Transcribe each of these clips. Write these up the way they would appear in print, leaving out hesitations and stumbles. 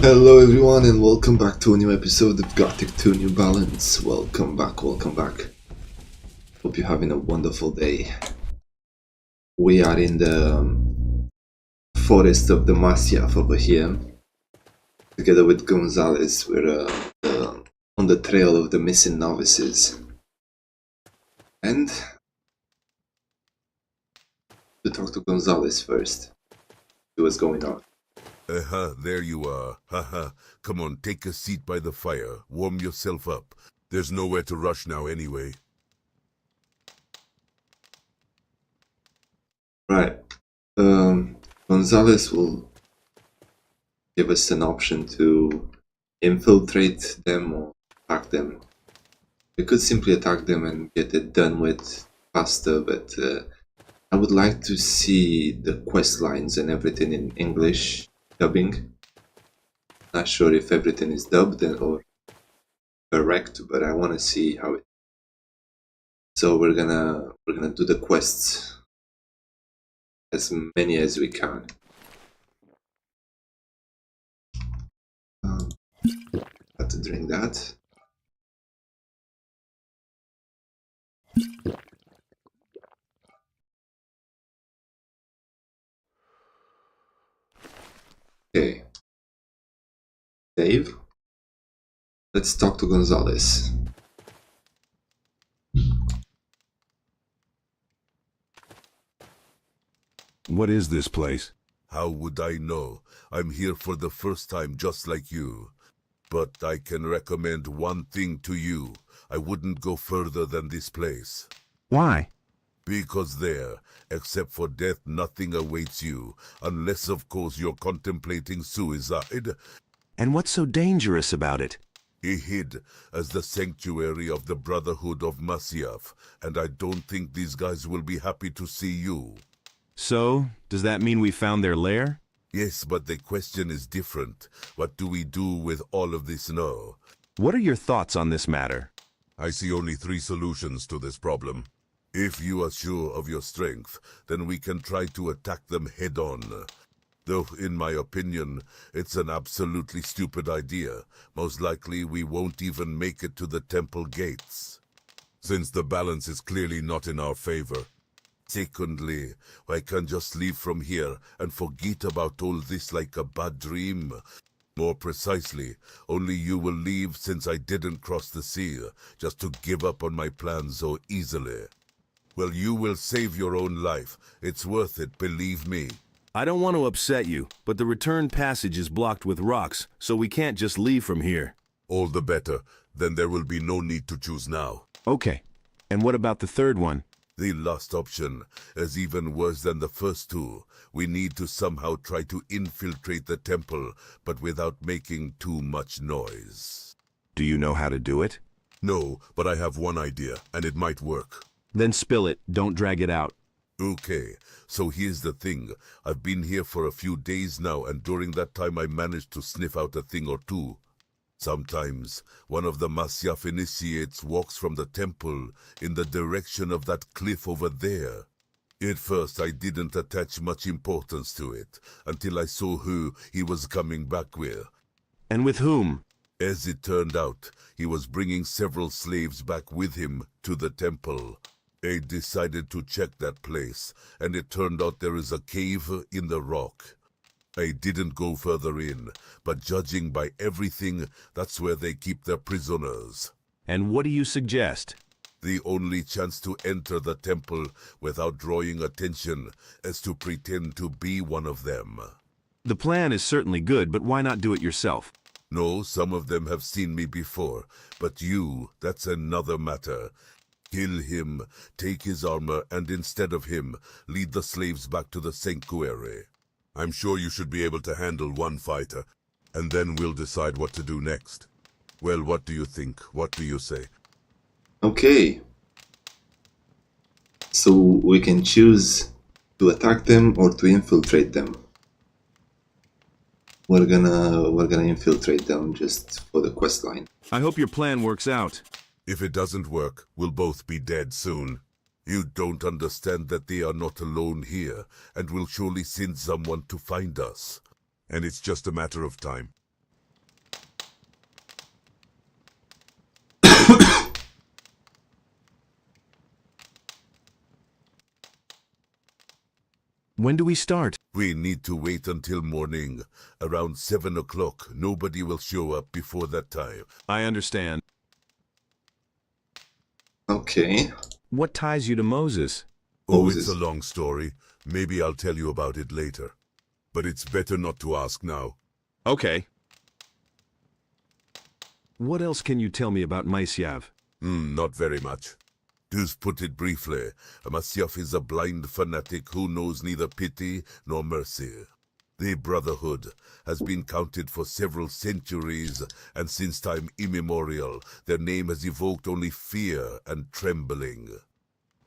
Hello everyone and welcome back to a new episode of Gothic 2 New Balance. Welcome back. Hope you're having a wonderful day. We are in the forest of the Masyaf over here. Together with Gonzalez, we're on the trail of the missing novices. And to talk to Gonzalez first. See what's going on. There you are. Come on, take a seat by the fire. Warm yourself up. There's nowhere to rush now anyway. Right. Gonzalez will give us an option to infiltrate them or attack them. We could simply attack them and get it done with faster, but I would like to see the quest lines and everything in English dubbing. Not sure if everything is dubbed or correct, but I want to see how it. So we're gonna do the quests, as many as we can. Got to drink that. Okay. Dave, let's talk to Gonzalez. What is this place? How would I know? I'm here for the first time just like you. But I can recommend one thing to you. I wouldn't go further than this place. Why? Because there, except for death, nothing awaits you. Unless, of course, you're contemplating suicide. And what's so dangerous about it? He hid as the sanctuary of the Brotherhood of Masyaf, and I don't think these guys will be happy to see you. So, does that mean we found their lair? Yes, but the question is different. What do we do with all of this now? What are your thoughts on this matter? I see only 3 solutions to this problem. If you are sure of your strength, then we can try to attack them head-on. Though, in my opinion, it's an absolutely stupid idea. Most likely we won't even make it to the temple gates, since the balance is clearly not in our favor. Secondly, I can just leave from here and forget about all this like a bad dream. More precisely, only you will leave since I didn't cross the sea, just to give up on my plans so easily. Well, you will save your own life. It's worth it, believe me. I don't want to upset you, but the return passage is blocked with rocks, so we can't just leave from here. All the better. Then there will be no need to choose now. Okay. And what about the third one? The last option is even worse than the first 2. We need to somehow try to infiltrate the temple, but without making too much noise. Do you know how to do it? No, but I have one idea, and it might work. Then spill it, don't drag it out. Okay, so here's the thing. I've been here for a few days now, and during that time I managed to sniff out a thing or two. Sometimes, one of the Masyaf initiates walks from the temple in the direction of that cliff over there. At first, I didn't attach much importance to it, until I saw who he was coming back with. And with whom? As it turned out, he was bringing several slaves back with him to the temple. I decided to check that place, and it turned out there is a cave in the rock. I didn't go further in, but judging by everything, that's where they keep their prisoners. And what do you suggest? The only chance to enter the temple without drawing attention is to pretend to be one of them. The plan is certainly good, but why not do it yourself? No, some of them have seen me before, but that's another matter. Kill him, take his armor, and instead of him, lead the slaves back to the sanctuary. I'm sure you should be able to handle one fighter, and then we'll decide what to do next. Well, what do you think? What do you say? Okay. So we can choose to attack them or to infiltrate them. We're gonna infiltrate them just for the quest line. I hope your plan works out. If it doesn't work, we'll both be dead soon. You don't understand that they are not alone here, and will surely send someone to find us. And it's just a matter of time. When do we start? We need to wait until morning. Around 7 o'clock, nobody will show up before that time. I understand. Okay. What ties you to Moses? Oh, it's Moses. a long story. Maybe I'll tell you about it later. But it's better not to ask now. Okay. What else can you tell me about Masyaf? Not very much. To put it briefly, Masyaf is a blind fanatic who knows neither pity nor mercy. The Brotherhood has been counted for several centuries, and since time immemorial, their name has evoked only fear and trembling.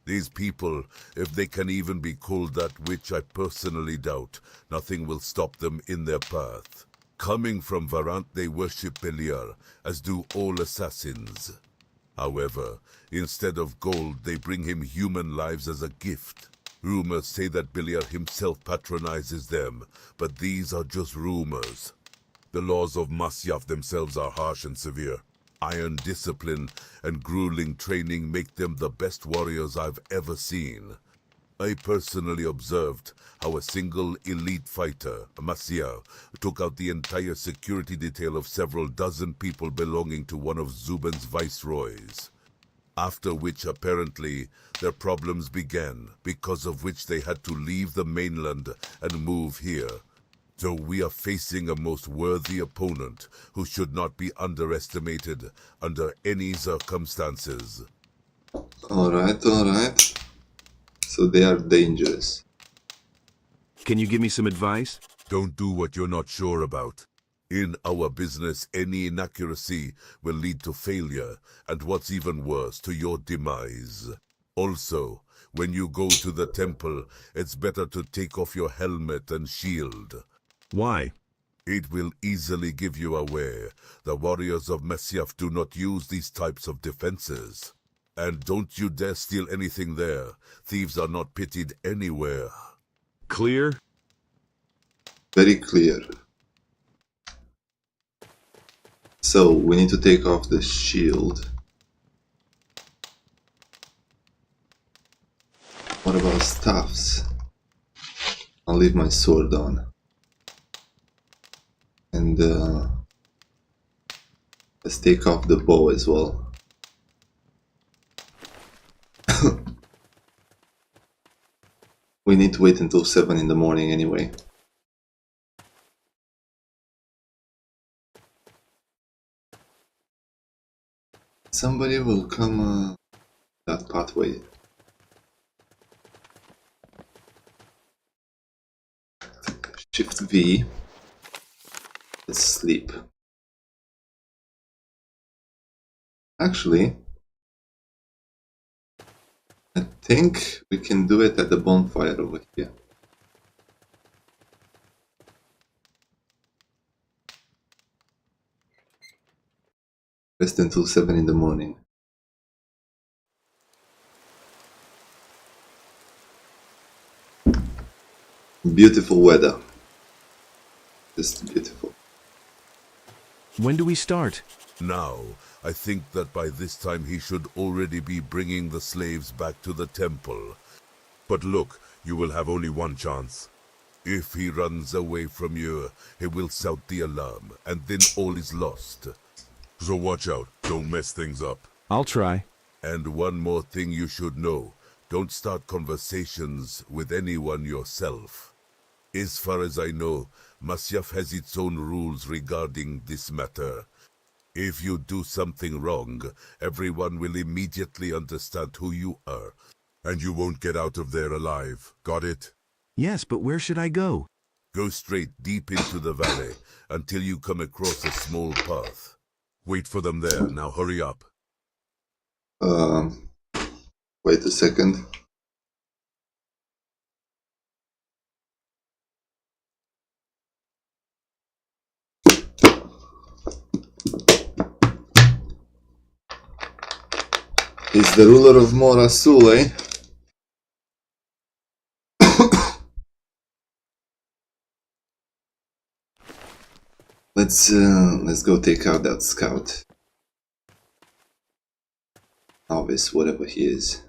These people, if they can even be called that, which I personally doubt, nothing will stop them in their path. Coming from Varant, they worship Beliar, as do all assassins. However, instead of gold, they bring him human lives as a gift. Rumors say that Beliar himself patronizes them, but these are just rumors. The laws of Masyaf themselves are harsh and severe. Iron discipline and grueling training make them the best warriors I've ever seen. I personally observed how a single elite fighter, Masyaf, took out the entire security detail of several dozen people belonging to one of Zuban's viceroys. After which, apparently, their problems began, because of which they had to leave the mainland and move here. So we are facing a most worthy opponent who should not be underestimated under any circumstances. Alright, alright. So they are dangerous. Can you give me some advice? Don't do what you're not sure about. In our business, any inaccuracy will lead to failure, and what's even worse, to your demise. Also, when you go to the temple, it's better to take off your helmet and shield. Why? It will easily give you away. The warriors of Masyaf do not use these types of defenses. And don't you dare steal anything there. Thieves are not pitied anywhere. Clear? Very clear. So we need to take off the shield. What about staffs? I'll leave my sword on. And let's take off the bow as well. We need to wait until 7 in the morning anyway. Somebody will come that pathway. Shift V. Let's sleep. Actually, I think we can do it at the bonfire over here. Rest until 7 in the morning. Beautiful weather. Just beautiful. When do we start? Now, I think that by this time he should already be bringing the slaves back to the temple. But look, you will have only one chance. If he runs away from you, he will sound the alarm, and then all is lost. So watch out, don't mess things up. I'll try. And one more thing you should know. Don't start conversations with anyone yourself. As far as I know, Masyaf has its own rules regarding this matter. If you do something wrong, everyone will immediately understand who you are, and you won't get out of there alive. Got it? Yes, but where should I go? Go straight deep into the valley until you come across a small path. Wait for them there. Now hurry up. Wait a second. He's the ruler of Morasul, eh? Let's go take out that scout. Novice, whatever he is.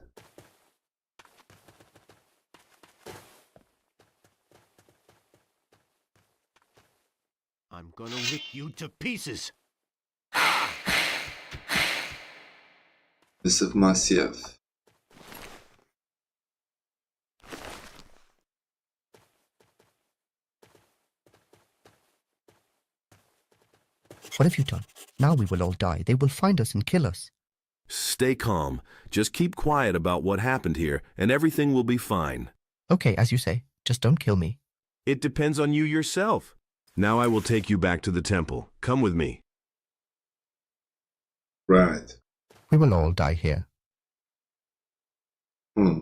I'm gonna rip you to pieces. This of Masyaf. What have you done? Now we will all die. They will find us and kill us. Stay calm. Just keep quiet about what happened here, and everything will be fine. Okay, as you say. Just don't kill me. It depends on you yourself. Now I will take you back to the temple. Come with me. Right. We will all die here. Hmm.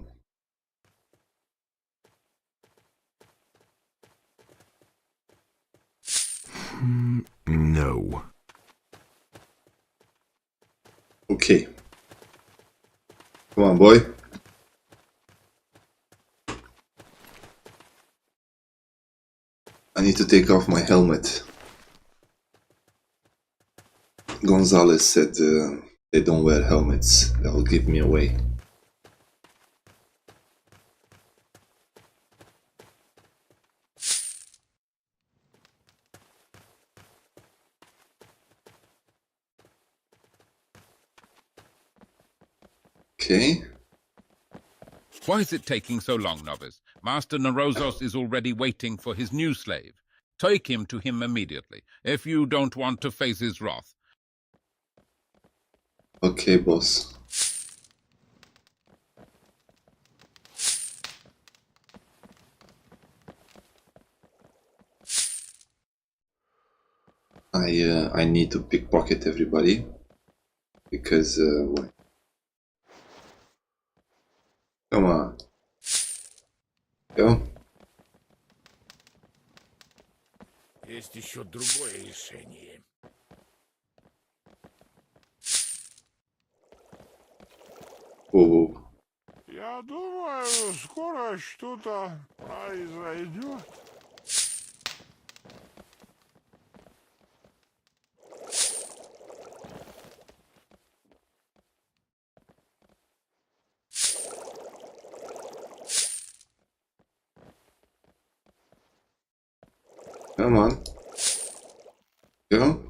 No. Okay. Come on, boy. I need to take off my helmet. Gonzalez said they don't wear helmets. They'll give me away. Okay. Why is it taking so long, novice? Master Nerozos is already waiting for his new slave. Take him to him immediately, if you don't want to face his wrath. Okay, boss. I need to pickpocket everybody because what? Come on. Go. Есть еще другое решение. Whoa. Я думаю, скоро что-то произойдет. Come on. Go.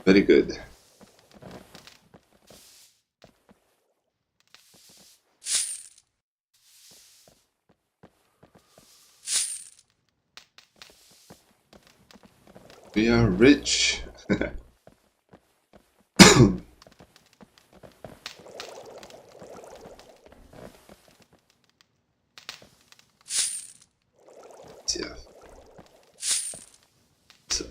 Very good. We are rich. Yeah. So,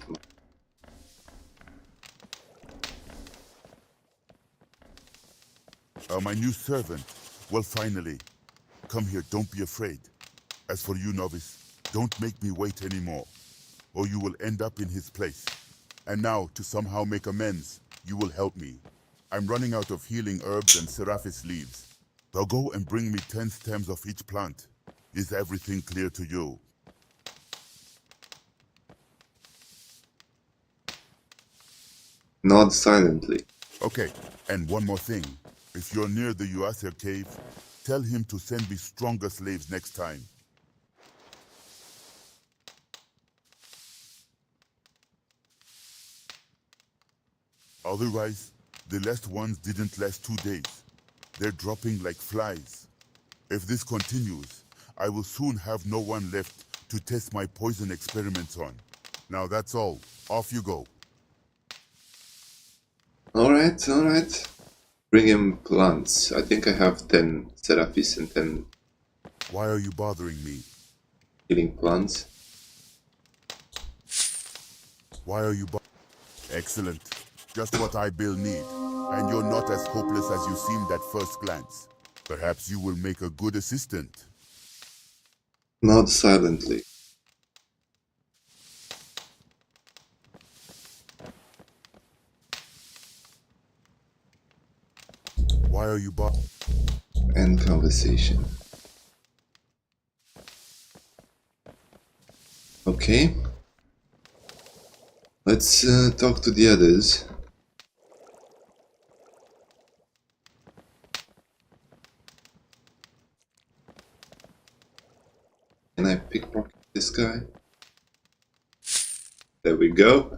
My new servant. Well, finally. Come here, don't be afraid. As for you, novice, don't make me wait anymore, or you will end up in his place. And now, to somehow make amends, you will help me. I'm running out of healing herbs and Seraphis leaves. Now go and bring me 10 stems of each plant. Is everything clear to you? nod silently. Okay, and one more thing. If you're near the Uasir cave, tell him to send me stronger slaves next time. Otherwise, the last ones didn't last 2 days. They're dropping like flies. If this continues, I will soon have no one left to test my poison experiments on. Now that's all. Off you go. Alright, alright. Bring him plants. I think I have 10 Seraphis and 10 Why are you bothering me? healing plants. Why are you Excellent. Just what I Bill need. And you're not as hopeless as you seemed at first glance. Perhaps you will make a good assistant. Nod silently. Why are you End conversation. Okay. Let's talk to the others. Can I pickpocket this guy? There we go.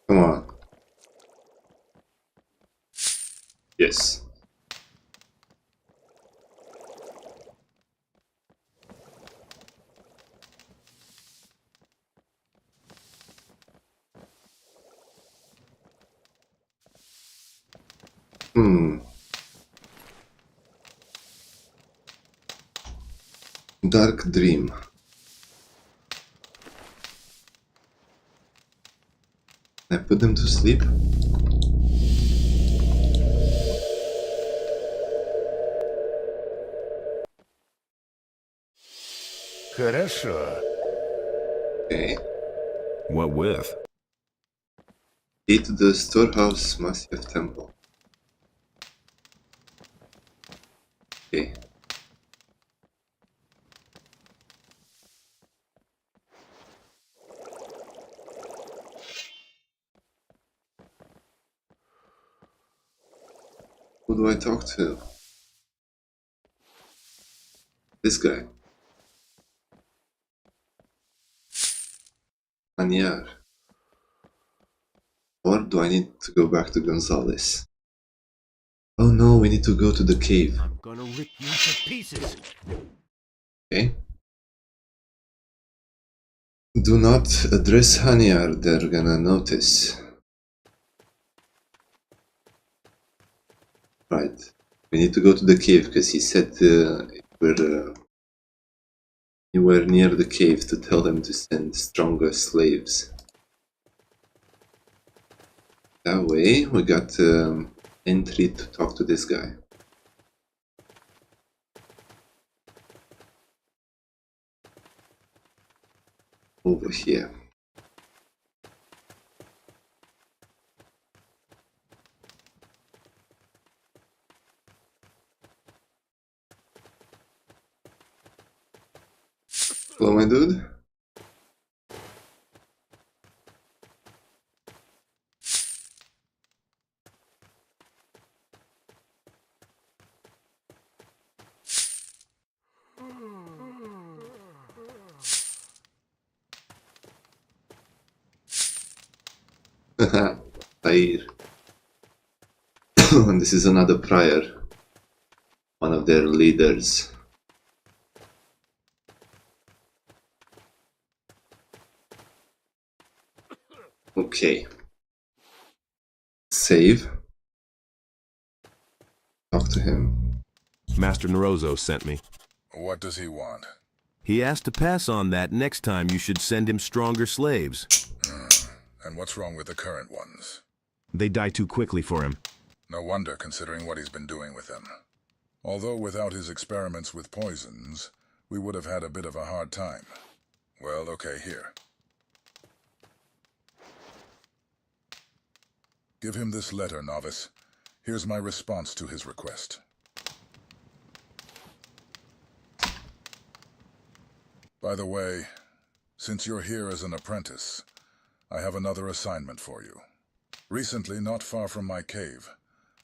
Come on. Yes. Dark dream. Can I put them to sleep? Хорошо. Okay. What with? Key to the storehouse Masyaf temple. Okay. Who do I talk to? This guy. Anyar. Or do I need to go back to Gonzales? Oh no, we need to go to the cave. I'm gonna rip you to pieces. Okay. Do not address Hanyar, they're gonna notice. Right. We need to go to the cave because he said you were near the cave to tell them to send stronger slaves. That way, we got entry to talk to this guy. Over here. Hello, my dude. Tahir. This is another prior. One of their leaders. Okay. Save. Talk to him. Master Narozo sent me. What does he want? He asked to pass on that next time you should send him stronger slaves. And what's wrong with the current ones? They die too quickly for him. No wonder, considering what he's been doing with them. Although without his experiments with poisons, we would have had a bit of a hard time. Well, okay, here. Give him this letter, novice. Here's my response to his request. By the way, since you're here as an apprentice, I have another assignment for you. Recently, not far from my cave,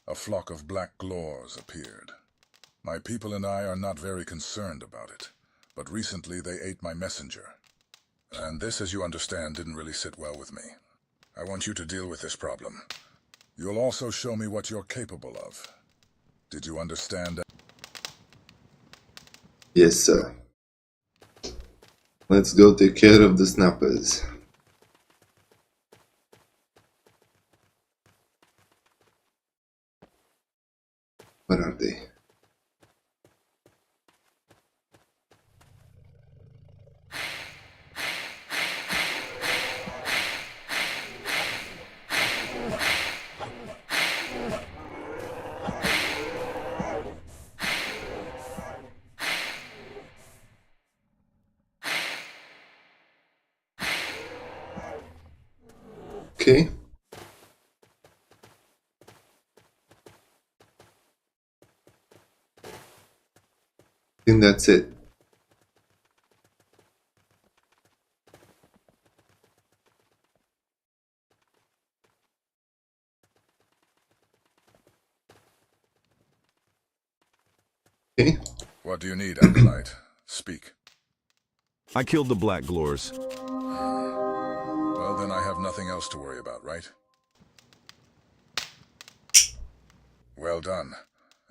a flock of black glores appeared. My people and I are not very concerned about it, but recently they ate my messenger. And this, as you understand, didn't really sit well with me. I want you to deal with this problem. You'll also show me what you're capable of. Did you understand that? Yes, sir. Let's go take care of the snappers. Where are they? Okay. I think that's it. Okay. What do you need, Acolyte? Speak. I killed the Black Glores. Well, then I have nothing else to worry about, right? Well done.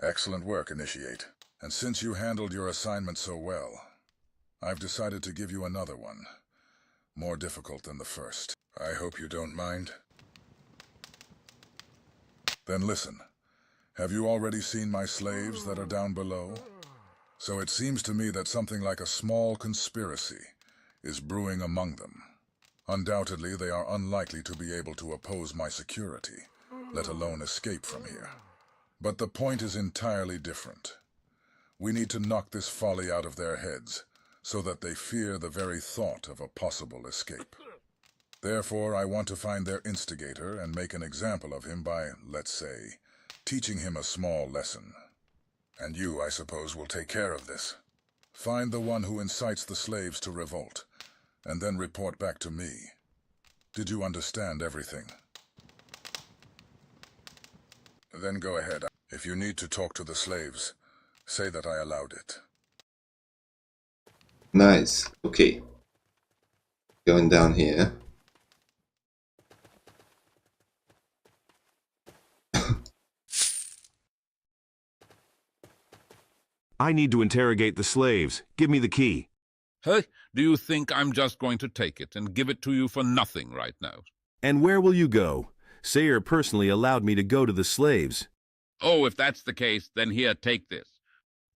Excellent work, Initiate. And since you handled your assignment so well, I've decided to give you another one. More difficult than the first. I hope you don't mind. Then listen. Have you already seen my slaves that are down below? So it seems to me that something like a small conspiracy is brewing among them. Undoubtedly, they are unlikely to be able to oppose my security, let alone escape from here. But the point is entirely different. We need to knock this folly out of their heads, so that they fear the very thought of a possible escape. Therefore, I want to find their instigator and make an example of him by, let's say, teaching him a small lesson. And you, I suppose, will take care of this. Find the one who incites the slaves to revolt, and then report back to me. Did you understand everything? Then go ahead. If you need to talk to the slaves, say that I allowed it. Nice. Okay. Going down here. I need to interrogate the slaves. Give me the key. Hey, do you think I'm just going to take it and give it to you for nothing right now? And where will you go? Sayer personally allowed me to go to the slaves. Oh, if that's the case, then here, take this.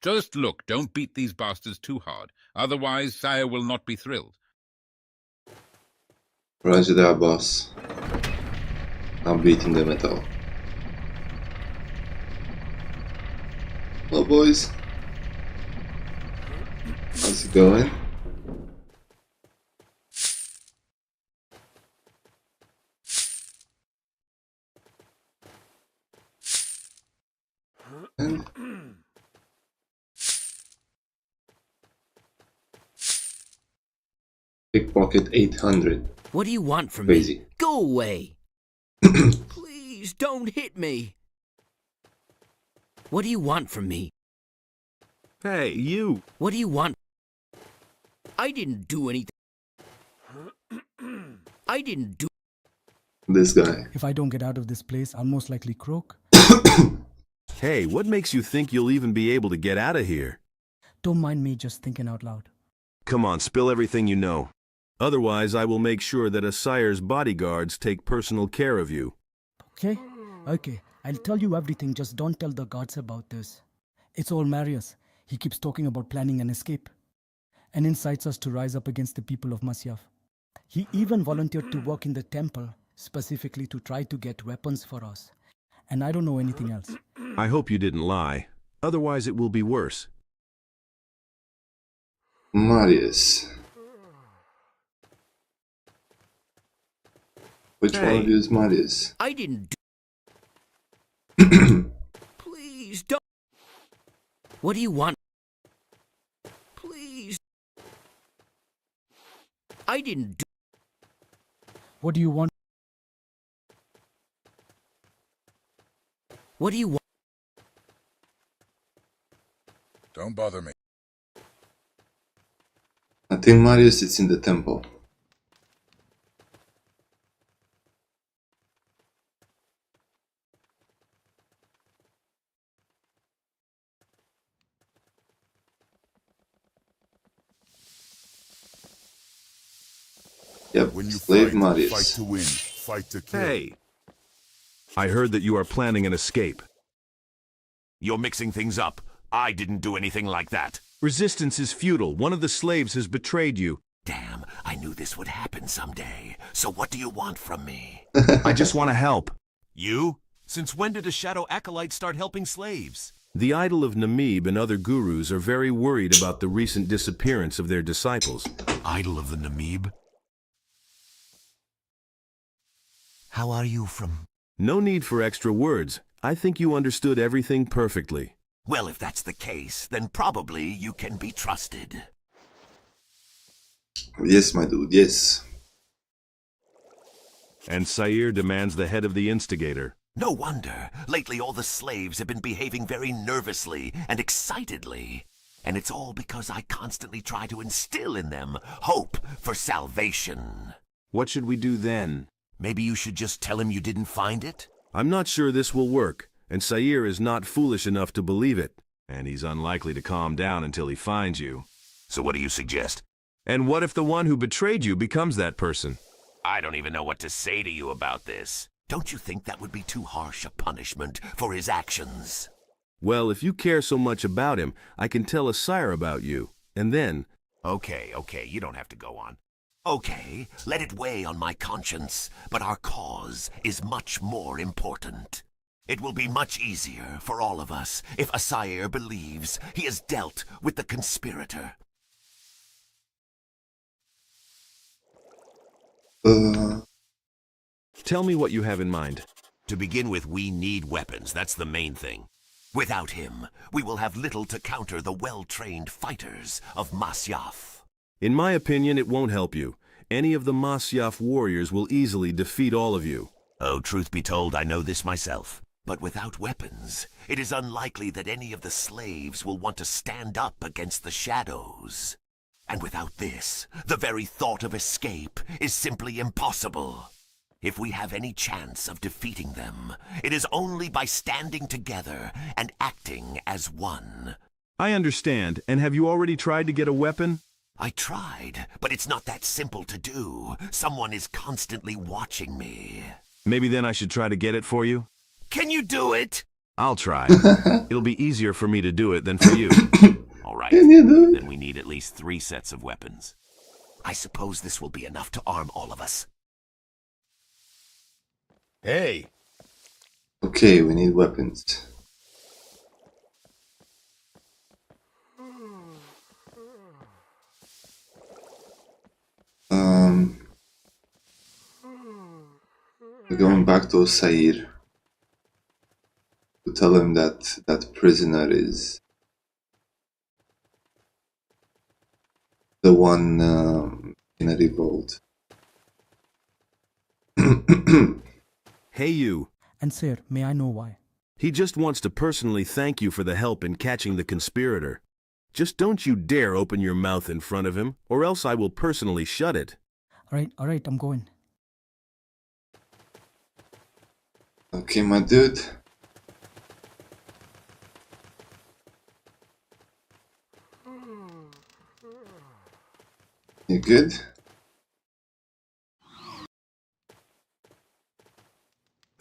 Just look, don't beat these bastards too hard. Otherwise, Sire will not be thrilled. Roger that, boss. Not beating them at all. Hello, boys. How's it going? And pickpocket 800. What do you want from Crazy. me? Go away. Please don't hit me. What do you want from me? Hey, you! What do you want? I didn't do anything. I didn't do. This guy. If I don't get out of this place, I'll most likely croak. Hey, what makes you think you'll even be able to get out of here? Don't mind me just thinking out loud. Come on, spill everything you know. Otherwise, I will make sure that a sire's bodyguards take personal care of you. Okay? Okay. I'll tell you everything, just don't tell the guards about this. It's all Marius. He keeps talking about planning an escape and incites us to rise up against the people of Masyaf. He even volunteered to work in the temple, specifically to try to get weapons for us. And I don't know anything else. I hope you didn't lie. Otherwise, it will be worse. Marius. Which one of you is Marius? I didn't do. Please don't. What do you want? Please. I didn't do. What do you want? What do you want? Don't bother me. I think Marius is in the temple. Yep, When you slave fight Marius. to win, fight to kill. Hey! I heard that you are planning an escape. You're mixing things up. I didn't do anything like that. Resistance is futile. One of the slaves has betrayed you. Damn, I knew this would happen someday. So what do you want from me? I just want to help. You? Since when did a shadow acolyte start helping slaves? The idol of Namib and other gurus are very worried about the recent disappearance of their disciples. Idol of the Namib? How are you from... No need for extra words. I think you understood everything perfectly. Well, if that's the case, then probably you can be trusted. Yes, my dude, yes. And Sair demands the head of the instigator. No wonder. Lately all the slaves have been behaving very nervously and excitedly. And it's all because I constantly try to instill in them hope for salvation. What should we do then? Maybe you should just tell him you didn't find it? I'm not sure this will work, and Sair is not foolish enough to believe it. And he's unlikely to calm down until he finds you. So what do you suggest? And what if the one who betrayed you becomes that person? I don't even know what to say to you about this. Don't you think that would be too harsh a punishment for his actions? Well, if you care so much about him, I can tell Asire about you. And then... Okay, you don't have to go on. Okay, let it weigh on my conscience, but our cause is much more important. It will be much easier for all of us if Asire believes he has dealt with the conspirator. Tell me what you have in mind. To begin with, we need weapons. That's the main thing. Without him, we will have little to counter the well-trained fighters of Masyaf. In my opinion, it won't help you. Any of the Masyaf warriors will easily defeat all of you. Oh, truth be told, I know this myself. But without weapons, it is unlikely that any of the slaves will want to stand up against the shadows. And without this, the very thought of escape is simply impossible. If we have any chance of defeating them, it is only by standing together and acting as one. I understand. And have you already tried to get a weapon? I tried, but it's not that simple to do. Someone is constantly watching me. Maybe then I should try to get it for you? Can you do it? I'll try. It'll be easier for me to do it than for you. All right, Can you do it? then we need at least 3 sets of weapons. I suppose this will be enough to arm all of us. Hey, Okay, we need weapons. We're going back to Sair to tell him that that prisoner is the one in a revolt. Hey you. And sir, may I know why? He just wants to personally thank you for the help in catching the conspirator. Just don't you dare open your mouth in front of him, or else I will personally shut it. All right, I'm going. Okay, my dude. You good?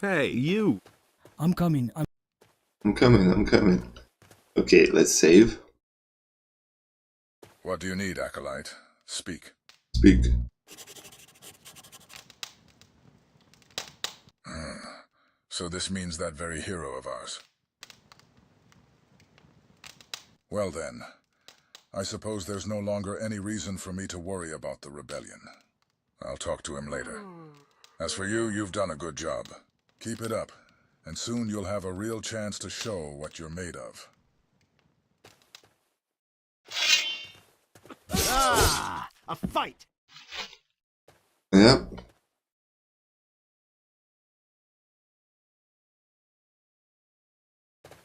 Hey, you! I'm coming. I'm coming. Okay, let's save. What do you need, Acolyte? Speak. Speak. So this means that very hero of ours. Well then, I suppose there's no longer any reason for me to worry about the rebellion. I'll talk to him later. As for you, you've done a good job. Keep it up, and soon you'll have a real chance to show what you're made of. Ah, a fight! Yep.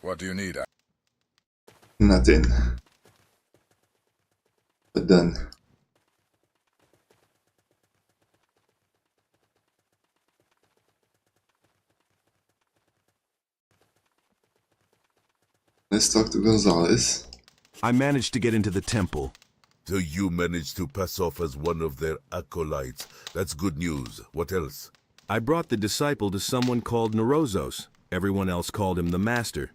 What do you need? Nothing. But done. Let's talk to Gonzalez. I managed to get into the temple. So you managed to pass off as one of their acolytes. That's good news. What else? I brought the disciple to someone called Nerozos. Everyone else called him the Master.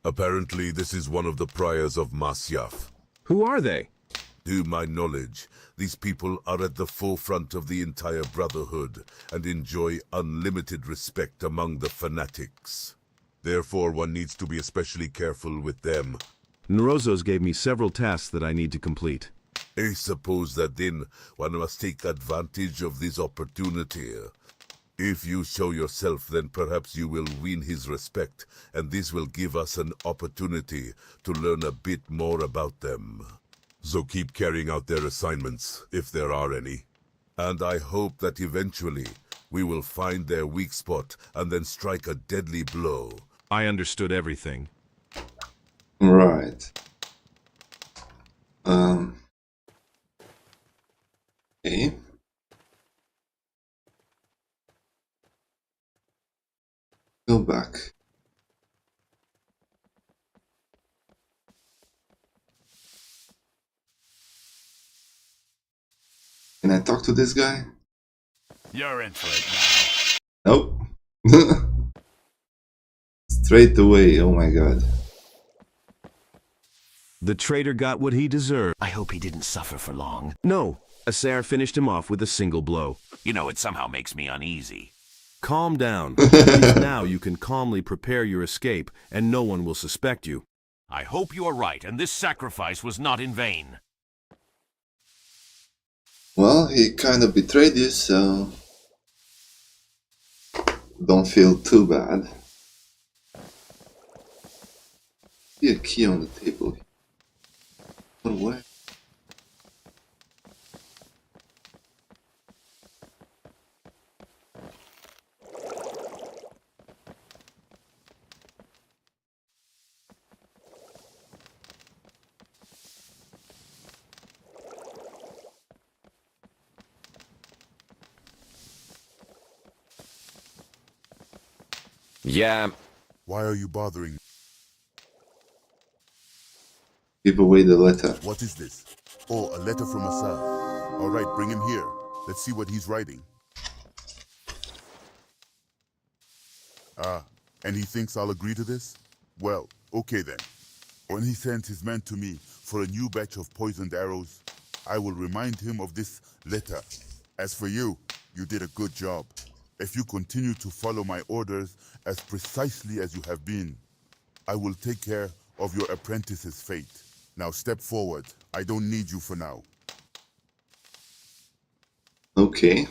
Apparently, this is one of the priors of Masyaf. Who are they? To my knowledge, these people are at the forefront of the entire Brotherhood and enjoy unlimited respect among the fanatics. Therefore, one needs to be especially careful with them. Nerozos gave me several tasks that I need to complete. I suppose that then one must take advantage of this opportunity. If you show yourself, then perhaps you will win his respect, and this will give us an opportunity to learn a bit more about them. So keep carrying out their assignments, if there are any. And I hope that eventually we will find their weak spot and then strike a deadly blow. I understood everything. Right. Okay. Go back. Can I talk to this guy? You're in for it now. Nope. Straight away, oh my god. The traitor got what he deserved. I hope he didn't suffer for long. No, Asar finished him off with a single blow. You know, it somehow makes me uneasy. Calm down. At least now you can calmly prepare your escape, and no one will suspect you. I hope you are right, and this sacrifice was not in vain. Well, he kind of betrayed you, so don't feel too bad. See a key on the table. What way? Yeah. Why are you bothering? Give away the letter. What is this? Oh, a letter from Masyaf. All right, bring him here. Let's see what he's writing. Ah, and he thinks I'll agree to this? Well, okay then. When he sends his men to me for a new batch of poisoned arrows, I will remind him of this letter. As for you, you did a good job. If you continue to follow my orders as precisely as you have been, I will take care of your apprentice's fate. Now step forward. I don't need you for now. Okay.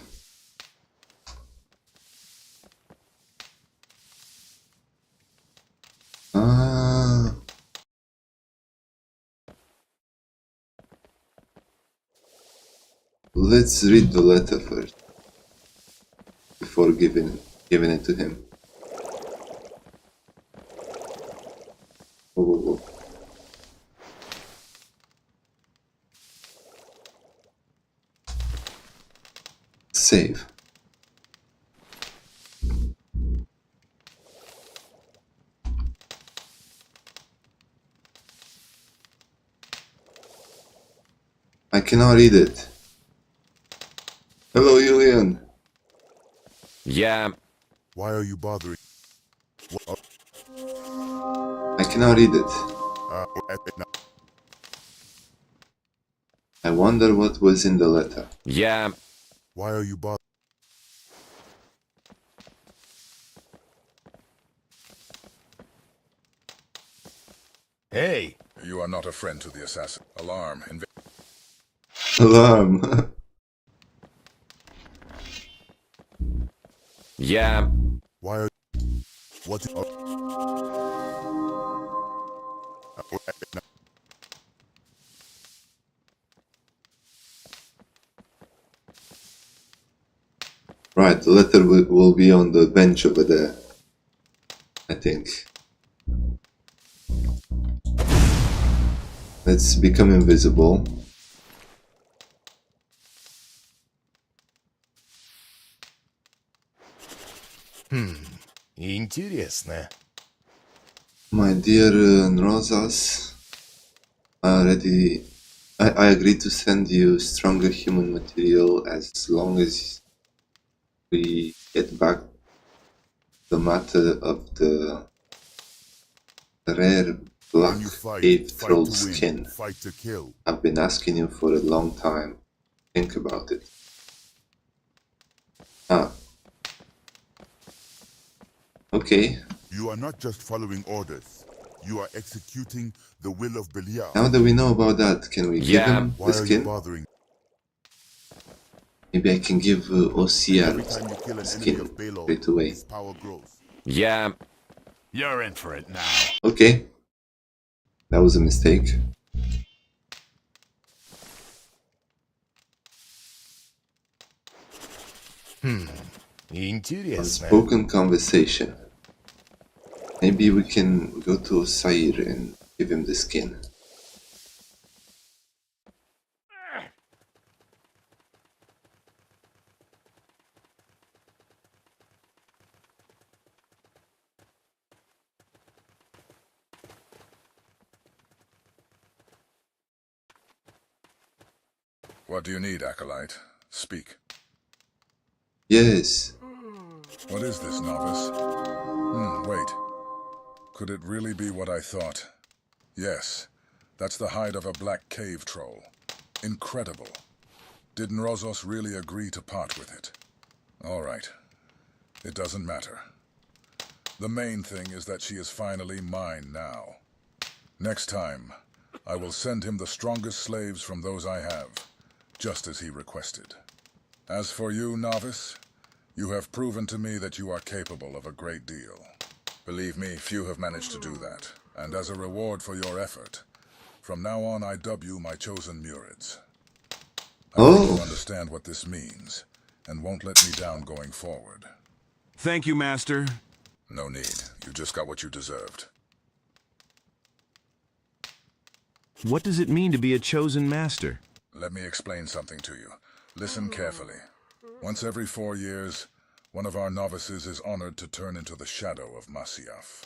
Let's read the letter first before giving it to him. Oh. Save. I cannot read it. Hello, Julian. Yeah. Why are you bothering? I cannot read it. I wonder what was in the letter. Yeah. Why are you bothering? Hey, You are not a friend to the assassin. Alarm. Alarm. Yeah. Why are what? Right, the letter will be on the bench over there, I think. Let's become invisible. интересно. My dear Nrozas, I agree to send you stronger human material as long as we get back the matter of the rare black When you fight, cave fight troll to win, skin. fight to kill. I've been asking you for a long time. Think about it. Okay. You are not just following orders. You are executing the will of Belial. Now that we know about that, can we give him Why the are you skin? bothering? Maybe I can give OCR Every time you kill an enemy skin of Balo, straight away. his power grows. Yeah. You're in for it now. Okay. That was a mistake. Интересно. Unspoken conversation. Maybe we can go to Osair and give him the skin. What do you need, Acolyte? Speak. Yes. What is this, novice? Wait. Could it really be what I thought? Yes. That's the hide of a black cave troll. Incredible. Did Nrozos really agree to part with it? All right. It doesn't matter. The main thing is that she is finally mine now. Next time, I will send him the strongest slaves from those I have, just as he requested. As for you, novice, you have proven to me that you are capable of a great deal. Believe me, few have managed to do that, and as a reward for your effort, from now on I dub you my chosen Murids. I think you understand what this means, and won't let me down going forward. Thank you, Master. No need. You just got what you deserved. What does it mean to be a chosen master? Let me explain something to you. Listen carefully. Once every 4 years, one of our novices is honored to turn into the shadow of Masyaf.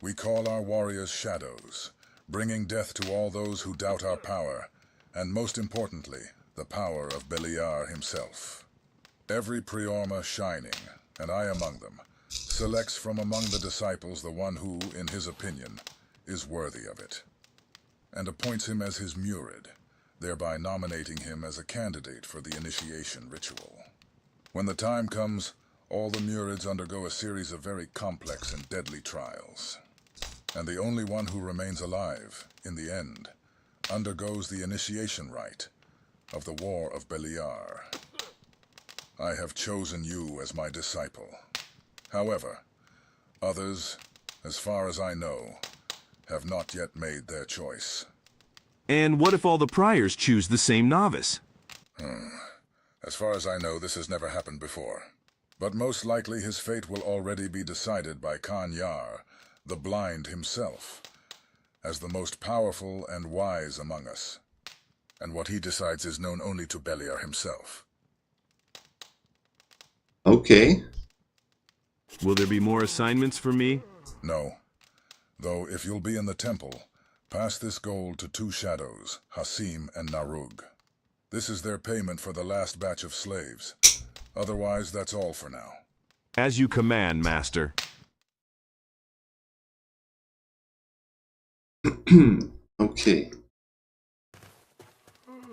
We call our warriors shadows, bringing death to all those who doubt our power, and most importantly, the power of Beliar himself. Every Priorma shining, and I among them, selects from among the disciples the one who, in his opinion, is worthy of it, and appoints him as his Murid, thereby nominating him as a candidate for the initiation ritual. When the time comes, all the Murids undergo a series of very complex and deadly trials. And the only one who remains alive, in the end, undergoes the initiation rite of the War of Beliar. I have chosen you as my disciple. However, others, as far as I know, have not yet made their choice. And what if all the priors choose the same novice? As far as I know, this has never happened before. But most likely his fate will already be decided by Khan Yar, the Blind himself, as the most powerful and wise among us. And what he decides is known only to Beliar himself. Okay. Will there be more assignments for me? No. Though if you'll be in the temple, pass this gold to 2 shadows, Hasim and Narug. This is their payment for the last batch of slaves. Otherwise, that's all for now. As you command, Master. Okay.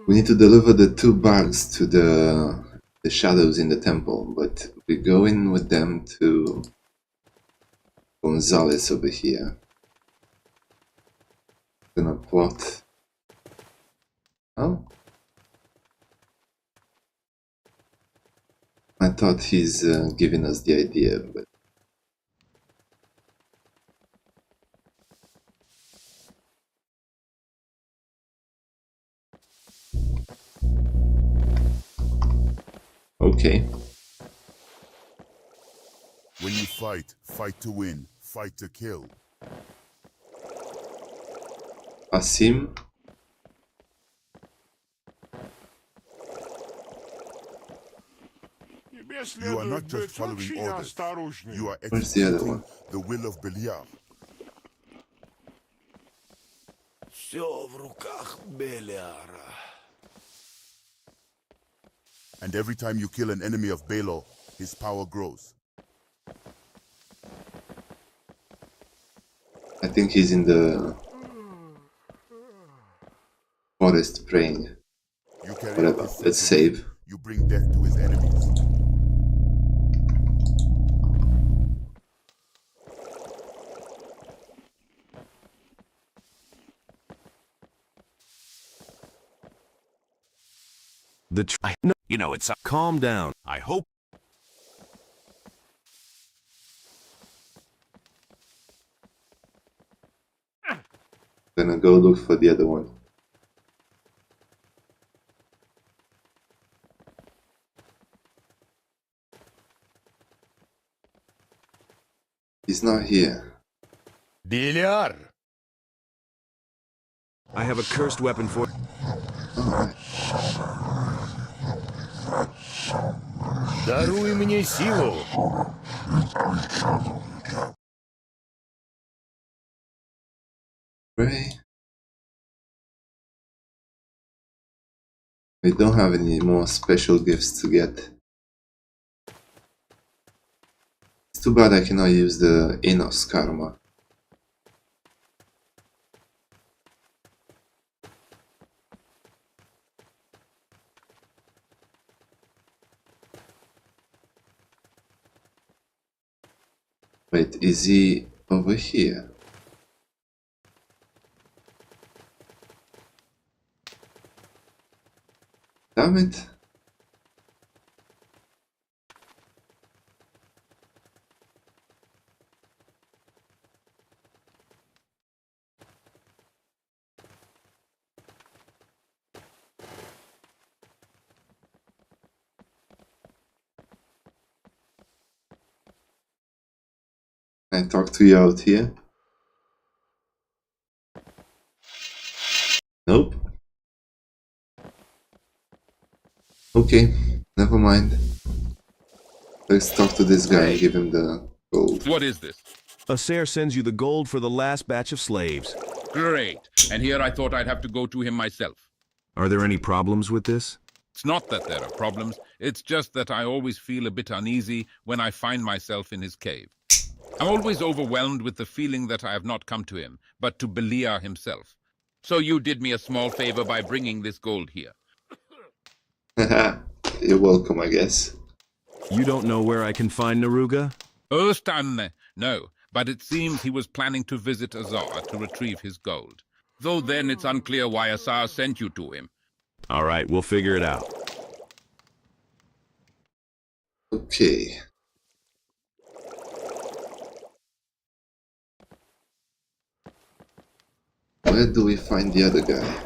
We need to deliver the 2 bags to the shadows in the temple, but we go in with them to Gonzalez over here. Gonna plot. Oh. I thought he's giving us the idea, but okay. When you fight, fight to win, fight to kill. Asim. You are not just following orders. You are Where's the other executing one? the will of Beliar. Все в руках Белиара. And every time you kill an enemy of Balo, his power grows. I think he's in the forest praying. You carry out Whatever. his Let's sentence. save. You bring death to his enemies. No. You know, it's... Calm down. I hope... Gonna go look for the other one. He's not here. Bilyar. I have a cursed weapon for... Alright. Даруй мне силу. Pray. We don't have any more special gifts to get. It's too bad I cannot use the Enos karma. Wait, is he over here? Damn it. Can I talk to you out here? Nope. Okay, never mind. Let's talk to this guy and give him the gold. What is this? Acer sends you the gold for the last batch of slaves. Great. And here I thought I'd have to go to him myself. Are there any problems with this? It's not that there are problems. It's just that I always feel a bit uneasy when I find myself in his cave. I'm always overwhelmed with the feeling that I have not come to him, but to Beliar himself. So you did me a small favor by bringing this gold here. Haha, you're welcome, I guess. You don't know where I can find Naruga? Stanne, no, but it seems he was planning to visit Azar to retrieve his gold. Though then it's unclear why Azar sent you to him. All right, we'll figure it out. Okay. Where do we find the other guy?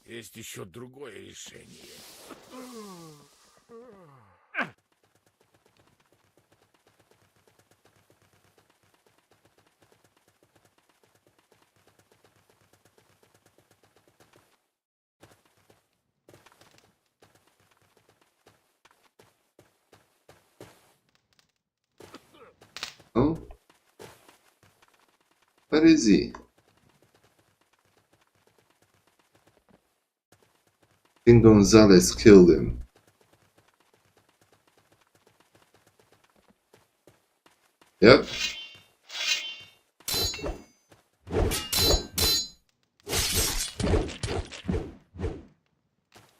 Есть еще другое решение. Oh? Where is he? King Gonzalez killed him. Yep.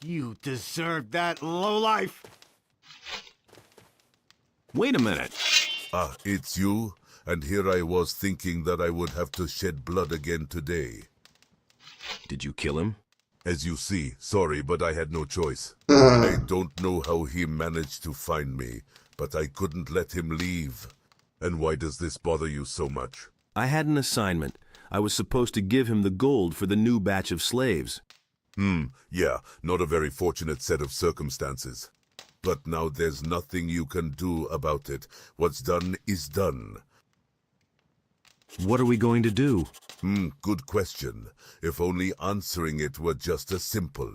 You deserve that, lowlife. Wait a minute. Ah, it's you? And here I was thinking that I would have to shed blood again today. Did you kill him? As you see, sorry, but I had no choice. Ah, I don't know how he managed to find me, but I couldn't let him leave. And why does this bother you so much? I had an assignment. I was supposed to give him the gold for the new batch of slaves. Yeah, not a very fortunate set of circumstances. But now there's nothing you can do about it. What's done is done. What are we going to do? Good question. If only answering it were just as simple.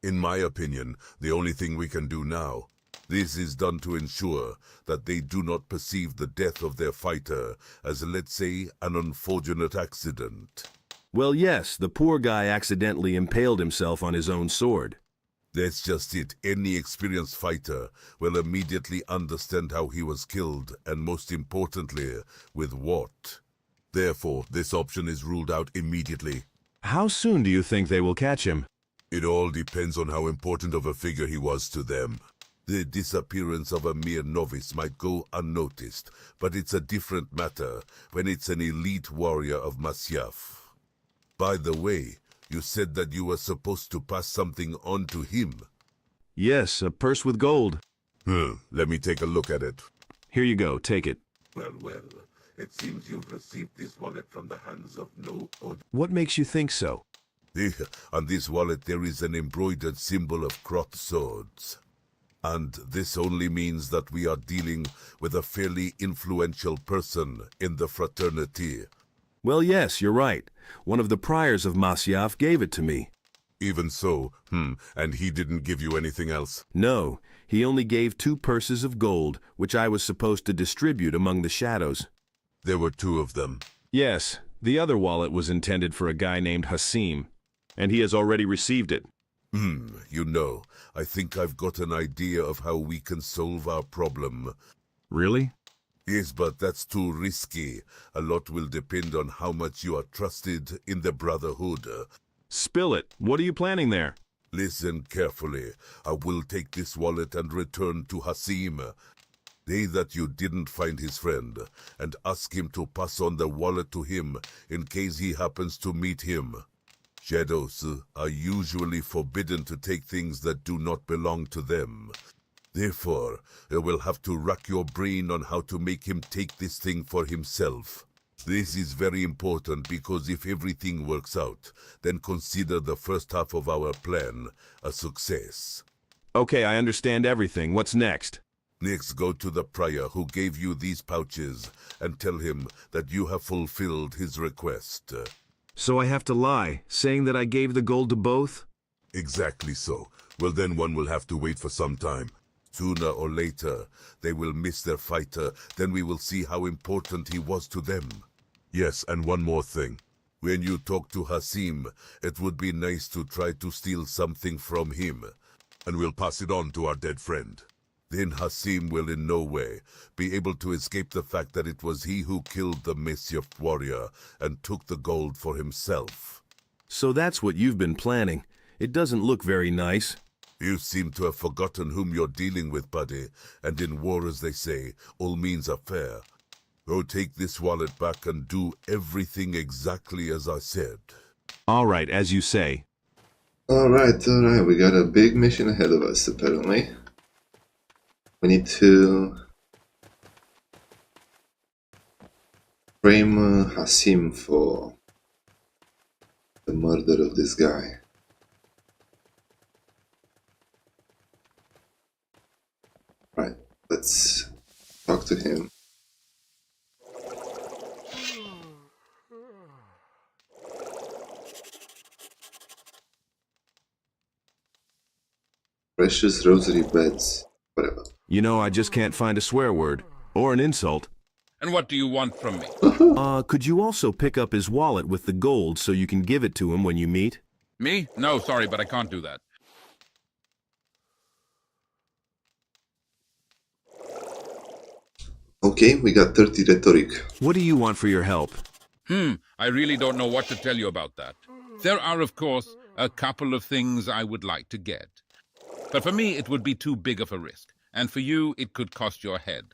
In my opinion, the only thing we can do now. This is done to ensure that they do not perceive the death of their fighter as, let's say, an unfortunate accident. Well, yes, the poor guy accidentally impaled himself on his own sword. That's just it. Any experienced fighter will immediately understand how he was killed, and most importantly, with what. Therefore, this option is ruled out immediately. How soon do you think they will catch him? It all depends on how important of a figure he was to them. The disappearance of a mere novice might go unnoticed, but it's a different matter when it's an elite warrior of Masyaf. By the way, You said that you were supposed to pass something on to him. Yes, a purse with gold. Let me take a look at it. Here you go, take it. Well, it seems you've received this wallet from the hands of no other. What makes you think so? On this wallet there is an embroidered symbol of crossed swords. And this only means that we are dealing with a fairly influential person in the fraternity. Well, yes, you're right. One of the priors of Masyaf gave it to me. Even so, and he didn't give you anything else? No, he only gave 2 purses of gold, which I was supposed to distribute among the shadows. There were 2 of them. Yes, the other wallet was intended for a guy named Hasim, and he has already received it. You know, I think I've got an idea of how we can solve our problem. Really? Yes, but that's too risky. A lot will depend on how much you are trusted in the Brotherhood. Spill it. What are you planning there? Listen carefully. I will take this wallet and return to Hasim. Say that you didn't find his friend, and ask him to pass on the wallet to him in case he happens to meet him. Shadows are usually forbidden to take things that do not belong to them. Therefore, you will have to rack your brain on how to make him take this thing for himself. This is very important because if everything works out, then consider the first half of our plan a success. Okay, I understand everything. What's next? Next, go to the prior who gave you these pouches and tell him that you have fulfilled his request. So I have to lie, saying that I gave the gold to both? Exactly so. Well, then one will have to wait for some time. Sooner or later, they will miss their fighter, then we will see how important he was to them. Yes, and one more thing. When you talk to Hasim, it would be nice to try to steal something from him, and we'll pass it on to our dead friend. Then Hasim will in no way be able to escape the fact that it was he who killed the Masyaf warrior and took the gold for himself. So that's what you've been planning. It doesn't look very nice. You seem to have forgotten whom you're dealing with, buddy, and in war, as they say, all means are fair. Go take this wallet back and do everything exactly as I said. All right, as you say. Alright, we got a big mission ahead of us, apparently. We need to frame Hasim for the murder of this guy. Right, let's talk to him. Precious rosary beads, whatever. You know, I just can't find a swear word. Or an insult. And what do you want from me? Could you also pick up his wallet with the gold so you can give it to him when you meet? Me? No, sorry, but I can't do that. Okay, we got 30 rhetoric. What do you want for your help? I really don't know what to tell you about that. There are, of course, a couple of things I would like to get. But for me, it would be too big of a risk. And for you, it could cost your head.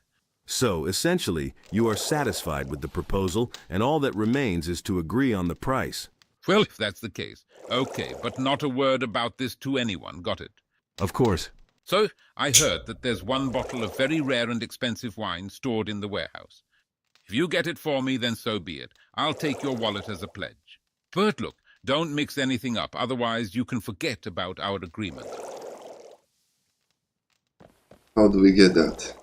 So, essentially, you are satisfied with the proposal, and all that remains is to agree on the price. Well, if that's the case, okay, but not a word about this to anyone, got it? Of course. So, I heard that there's one bottle of very rare and expensive wine stored in the warehouse. If you get it for me, then so be it. I'll take your wallet as a pledge. But look, don't mix anything up, otherwise you can forget about our agreement. How do we get that?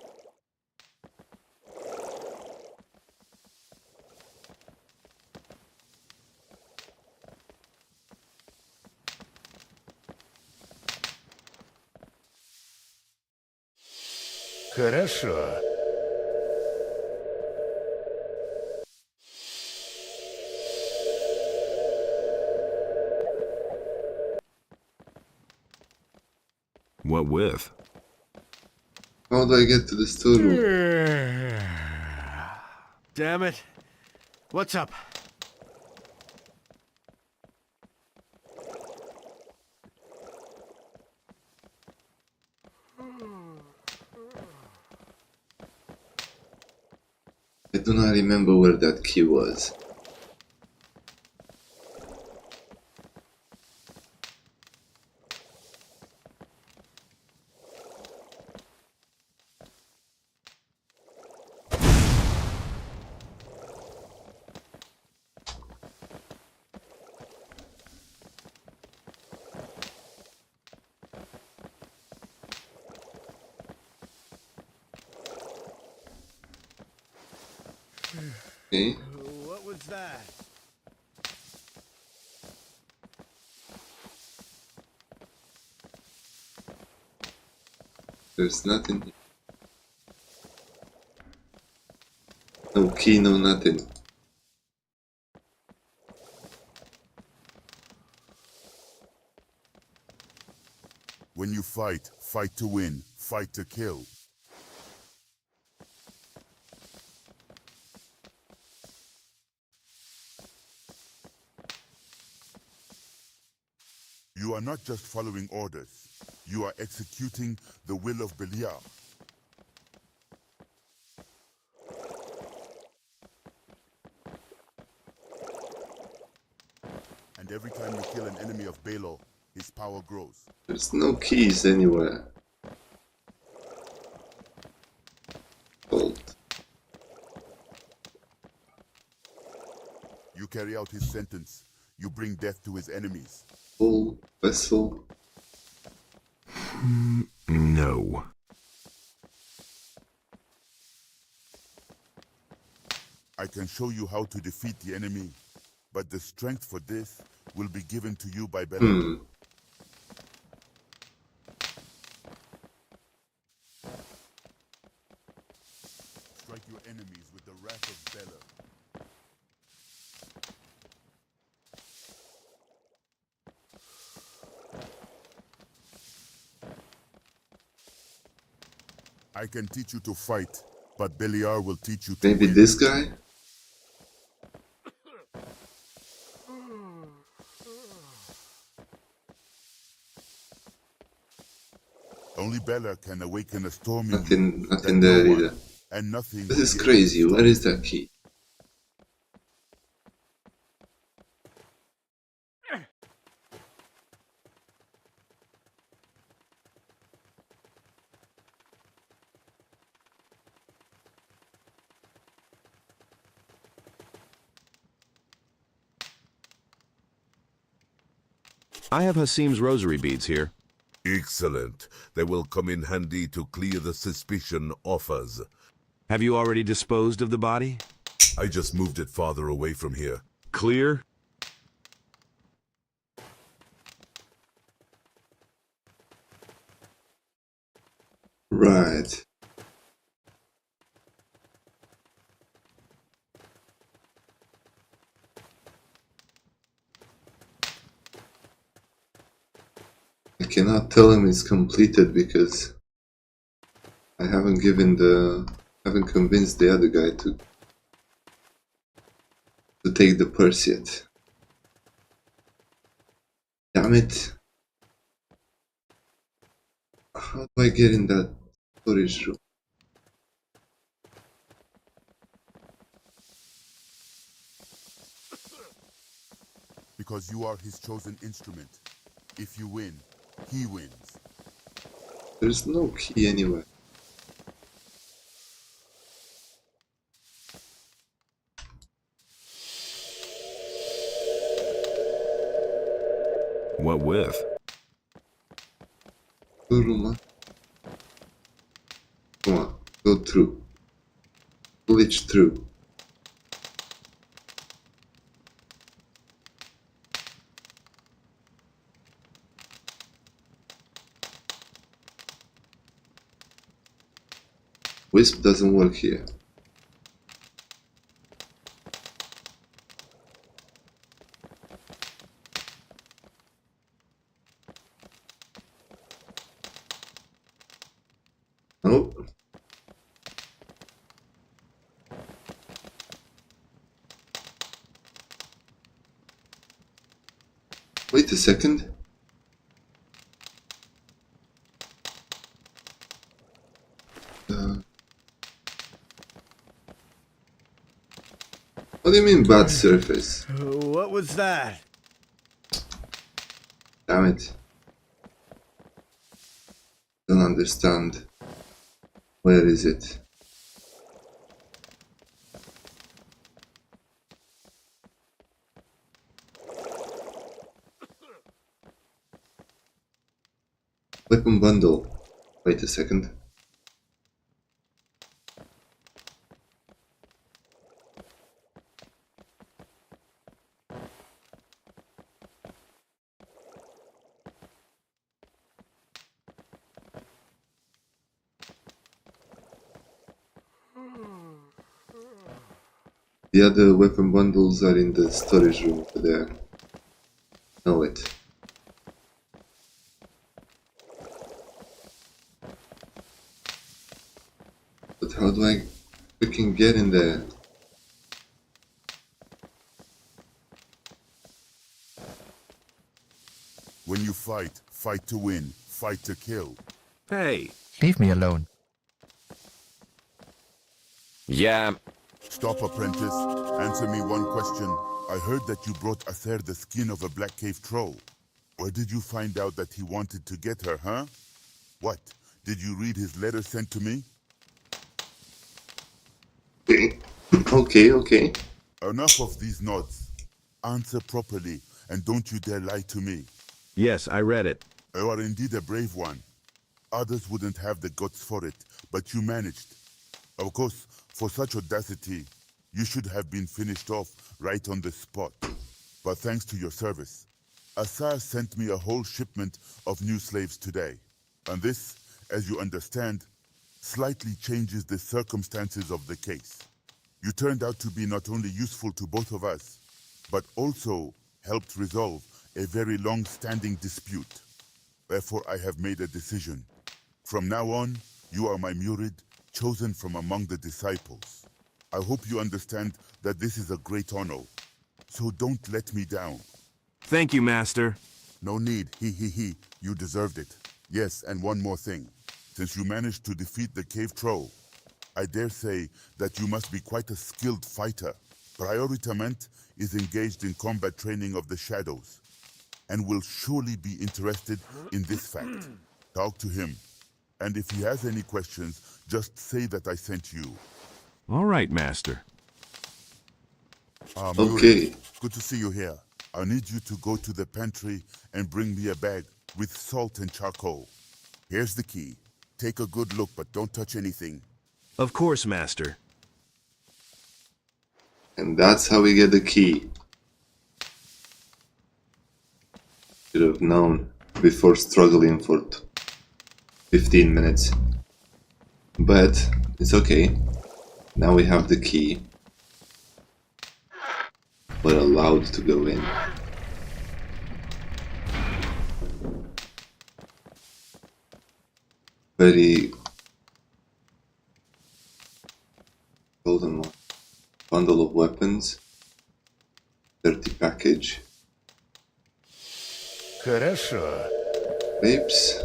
Хорошо. What with? How do I get to the storeroom? Damn it. What's up? I do not remember where that key was. Okay. What was that? There's nothing here. No key, no nothing. When you fight, fight to win, fight to kill. You are not just following orders. You are executing the will of Belial. And every time you kill an enemy of Baal, his power grows. There's no keys anywhere. Gold. You carry out his sentence. You bring death to his enemies. Full vessel. No. I can show you how to defeat the enemy, but the strength for this will be given to you by Bela. Strike your enemies with the wrath of Bela. I can teach you to fight, but Beliar will teach you to Maybe win. this guy? Only Bela can awaken a storm in Nothing, you nothing that there no one either. and nothing This will is be able to crazy. stop. Where is that key? I have Hasim's rosary beads here. Excellent. They will come in handy to clear the suspicion off us. Have you already disposed of the body? I just moved it farther away from here. Clear? Right. I cannot tell him it's completed because I haven't convinced the other guy to take the purse yet. Damn it. How do I get in that storage room? Because you are his chosen instrument. If you win, he wins. There's no key anywhere. What with? Kuruma. Come on, go through. Glitch through. Wisp doesn't work here. Nope. Wait a second. What do you mean bad surface? What was that? Damn it. Don't understand. Where is it? Weapon bundle. Wait a second. The other weapon bundles are in the storage room over there. Know it. But how do I freaking get in there? When you fight, fight to win, fight to kill. Hey, Leave me alone. Yeah. Stop, apprentice. Answer me one question. I heard that you brought Ather the skin of a black cave troll. Where did you find out that he wanted to get her, huh? What? Did you read his letter sent to me? Okay. Okay. Enough of these nods. Answer properly, and don't you dare lie to me. yes, I read it. You are indeed a brave one. Others wouldn't have the guts for it, but you managed. Of course, for such audacity, you should have been finished off right on the spot. But thanks to your service, Asar sent me a whole shipment of new slaves today. And this, as you understand, slightly changes the circumstances of the case. You turned out to be not only useful to both of us, but also helped resolve a very long-standing dispute. Therefore, I have made a decision. From now on, you are my murid, chosen from among the disciples. I hope you understand that this is a great honor. So don't let me down. Thank you, Master. No need, he. You deserved it. Yes, and one more thing. Since you managed to defeat the cave troll, I dare say that you must be quite a skilled fighter. Prioritament is engaged in combat training of the shadows, and will surely be interested in this fact. Talk to him, and if he has any questions, just say that I sent you. All right, Master. Okay. Good to see you here. I need you to go to the pantry and bring me a bag with salt and charcoal. Here's the key. Take a good look, but don't touch anything. Of course, Master. And that's how we get the key. Should have known before struggling for 15 minutes. But it's okay. Now we have the key. We're allowed to go in. Very golden one. Bundle of weapons. Dirty package. Хорошо. Grapes.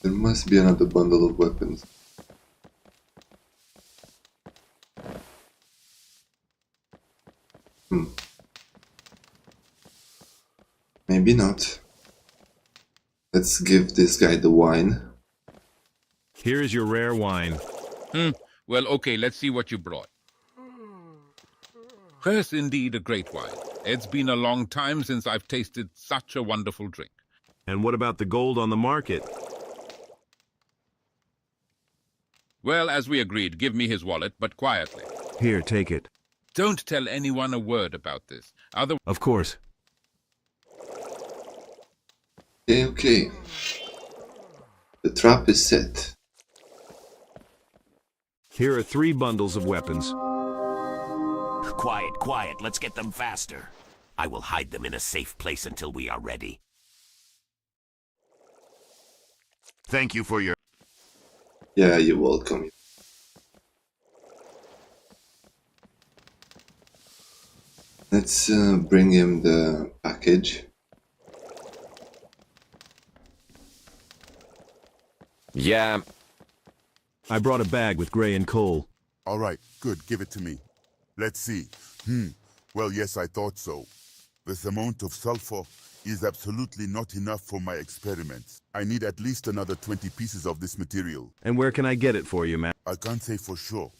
There must be another bundle of weapons. Maybe not. Let's give this guy the wine. Here is your rare wine. Well, okay, let's see what you brought. Yes, indeed, a great wine. It's been a long time since I've tasted such a wonderful drink. And what about the gold on the market? Well, as we agreed, give me his wallet, but quietly. Here, take it. Don't tell anyone a word about this. Of course. Okay. The trap is set. Here are 3 bundles of weapons. Quiet. Let's get them faster. I will hide them in a safe place until we are ready. Thank you for your... Yeah, you're welcome. Let's bring him the package. Yeah. I brought a bag with Gray and coal. All right, good, give it to me. Let's see. Well, yes, I thought so. This amount of sulfur is absolutely not enough for my experiments. I need at least another 20 pieces of this material. And where can I get it for you, man? I can't say for sure,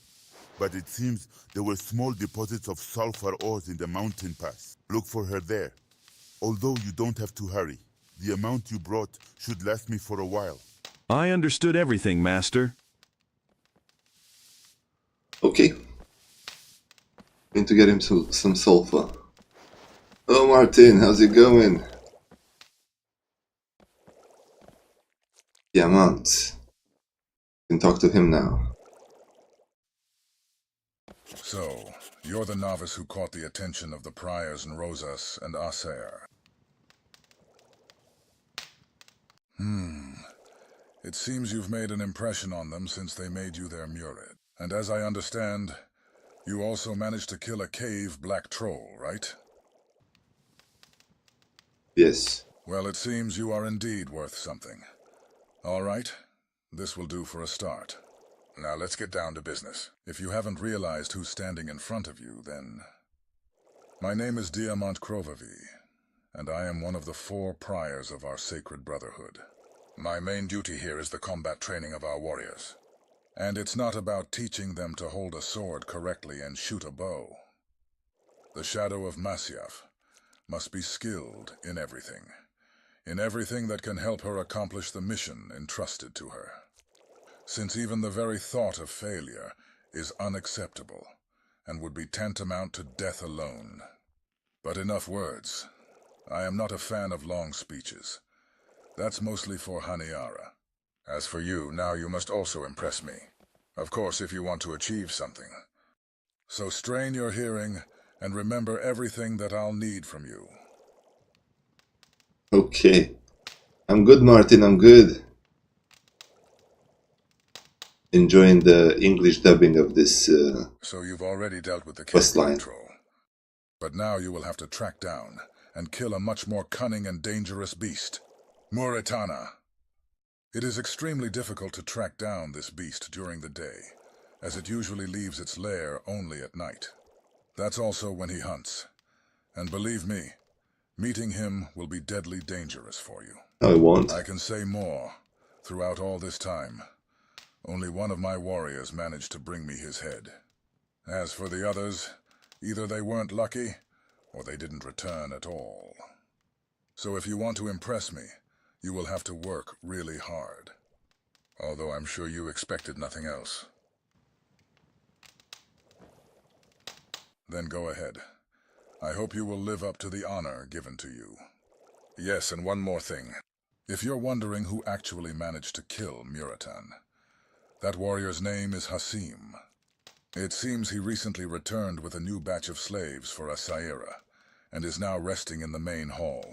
but it seems there were small deposits of sulfur ores in the mountain pass. Look for her there. Although you don't have to hurry. The amount you brought should last me for a while. I understood everything, Master. Okay. Need to get him some sulfur. Oh, Martin, how's it going? Diamant. You can talk to him now. So, you're the novice who caught the attention of the priors Rosas and Acer. It seems you've made an impression on them since they made you their murid. And as I understand, you also managed to kill a cave black troll, right? Yes. Well, it seems you are indeed worth something. All right, this will do for a start. Now let's get down to business. If you haven't realized who's standing in front of you, then... My name is Diamant Crovavi, and I am one of the 4 priors of our sacred brotherhood. My main duty here is the combat training of our warriors. And it's not about teaching them to hold a sword correctly and shoot a bow. The shadow of Masyaf must be skilled in everything that can help her accomplish the mission entrusted to her. Since even the very thought of failure is unacceptable and would be tantamount to death alone. But enough words. I am not a fan of long speeches. That's mostly for Haniara. As for you, now you must also impress me. Of course, if you want to achieve something. So strain your hearing and remember everything that I'll need from you. Okay. I'm good, Martin, I'm good. Enjoying the English dubbing of this So you've already dealt with the quest cave line. troll. But now you will have to track down and kill a much more cunning and dangerous beast. Muritana. It is extremely difficult to track down this beast during the day, as it usually leaves its lair only at night. That's also when he hunts. And believe me, meeting him will be deadly dangerous for you. No, I won't. I can say more. Throughout all this time, only one of my warriors managed to bring me his head. As for the others, either they weren't lucky, or they didn't return at all. So if you want to impress me, you will have to work really hard. Although I'm sure you expected nothing else. Then go ahead. I hope you will live up to the honor given to you. Yes, and one more thing. If you're wondering who actually managed to kill Muratan, that warrior's name is Hasim. It seems he recently returned with a new batch of slaves for Asaira, and is now resting in the main hall.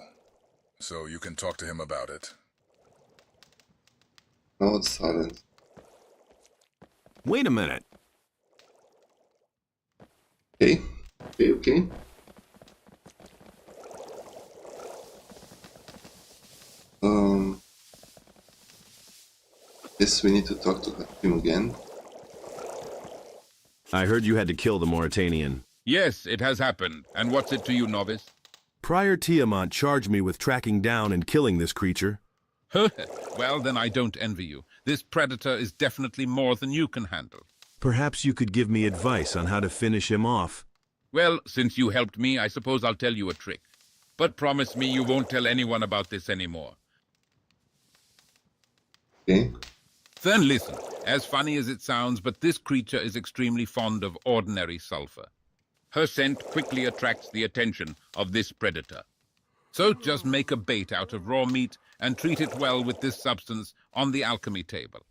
So you can talk to him about it. No, it's silent. Wait a minute. Okay. Okay. Guess we need to talk to him again. I heard you had to kill the Mauritanian. Yes, it has happened. And what's it to you, novice? Prior Tiamat charged me with tracking down and killing this creature. Well, then I don't envy you. This predator is definitely more than you can handle. Perhaps you could give me advice on how to finish him off. Well, since you helped me, I suppose I'll tell you a trick. But promise me you won't tell anyone about this anymore. Okay. Then listen, as funny as it sounds, but this creature is extremely fond of ordinary sulfur. Her scent quickly attracts the attention of this predator. So just make a bait out of raw meat and treat it well with this substance on the alchemy table.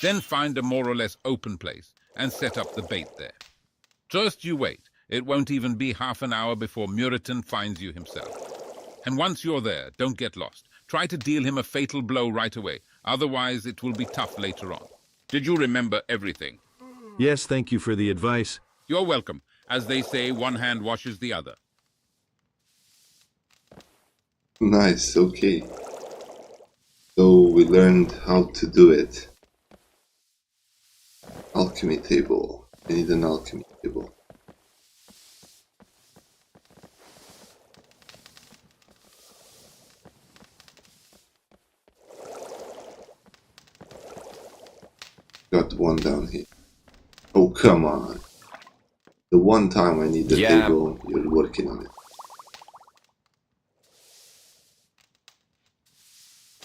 Then find a more or less open place and set up the bait there. Just you wait. It won't even be half an hour before Muritan finds you himself. And once you're there, don't get lost. Try to deal him a fatal blow right away. Otherwise, it will be tough later on. Did you remember everything? Yes, thank you for the advice. You're welcome. As they say, one hand washes the other. Nice, okay. So we learned how to do it. Alchemy table. We need an alchemy table. Got one down here. Oh, come on. The one time I need the table, you're working on it.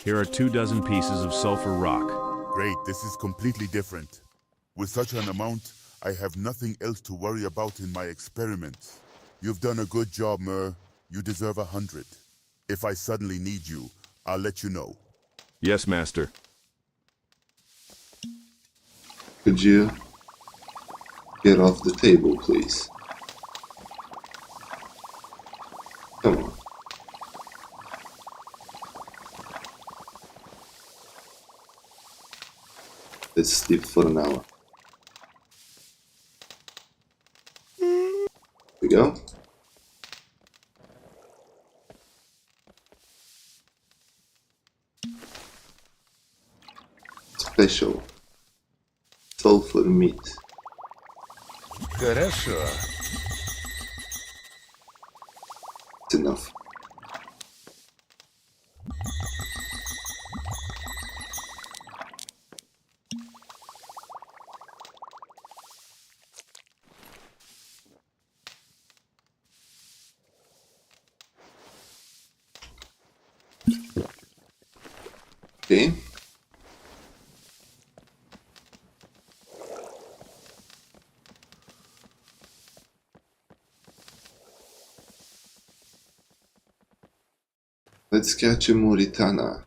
Here are 24 pieces of sulfur rock. Great, this is completely different. With such an amount, I have nothing else to worry about in my experiments. You've done a good job, Mur. You deserve 100. If I suddenly need you, I'll let you know. Yes, Master. Could you get off the table, please? Come on. Let's sleep for an hour. Here we go. Special. Sulfur meat. Хорошо. It's enough. Okay. Let's catch a Mauritana.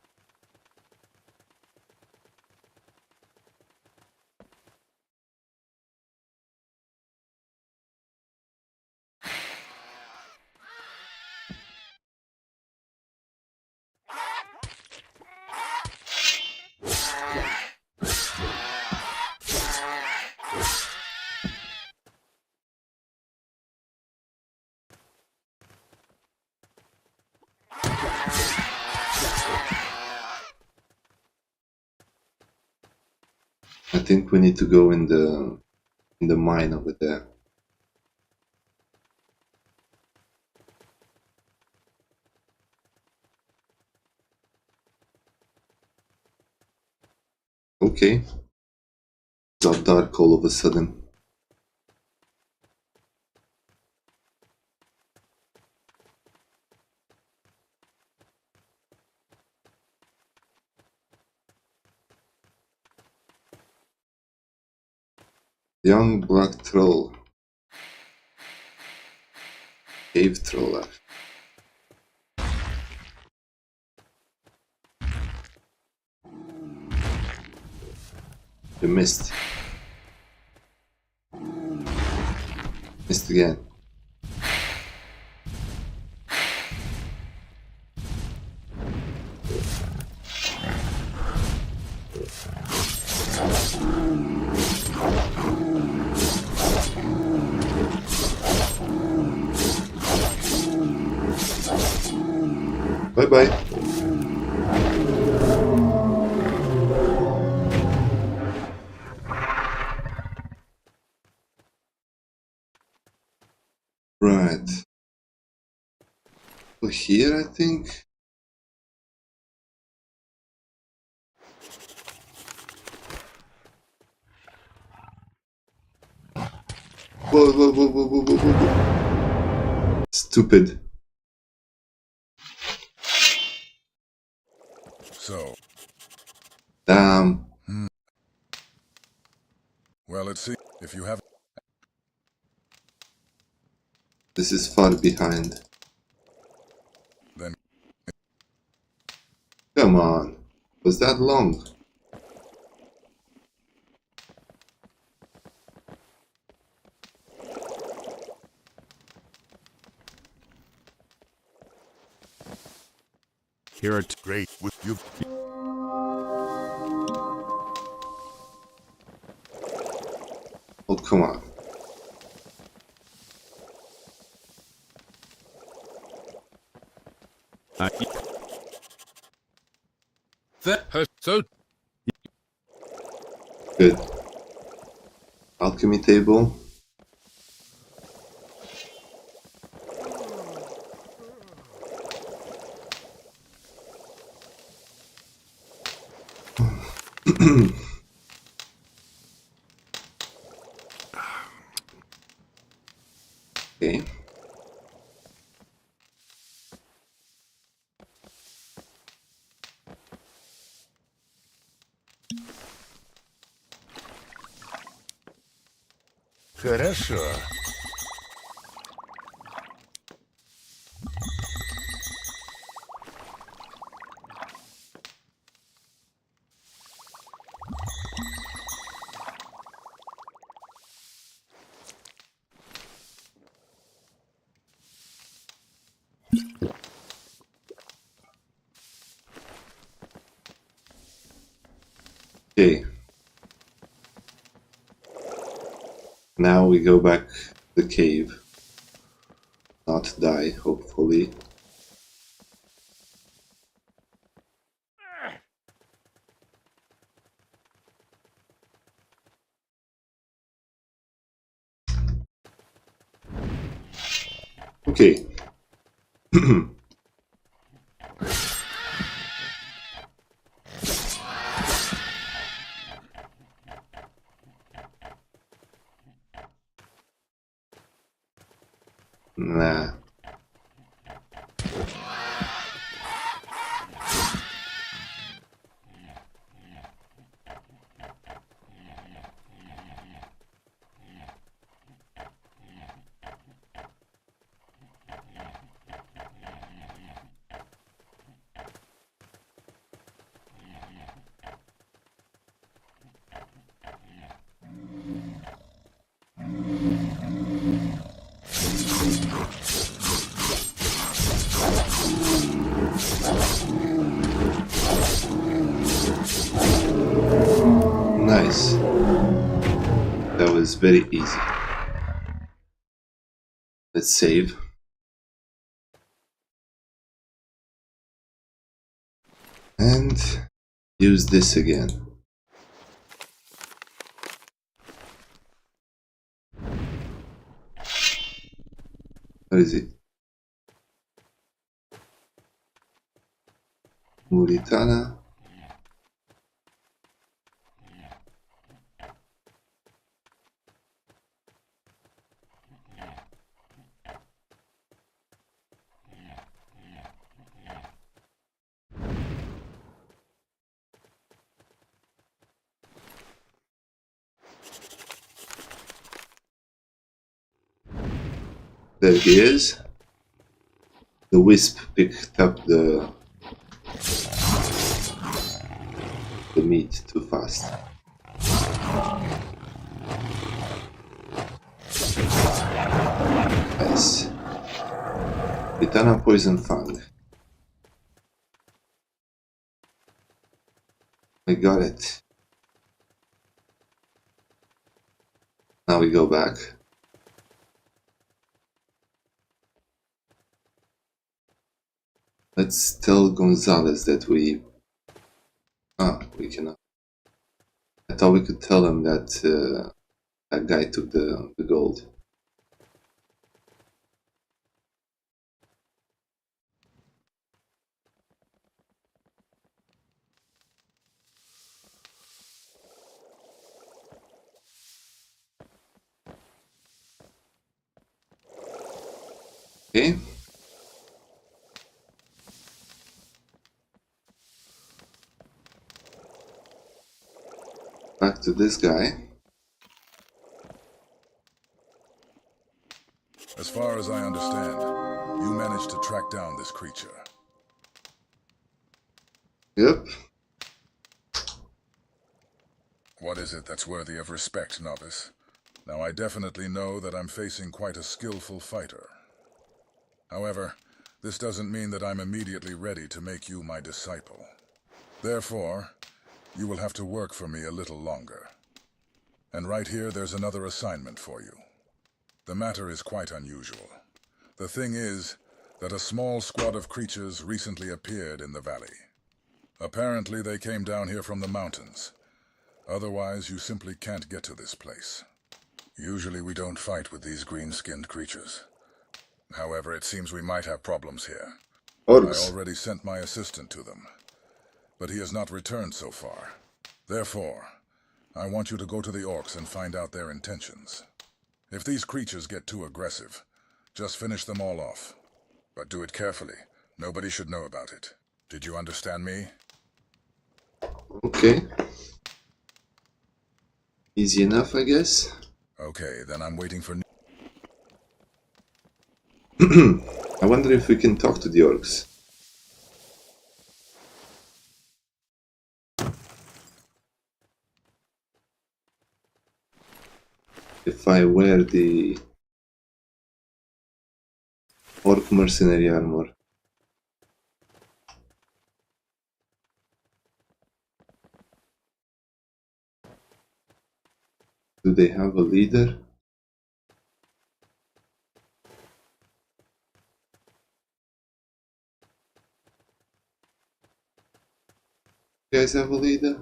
I think we need to go in the mine over there. Okay. It got dark all of a sudden. Young black troll. Cave troller. You missed. Missed again. Bye bye. Right. So here, I think. Whoa, whoa, whoa, whoa, whoa, whoa, whoa. Stupid. So, Damn. well, let's see. If you have... This is far behind. Then... Come on. Was that long? Here are Great with you. Oh, come on. That hurt so. Good. Alchemy table. Okay. Хорошо. Okay. Now we go back to the cave. Not die, hopefully. Okay. Nah. Nice. That was very easy. Let's save. And use this again. What is it? Muritana. There he is. The wisp picked up the meat too fast. Nice. Kitana poison fang. I got it. Now we go back. Let's tell Gonzalez that we cannot. I thought we could tell him that that guy took the gold. Okay. Back to this guy. As far as I understand, you managed to track down this creature. Yep. What is it that's worthy of respect, novice? Now, I definitely know that I'm facing quite a skillful fighter. However, this doesn't mean that I'm immediately ready to make you my disciple. Therefore, you will have to work for me a little longer. And right here, there's another assignment for you. The matter is quite unusual. The thing is that a small squad of creatures recently appeared in the valley. Apparently, they came down here from the mountains. Otherwise, you simply can't get to this place. Usually we don't fight with these green-skinned creatures. However, it seems we might have problems here. Orcs. I already sent my assistant to them, but he has not returned so far. Therefore, I want you to go to the orcs and find out their intentions. If these creatures get too aggressive, just finish them all off. But do it carefully. Nobody should know about it. Did you understand me? Okay. Easy enough, I guess. Okay, then I'm waiting for... I wonder if we can talk to the orcs. If I wear the Orc mercenary armor. Do they have a leader? You guys have a leader?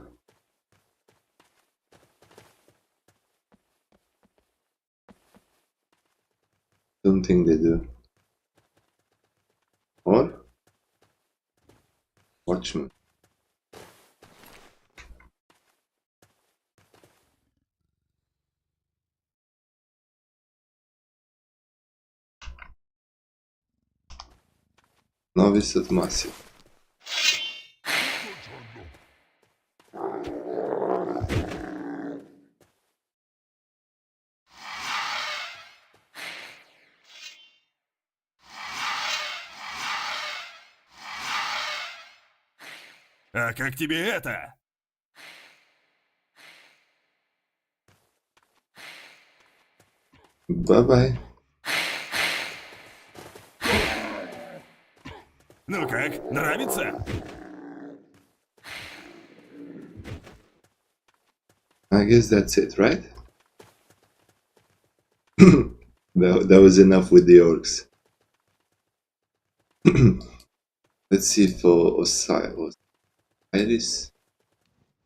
Don't think they do. Or? Watchman. Novice at Masyaf. А как тебе это? Bye-bye. Ну как, нравится? I guess that's it, right? that was enough with the orcs. Let's see for Osiris,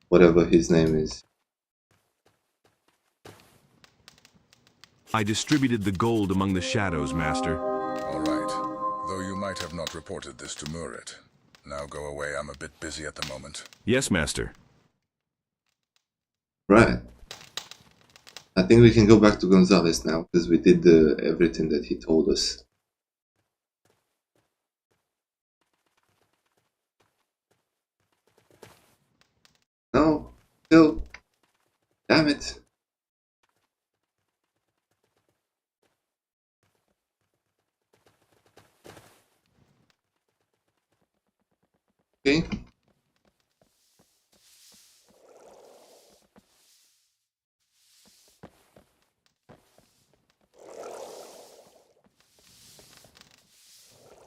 whatever his name is. I distributed the gold among the shadows, Master. All right. Though you might have not reported this to Murit. Now go away, I'm a bit busy at the moment. Yes, Master. Right. I think we can go back to Gonzalez now, because we did everything that he told us. No, still. Damn it. Okay.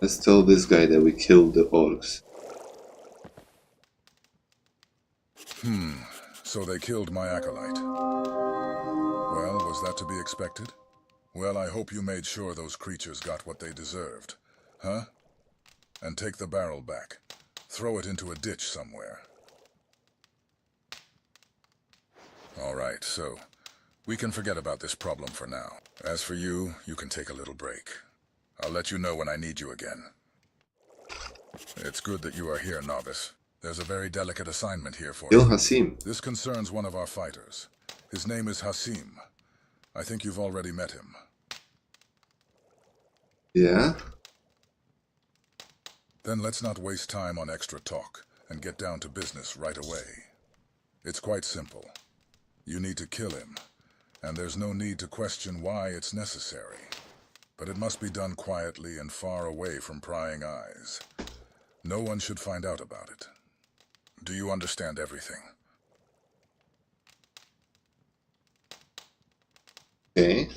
Let's tell this guy that we killed the orcs. So they killed my acolyte. Well, was that to be expected? Well, I hope you made sure those creatures got what they deserved. Huh? And take the barrel back. Throw it into a ditch somewhere. All right, so we can forget about this problem for now. As for you, you can take a little break. I'll let you know when I need you again. It's good that you are here, Novice. There's a very delicate assignment here for Kill you. Hasim. This concerns one of our fighters. His name is Hasim. I think you've already met him. Yeah? Then let's not waste time on extra talk and get down to business right away. It's quite simple. You need to kill him, and there's no need to question why it's necessary. But it must be done quietly and far away from prying eyes. No one should find out about it. Do you understand everything? Okay.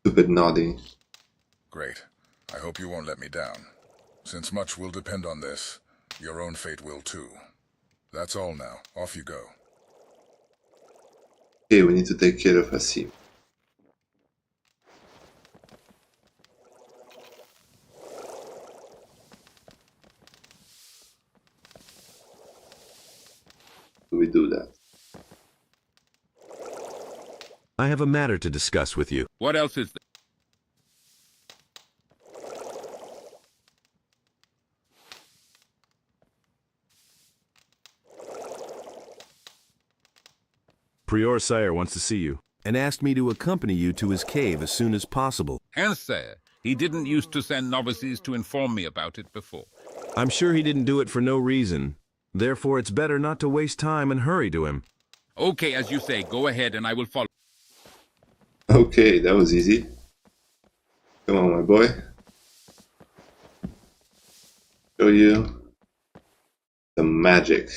Stupid naughty. Great. I hope you won't let me down. Since much will depend on this, your own fate will too. That's all now. Off you go. Okay, we need to take care of Hasim. Do we do that? I have a matter to discuss with you. What else is there? Prior Sire wants to see you and asked me to accompany you to his cave as soon as possible. Hence, sir, he didn't used to send novices to inform me about it before. I'm sure he didn't do it for no reason. Therefore, it's better not to waste time and hurry to him. Okay, as you say, go ahead and I will follow. Okay, that was easy. Come on, my boy. Show you the magic.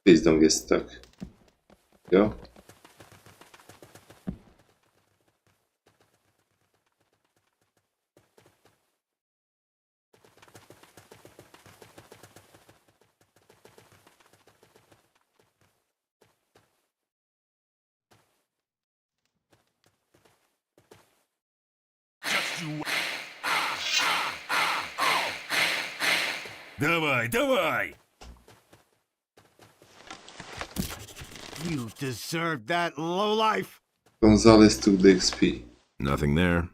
Please don't get stuck. Go. Давай, давай! You deserve that, lowlife! Gonzalez took the XP. Nothing there.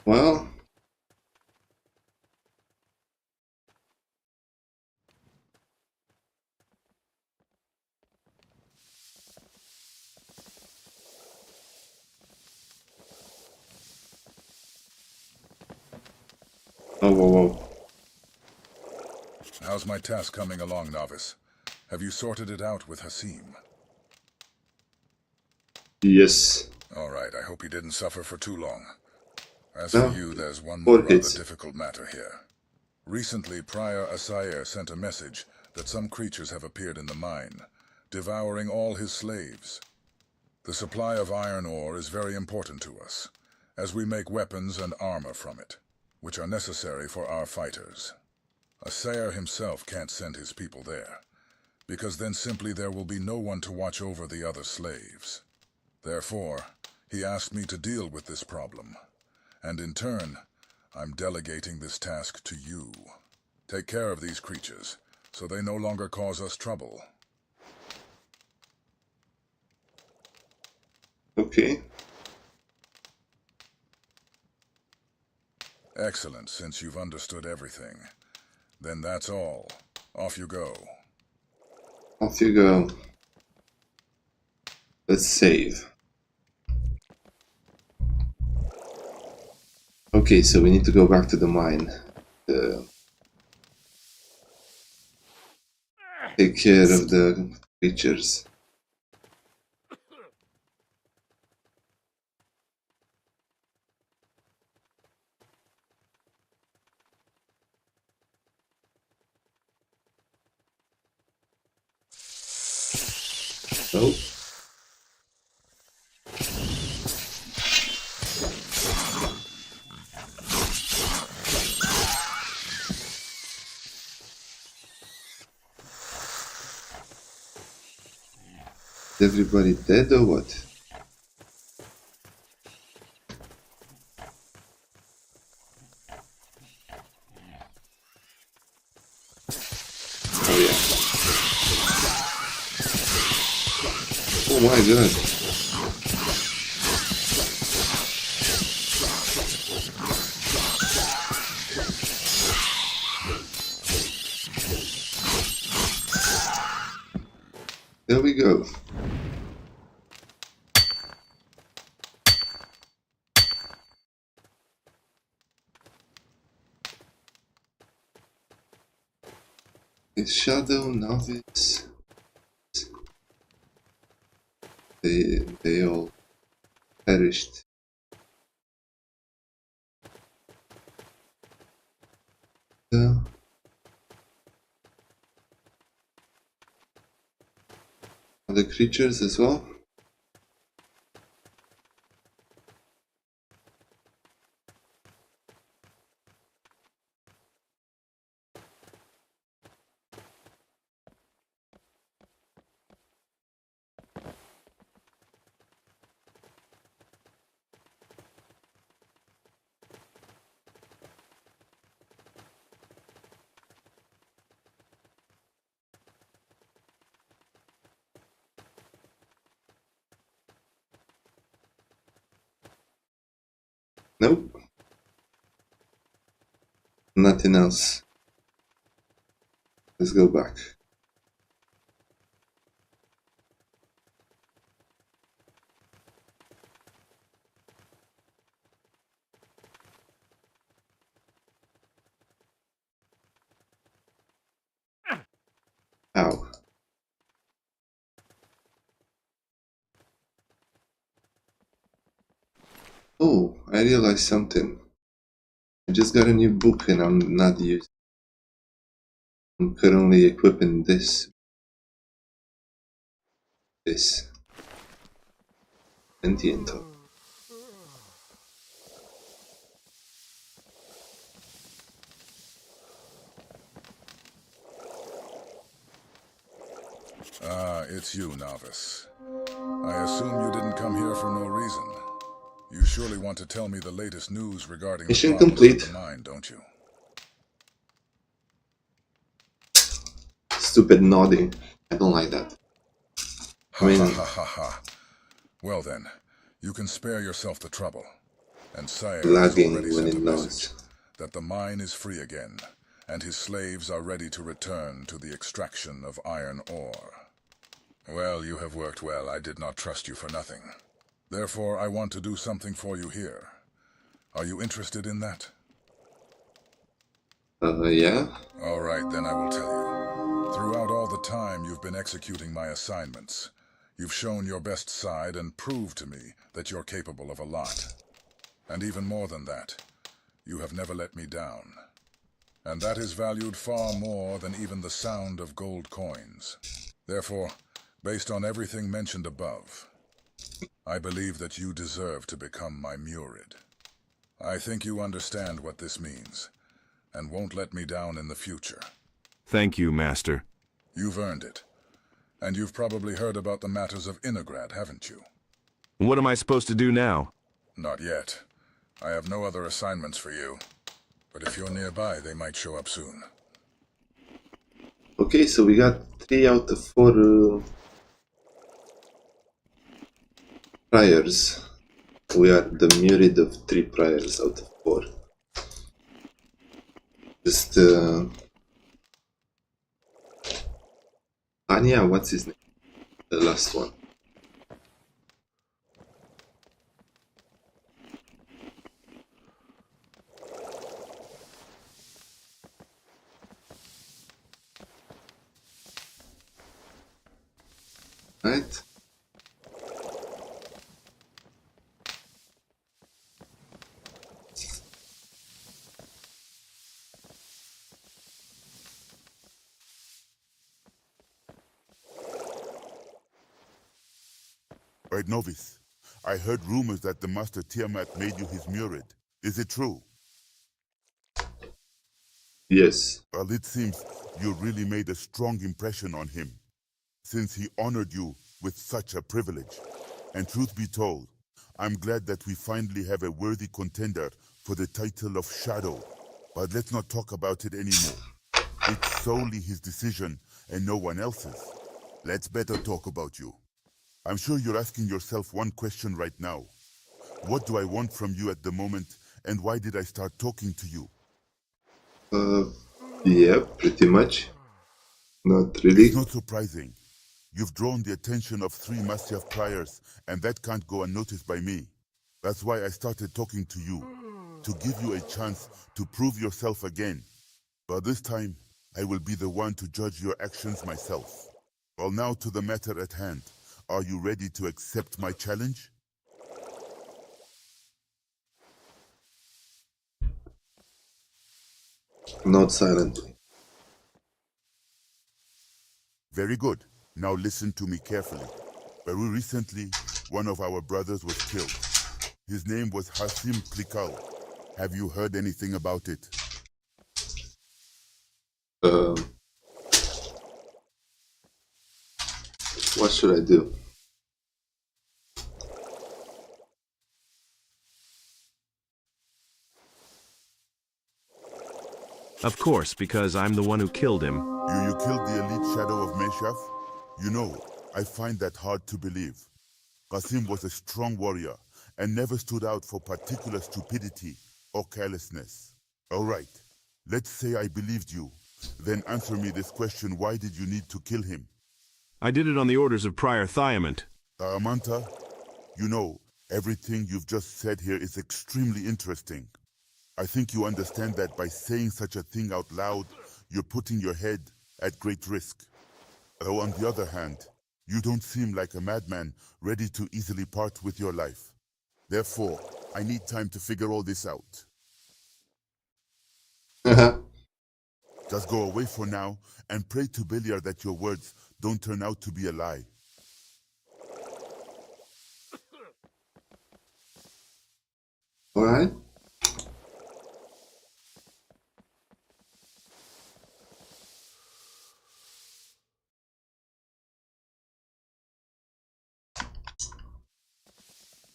Well, oh, whoa, whoa. How's my task coming along, novice? Have you sorted it out with Hasim? Yes. All right, I hope he didn't suffer for too long. As No. for you, there's one 4 more rather hits. difficult matter here. Recently, Prior Asayer sent a message that some creatures have appeared in the mine, devouring all his slaves. The supply of iron ore is very important to us, as we make weapons and armor from it, which are necessary for our fighters. Asayer himself can't send his people there, because then simply there will be no one to watch over the other slaves. Therefore, he asked me to deal with this problem, and in turn, I'm delegating this task to you. Take care of these creatures, so they no longer cause us trouble. Okay. Excellent, since you've understood everything. Then that's all. Off you go. Off you go. Let's save. Okay, so we need to go back to the mine. Take care of the creatures. Oh. Is everybody dead or what? Oh yeah. Oh my god. There we go. It's Shadow, Novice. They all perished. Are the creatures as well? Nope. Nothing else. Let's go back. Ow. Oh, I realized something. I just got a new book and I'm not using. I'm currently equipping this, sentient. Ah, it's you, novice. I assume you didn't come here for no reason. You surely want to tell me the latest news regarding the Mission progress complete. of the mine, don't you? Stupid nodding. I don't like that. Ha I mean, ha ha ha ha. Well then, you can spare yourself the trouble. And Sire has already lagging when sent it a message nods. that the mine is free again, and his slaves are ready to return to the extraction of iron ore. Well, you have worked well. I did not trust you for nothing. Therefore, I want to do something for you here. Are you interested in that? Yeah? All right, then I will tell you. Throughout all the time you've been executing my assignments, you've shown your best side and proved to me that you're capable of a lot. And even more than that, you have never let me down. And that is valued far more than even the sound of gold coins. Therefore, based on everything mentioned above, I believe that you deserve to become my Murid. I think you understand what this means, and won't let me down in the future. Thank you, Master. You've earned it. And you've probably heard about the matters of Innigrad, haven't you? What am I supposed to do now? Not yet. I have no other assignments for you. But if you're nearby, they might show up soon. Okay, so we got 3 out of 4 priors. We are the Murid of 3 priors out of 4. Just, Anya, what's his name? The last one. Right? Right, Novice. I heard rumors that the Master Tiamat made you his Murid. Is it true? Yes. Well, it seems you really made a strong impression on him, since he honored you with such a privilege. And truth be told, I'm glad that we finally have a worthy contender for the title of Shadow. But let's not talk about it anymore. It's solely his decision and no one else's. Let's better talk about you. I'm sure you're asking yourself one question right now. What do I want from you at the moment, and why did I start talking to you? Yeah, pretty much. Not really. It's not surprising. You've drawn the attention of 3 Masyaf priors, and that can't go unnoticed by me. That's why I started talking to you, to give you a chance to prove yourself again. But this time, I will be the one to judge your actions myself. Well, now to the matter at hand. Are you ready to accept my challenge? Not silently. Very good. Now listen to me carefully. Very recently, one of our brothers was killed. His name was Hasim Klikal. Have you heard anything about it? What should I do? Of course, because I'm the one who killed him. You killed the elite shadow of Masyaf? You know, I find that hard to believe. Qasim was a strong warrior and never stood out for particular stupidity or carelessness. All right, let's say I believed you. Then answer me this question: why did you need to kill him? I did it on the orders of Prior Thiamant. Amanta, you know, everything you've just said here is extremely interesting. I think you understand that by saying such a thing out loud, you're putting your head at great risk. Though on the other hand, you don't seem like a madman ready to easily part with your life. Therefore, I need time to figure all this out. Just go away for now and pray to Beliar that your words don't turn out to be a lie. Alright.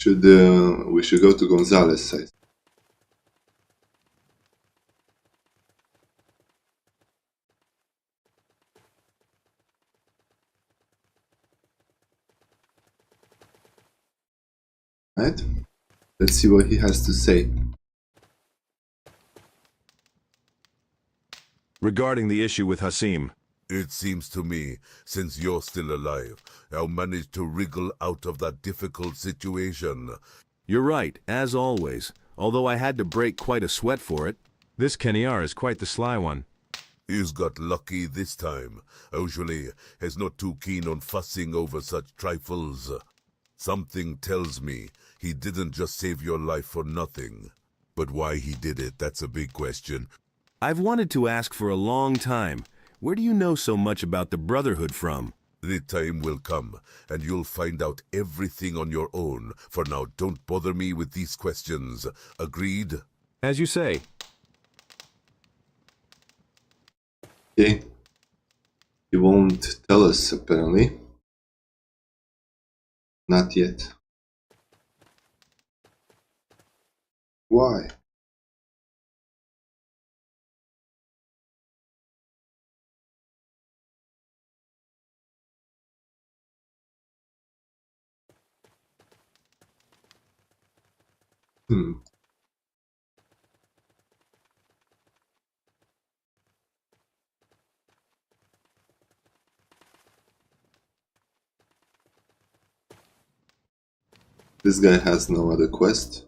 We should go to Gonzalez's side. Right? Let's see what he has to say. Regarding the issue with Hasim, It seems to me, since you're still alive, I'll manage to wriggle out of that difficult situation. you're right, as always, although I had to break quite a sweat for it. This Kenyar is quite the sly one. He's got lucky this time. Usually, he's not too keen on fussing over such trifles. Something tells me he didn't just save your life for nothing. But why he did it, that's a big question. I've wanted to ask for a long time. Where do you know so much about the Brotherhood from? The time will come, and you'll find out everything on your own. For now, don't bother me with these questions. Agreed? As you say. Okay. He won't tell us, apparently. Not yet. Why? Hmm. This guy has no other quest.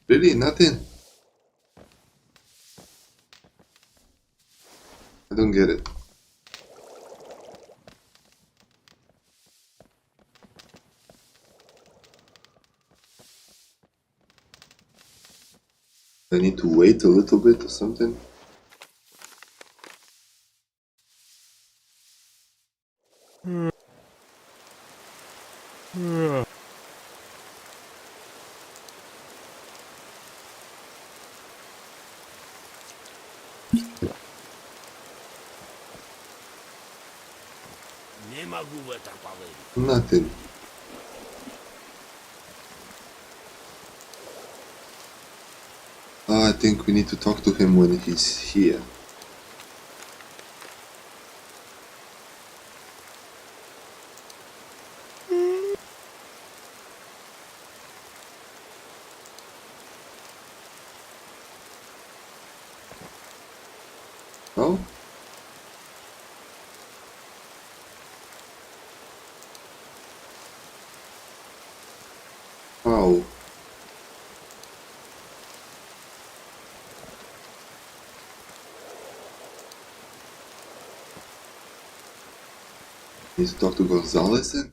Really? Nothing? I don't get it. I need to wait a little bit or something? Nothing. I think we need to talk to him when he's here. Oh? Oh. Need to talk to Gonzalez then?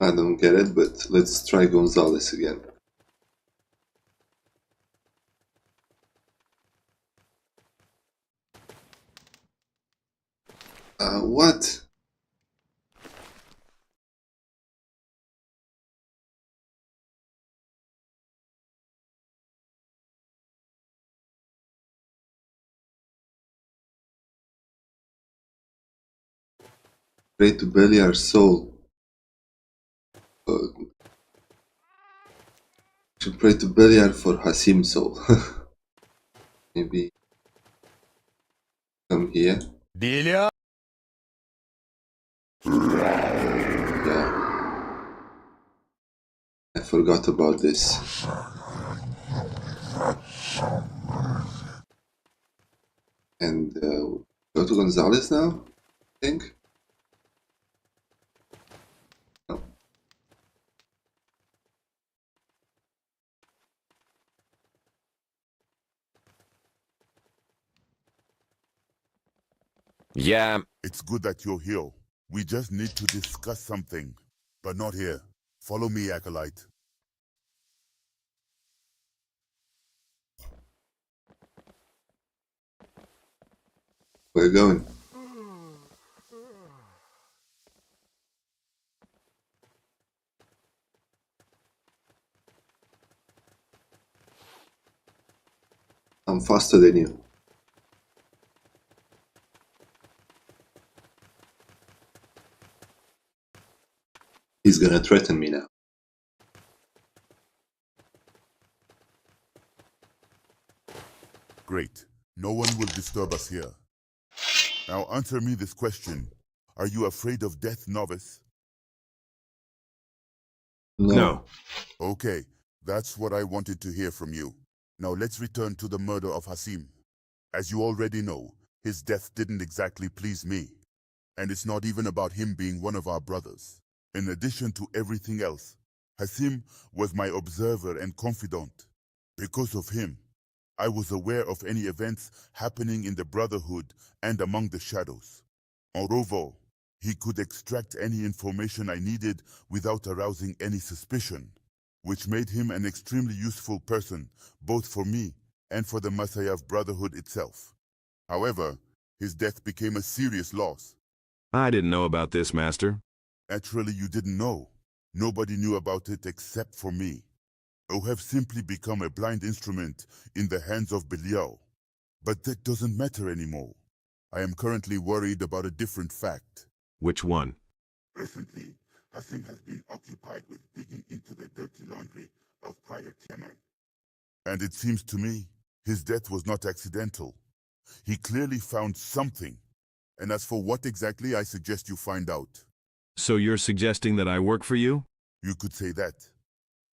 I don't get it, but let's try Gonzalez again. What? Pray to Beliar's soul. Should pray to Beliar for Hasim's soul. Maybe come here. Delia? Yeah. I forgot about this. And go to Gonzalez now, I think. No. Yeah. It's good that you're here. We just need to discuss something. But not here. Follow me, Acolyte. We're going. I'm faster than you. He's gonna threaten me now. Great. No one will disturb us here. Now answer me this question. Are you afraid of death, novice? No. Okay, that's what I wanted to hear from you. Now let's return to the murder of Hasim. As you already know, his death didn't exactly please me. And it's not even about him being one of our brothers. In addition to everything else, Hasim was my observer and confidant. Because of him, I was aware of any events happening in the Brotherhood and among the shadows. Moreover, he could extract any information I needed without arousing any suspicion, which made him an extremely useful person, both for me and for the Masyaf Brotherhood itself. However, his death became a serious loss. I didn't know about this, Master. Naturally, you didn't know. Nobody knew about it except for me. I have simply become a blind instrument in the hands of Belial. But that doesn't matter anymore. I am currently worried about a different fact. Which one? Recently, Hasim has been occupied with digging into the dirty laundry of Prior Tiamat. And it seems to me, his death was not accidental. He clearly found something. And as for what exactly, I suggest you find out. So you're suggesting that I work for you? You could say that.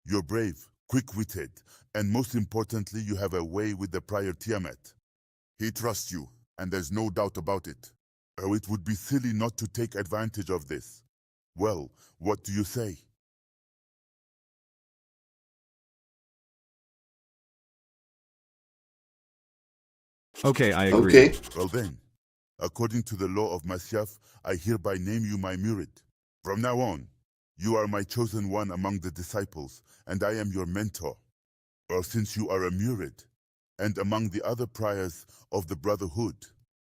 You're brave, quick-witted, and most importantly, you have a way with the Prior Tiamat. He trusts you, and there's no doubt about it. Oh, it would be silly not to take advantage of this. Well, what do you say? Okay, I agree. Okay. Well then, according to the law of Masyaf, I hereby name you my murid. From now on, you are my chosen one among the disciples, and I am your mentor. Well, since you are a murid, and among the other priors of the Brotherhood,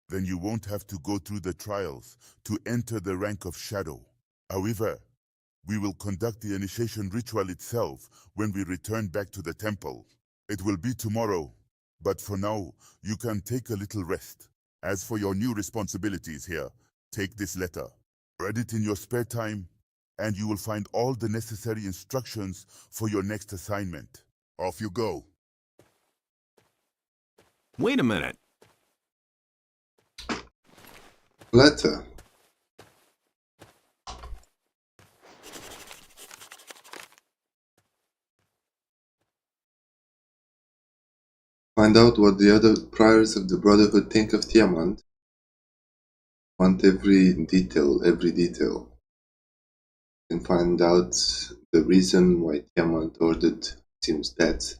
then you won't have to go through the trials to enter the rank of Shadow. However, we will conduct the initiation ritual itself when we return back to the temple. It will be tomorrow, but for now, you can take a little rest. As for your new responsibilities here, take this letter. Read it in your spare time, and you will find all the necessary instructions for your next assignment. Off you go. Wait a minute. Letter. Find out what the other priors of the Brotherhood think of Tiamat. Want every detail. And find out the reason why Tiamat ordered Sim's death.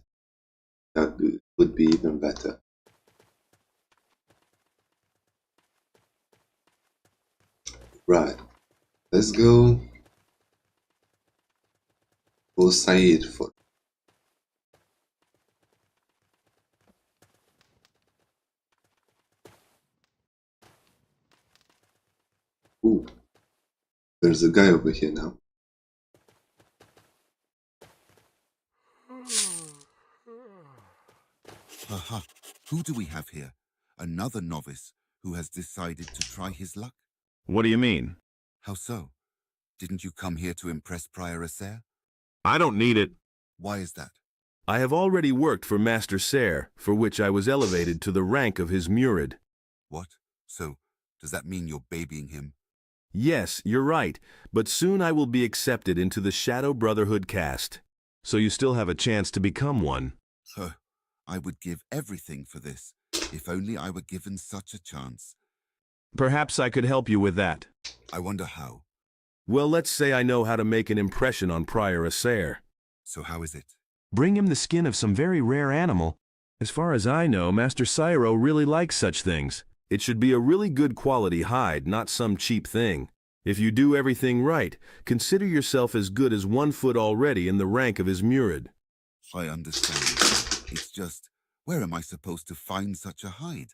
That would be even better. Right. Let's go for Said for. Ooh. There's a guy over here now. Aha! Who do we have here? Another novice who has decided to try his luck? What do you mean? How so? Didn't you come here to impress Prior Acer? I don't need it. Why is that? I have already worked for Master Ser, for which I was elevated to the rank of his murid. What? So, does that mean you're babying him? Yes, you're right, but soon I will be accepted into the Shadow Brotherhood caste. So you still have a chance to become one. I would give everything for this, if only I were given such a chance. Perhaps I could help you with that. I wonder how. Well, let's say I know how to make an impression on Prior Acer. So how is it? Bring him the skin of some very rare animal. As far as I know, Master Cyro really likes such things. It should be a really good quality hide, not some cheap thing. If you do everything right, consider yourself as good as 1 foot already in the rank of his murid. I understand. It's just, where am I supposed to find such a hide?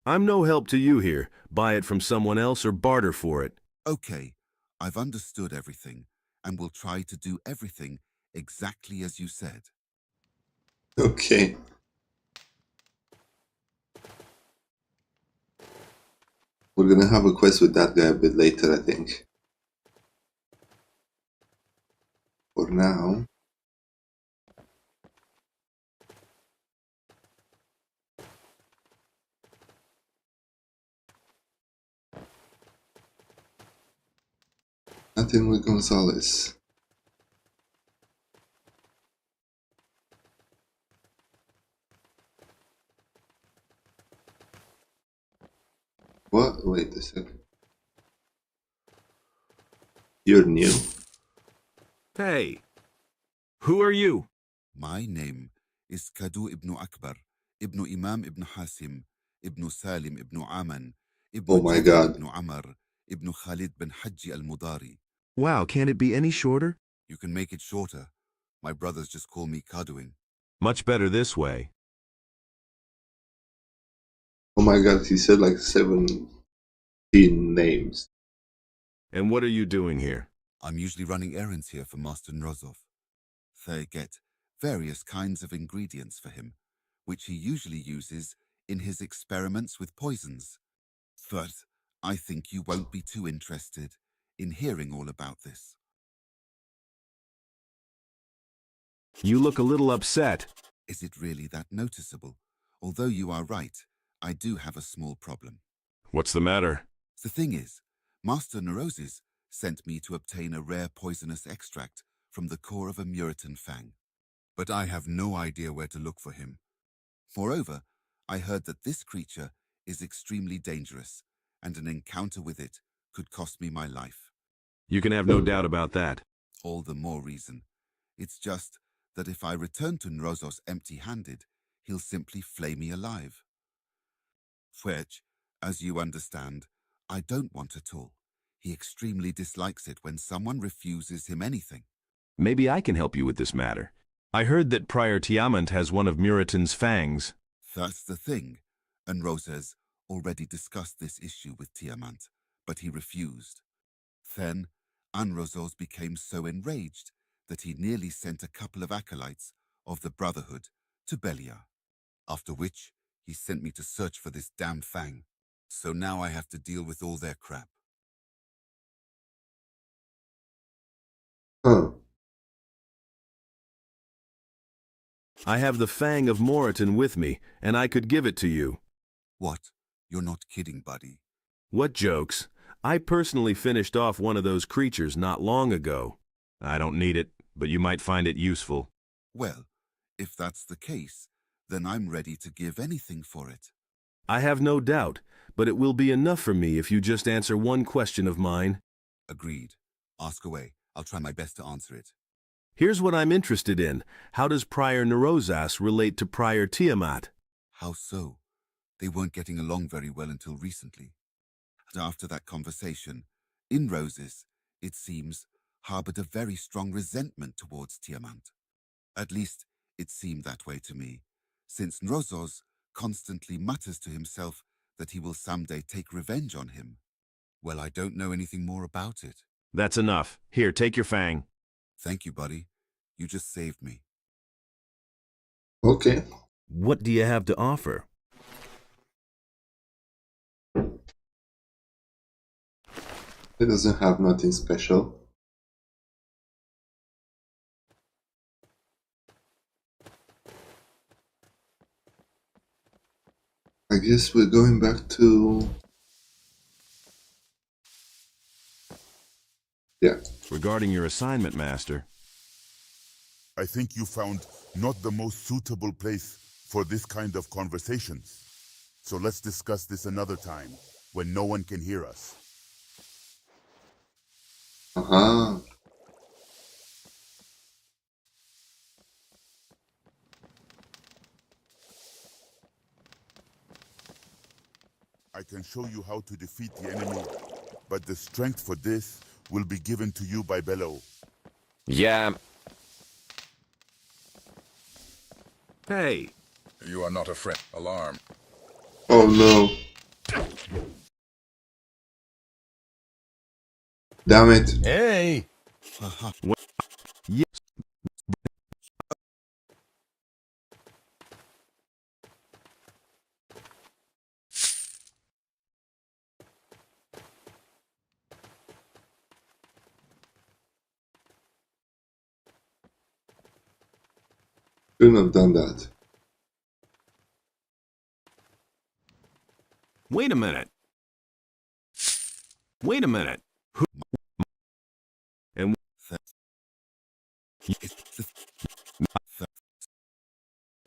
I'm no help to you here. Buy it from someone else or barter for it. Okay, I've understood everything, and will try to do everything exactly as you said. Okay. We're gonna have a quest with that guy a bit later, I think. For now... Nothing with Gonzalez. What? Wait a second. You're new? Hey, who are you? My name is Kadu ibn Akbar, ibn Imam ibn Hasim, ibn Salim ibn Aman, ibn Oh my Jafar God. ibn Amr, ibn Khalid bin Hajji al-Mudari. Wow, can't it be any shorter? You can make it shorter. My brothers just call me Kaduing. Much better this way. Oh my God, he said like 17 names. And what are you doing here? I'm usually running errands here for Master Nrozov. They get various kinds of ingredients for him, which he usually uses in his experiments with poisons. But I think you won't be too interested in hearing all about this. You look a little upset. Is it really that noticeable? Although you are right, I do have a small problem. What's the matter? The thing is, Master Neuroses sent me to obtain a rare poisonous extract from the core of a Muritan fang. But I have no idea where to look for him. Moreover, I heard that this creature is extremely dangerous, and an encounter with it could cost me my life. You can have no doubt about that. All the more reason. It's just that if I return to Nrozos empty-handed, he'll simply flay me alive. Which, as you understand, I don't want at all. He extremely dislikes it when someone refuses him anything. Maybe I can help you with this matter. I heard that Prior Tiamant has one of Muritan's fangs. That's the thing. And Roses already discussed this issue with Tiamant, but he refused. Then, Anrozos became so enraged that he nearly sent a couple of acolytes of the Brotherhood to Belia. After which, he sent me to search for this damn fang. So now I have to deal with all their crap. Huh. I have the fang of Moritan with me, and I could give it to you. What? You're not kidding, buddy. What jokes? I personally finished off one of those creatures not long ago. I don't need it, but you might find it useful. Well, if that's the case, then I'm ready to give anything for it. I have no doubt, but it will be enough for me if you just answer one question of mine. Agreed. Ask away. I'll try my best to answer it. Here's what I'm interested in. How does Prior Nerozas relate to Prior Tiamat? How so? They weren't getting along very well until recently. And after that conversation, in Roses, it seems, harbored a very strong resentment towards Tiamat. At least, it seemed that way to me, since Nrozos constantly mutters to himself that he will someday take revenge on him. Well, I don't know anything more about it. That's enough. Here, take your fang. Thank you, buddy. You just saved me. Okay. What do you have to offer? It doesn't have nothing special. I guess we're going back to... Yeah. Regarding your assignment, Master. I think you found not the most suitable place for this kind of conversations. So let's discuss this another time, when no one can hear us. Uh-huh. I can show you how to defeat the enemy, but the strength for this will be given to you by Bello. Yeah. Hey. You are not a friend. Alarm. Oh no. Damn it. Hey! Yes. Shouldn't have done that. Wait a minute. Wait a minute. Who? And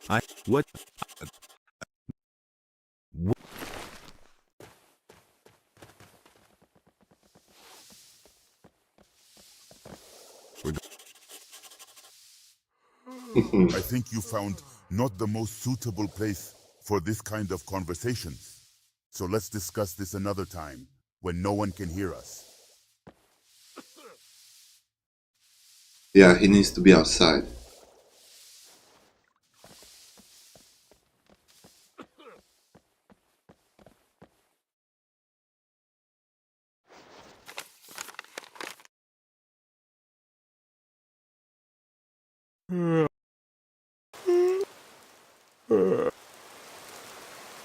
I what? I think you found not the most suitable place for this kind of conversations. So let's discuss this another time, when no one can hear us. Yeah, he needs to be outside.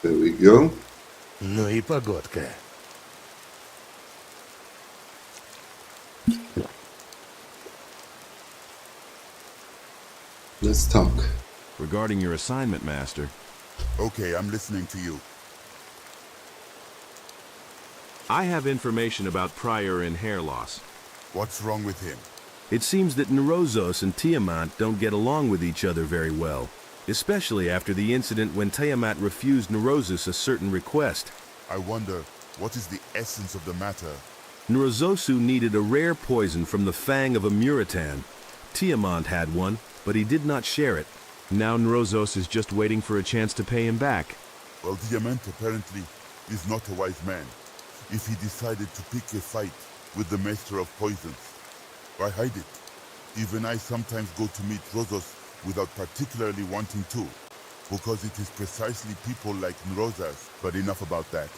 There we go. Ну и погодка. Let's talk. Regarding your assignment, Master. Okay, I'm listening to you. I have information about Prior and hair loss. What's wrong with him? It seems that Nerozos and Tiamat don't get along with each other very well, especially after the incident when Tiamat refused Nerozos a certain request. I wonder, what is the essence of the matter? Nerozosu needed a rare poison from the fang of a Muritan. Tiamat had one, but he did not share it. Now Nerozos is just waiting for a chance to pay him back. Well, Diamant apparently is not a wise man. If he decided to pick a fight with the Master of Poisons, why hide it? Even I sometimes go to meet Rozos without particularly wanting to, because it is precisely people like Nerozas. But enough about that.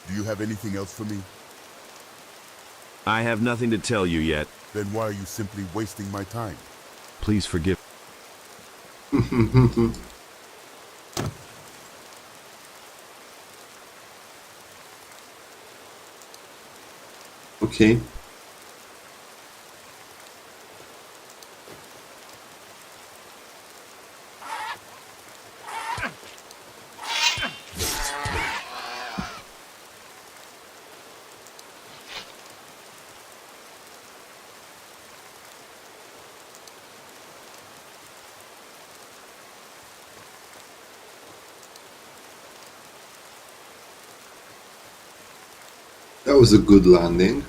Do you have anything else for me? I have nothing to tell you yet. Then why are you simply wasting my time? Please forgive. Okay. That was a good landing.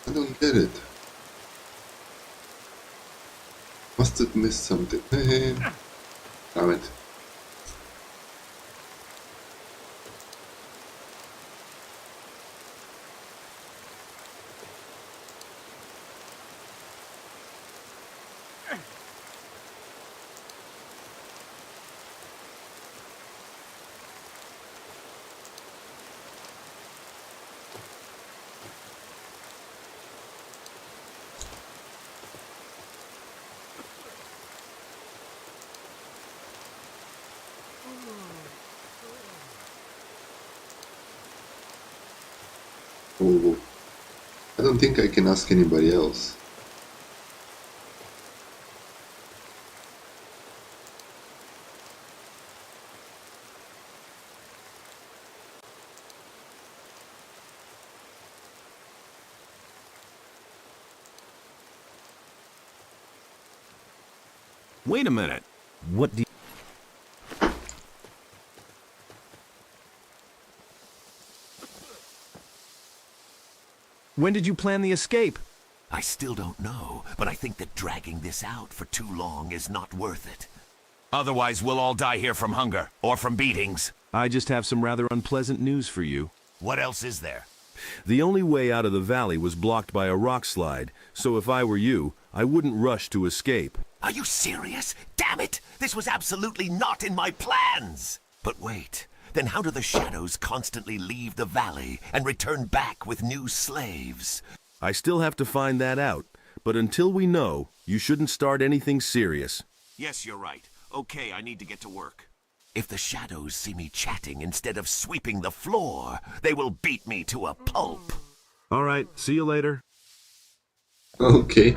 I don't get it. Must have missed something. Damn it. whoa, whoa. I don't think I can ask anybody else. Wait a minute. What do you... When did you plan the escape? I still don't know, but I think that dragging this out for too long is not worth it. Otherwise, we'll all die here from hunger, or from beatings. I just have some rather unpleasant news for you. What else is there? The only way out of the valley was blocked by a rock slide, so if I were you, I wouldn't rush to escape. Are you serious? Damn it! This was absolutely not in my plans! But wait, then how do the shadows constantly leave the valley and return back with new slaves? I still have to find that out, but until we know, you shouldn't start anything serious. Yes, you're right. Okay, I need to get to work. If the shadows see me chatting instead of sweeping the floor, they will beat me to a pulp. All right, see you later. Okay.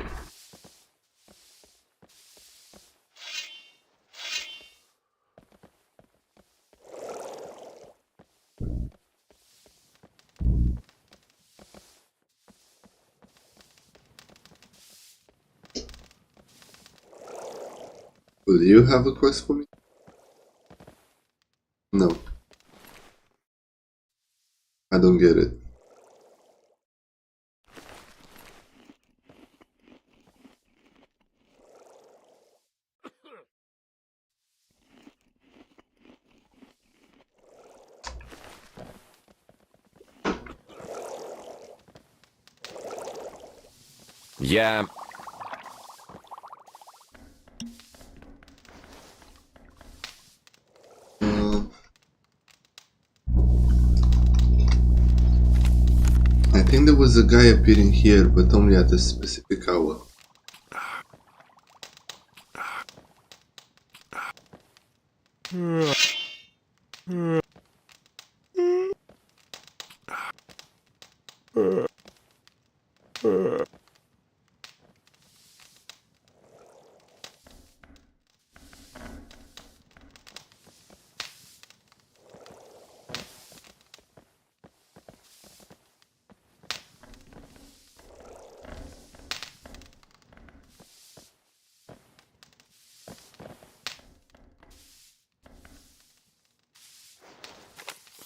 Will you have a quest for me? No. I don't get it. Yeah. I think there was a guy appearing here, but only at a specific hour.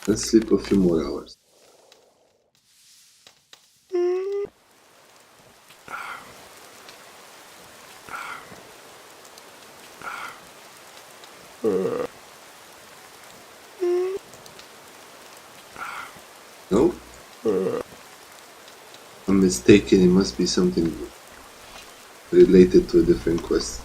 Let's sleep a few more hours. No? I'm mistaken, it must be something related to a different quest.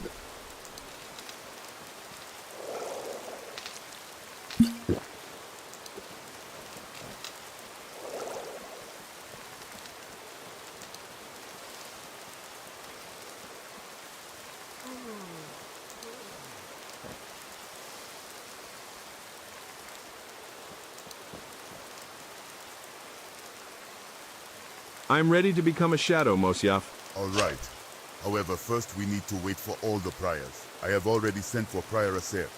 I'm ready to become a shadow, Masyaf. All right. However, first we need to wait for all the priors. I have already sent for Prior Aser.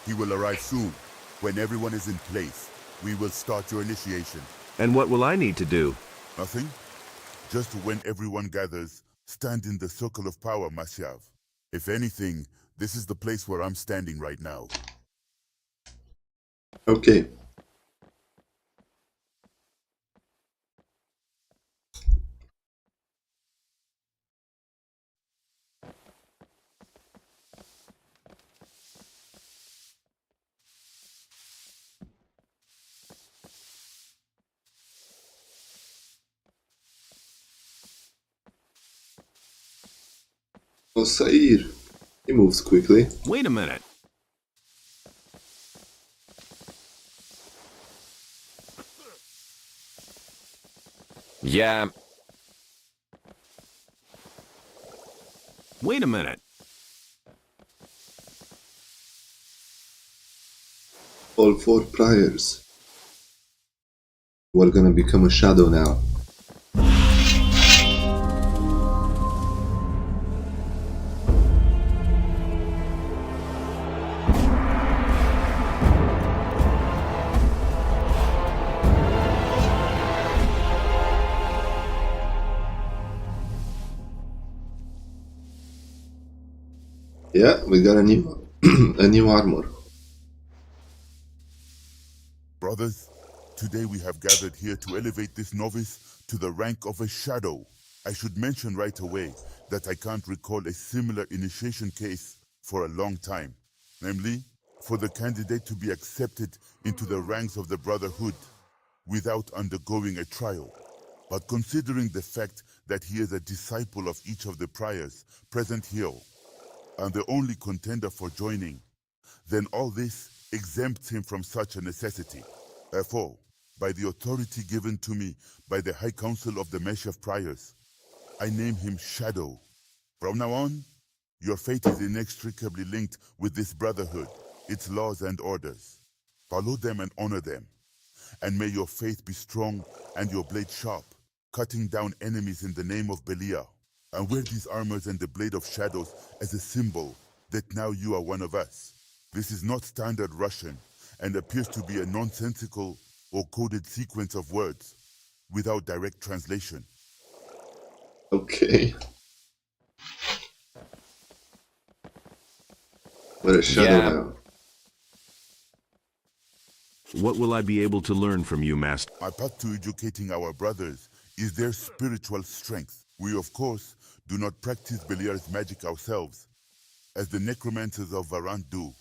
He will arrive soon. When everyone is in place, we will start your initiation. And what will I need to do? Nothing. Just when everyone gathers, stand in the circle of power, Masyaf. If anything, this is the place where I'm standing right now. Okay. Oh, Sair. He moves quickly. Wait a minute. Yeah. Wait a minute. All 4 priors. We're gonna become a shadow now. Yeah, we got a new a new armor. Brothers, today we have gathered here to elevate this novice to the rank of a shadow. I should mention right away that I can't recall a similar initiation case for a long time. Namely, for the candidate to be accepted into the ranks of the Brotherhood without undergoing a trial. But considering the fact that he is a disciple of each of the priors present here, and the only contender for joining, then all this exempts him from such a necessity. Therefore, by the authority given to me by the High Council of the Masyaf Priors, I name him Shadow. From now on, your fate is inextricably linked with this brotherhood, its laws and orders. Follow them and honor them. And may your faith be strong and your blade sharp, cutting down enemies in the name of Belial. And wear these armors and the blade of shadows as a symbol that now you are one of us. This is not standard Russian and appears to be a nonsensical or coded sequence of words without direct translation. Okay. What a shadow now. What will I be able to learn from you, Master? Our path to educating our brothers is their spiritual strength. We, of course, do not practice Belial's magic ourselves, as the necromancers of Varant do.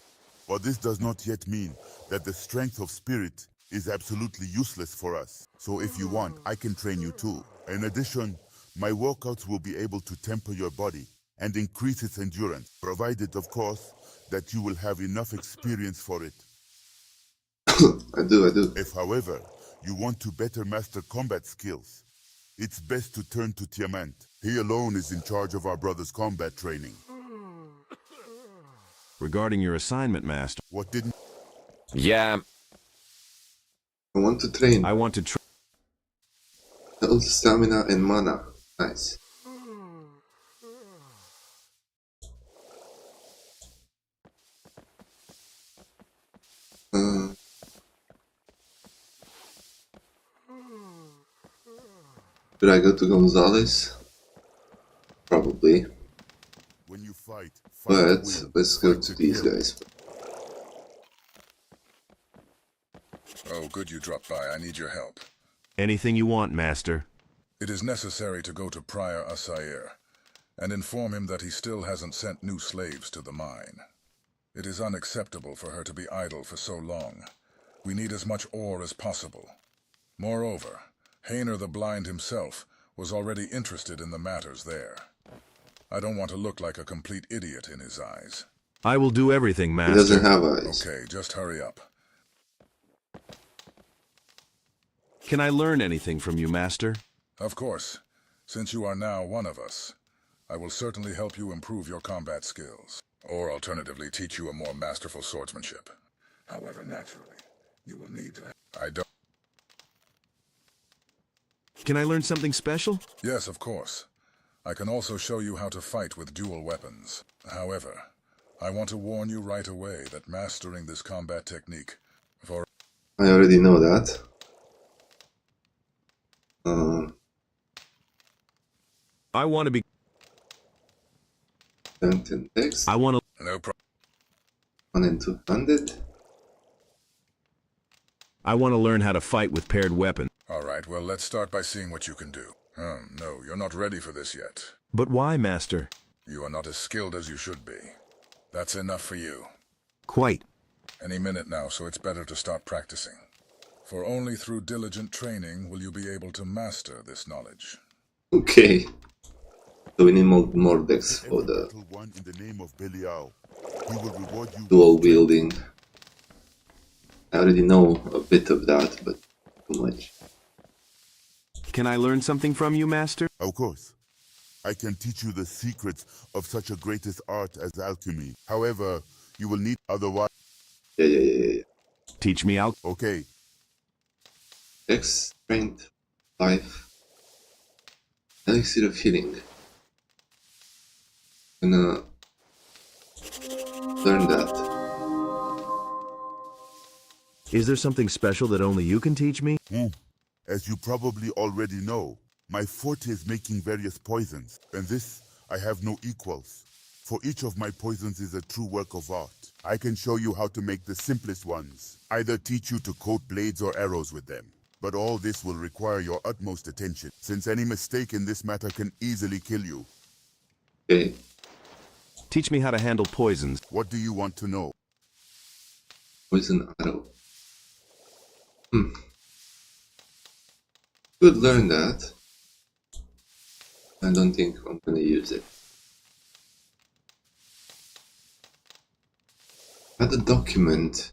But this does not yet mean that the strength of spirit is absolutely useless for us. So if you want, I can train you too. In addition, my workouts will be able to temper your body and increase its endurance, provided, of course, that you will have enough experience for it. I do. If, however, you want to better master combat skills, it's best to turn to Tiamat. He alone is in charge of our brother's combat training. Regarding your assignment, Master. What didn't... Yeah. I want to train. I want to train. Health, stamina, and mana. Nice. Should I go to Gonzalez? Probably. When you fight But to win, let's go fight to to these kill. guys. Oh, good you dropped by. I need your help. Anything you want, Master. It is necessary to go to Prior Asair and inform him that he still hasn't sent new slaves to the mine. It is unacceptable for her to be idle for so long. We need as much ore as possible. Moreover, Hainer the Blind himself was already interested in the matters there. I don't want to look like a complete idiot in his eyes. I will do everything, He Master. doesn't have eyes. Okay, just hurry up. Can I learn anything from you, Master? Of course. Since you are now one of us, I will certainly help you improve your combat skills. Or alternatively, teach you a more masterful swordsmanship. However, naturally, you will need to... I don't... Can I learn something special? Yes, of course. I can also show you how to fight with dual weapons. However, I want to warn you right away that mastering this combat technique for... I already know that. I want to be... Text. I want to... No problem. 1 and 200. I want to learn how to fight with paired weapons. Alright, well, let's start by seeing what you can do. No, you're not ready for this yet. But why, Master? You are not as skilled as you should be. That's enough for you. Quite. Any minute now, so it's better to start practicing. For only through diligent training will you be able to master this knowledge. Okay. So we need more decks for the One in the name of Belial. He will reward you dual wielding. I already know a bit of that, but too much. Can I learn something from you, Master? Of course. I can teach you the secrets of such a greatest art as alchemy. However, you will need otherwise... Yeah. Teach me out. Okay. Dex, strength, life, elixir of healing. Gonna learn that. Is there something special that only you can teach me? As you probably already know, my forte is making various poisons, and this I have no equals. For each of my poisons is a true work of art. I can show you how to make the simplest ones. Either teach you to coat blades or arrows with them. But all this will require your utmost attention, since any mistake in this matter can easily kill you. Okay. Teach me how to handle poisons. What do you want to know? Poison arrow. Could learn that. I don't think I'm gonna use it. Add a document.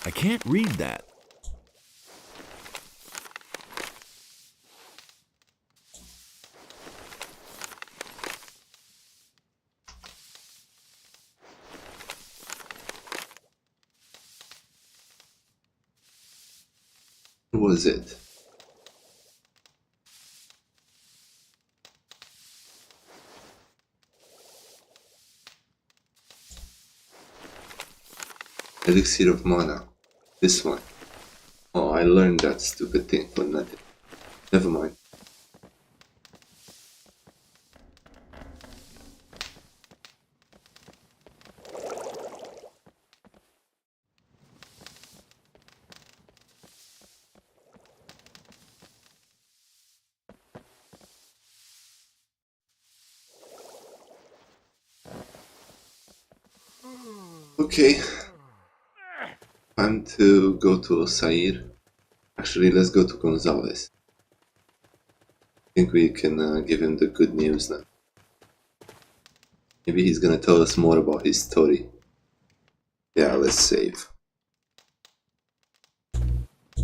I can't read that. What was it? Elixir of mana. This one. Oh, I learned that stupid thing for nothing. Never mind. Okay. Time to go to Sair. Actually, let's go to Gonzalez. I think we can give him the good news now. Maybe he's gonna tell us more about his story. Yeah, let's save.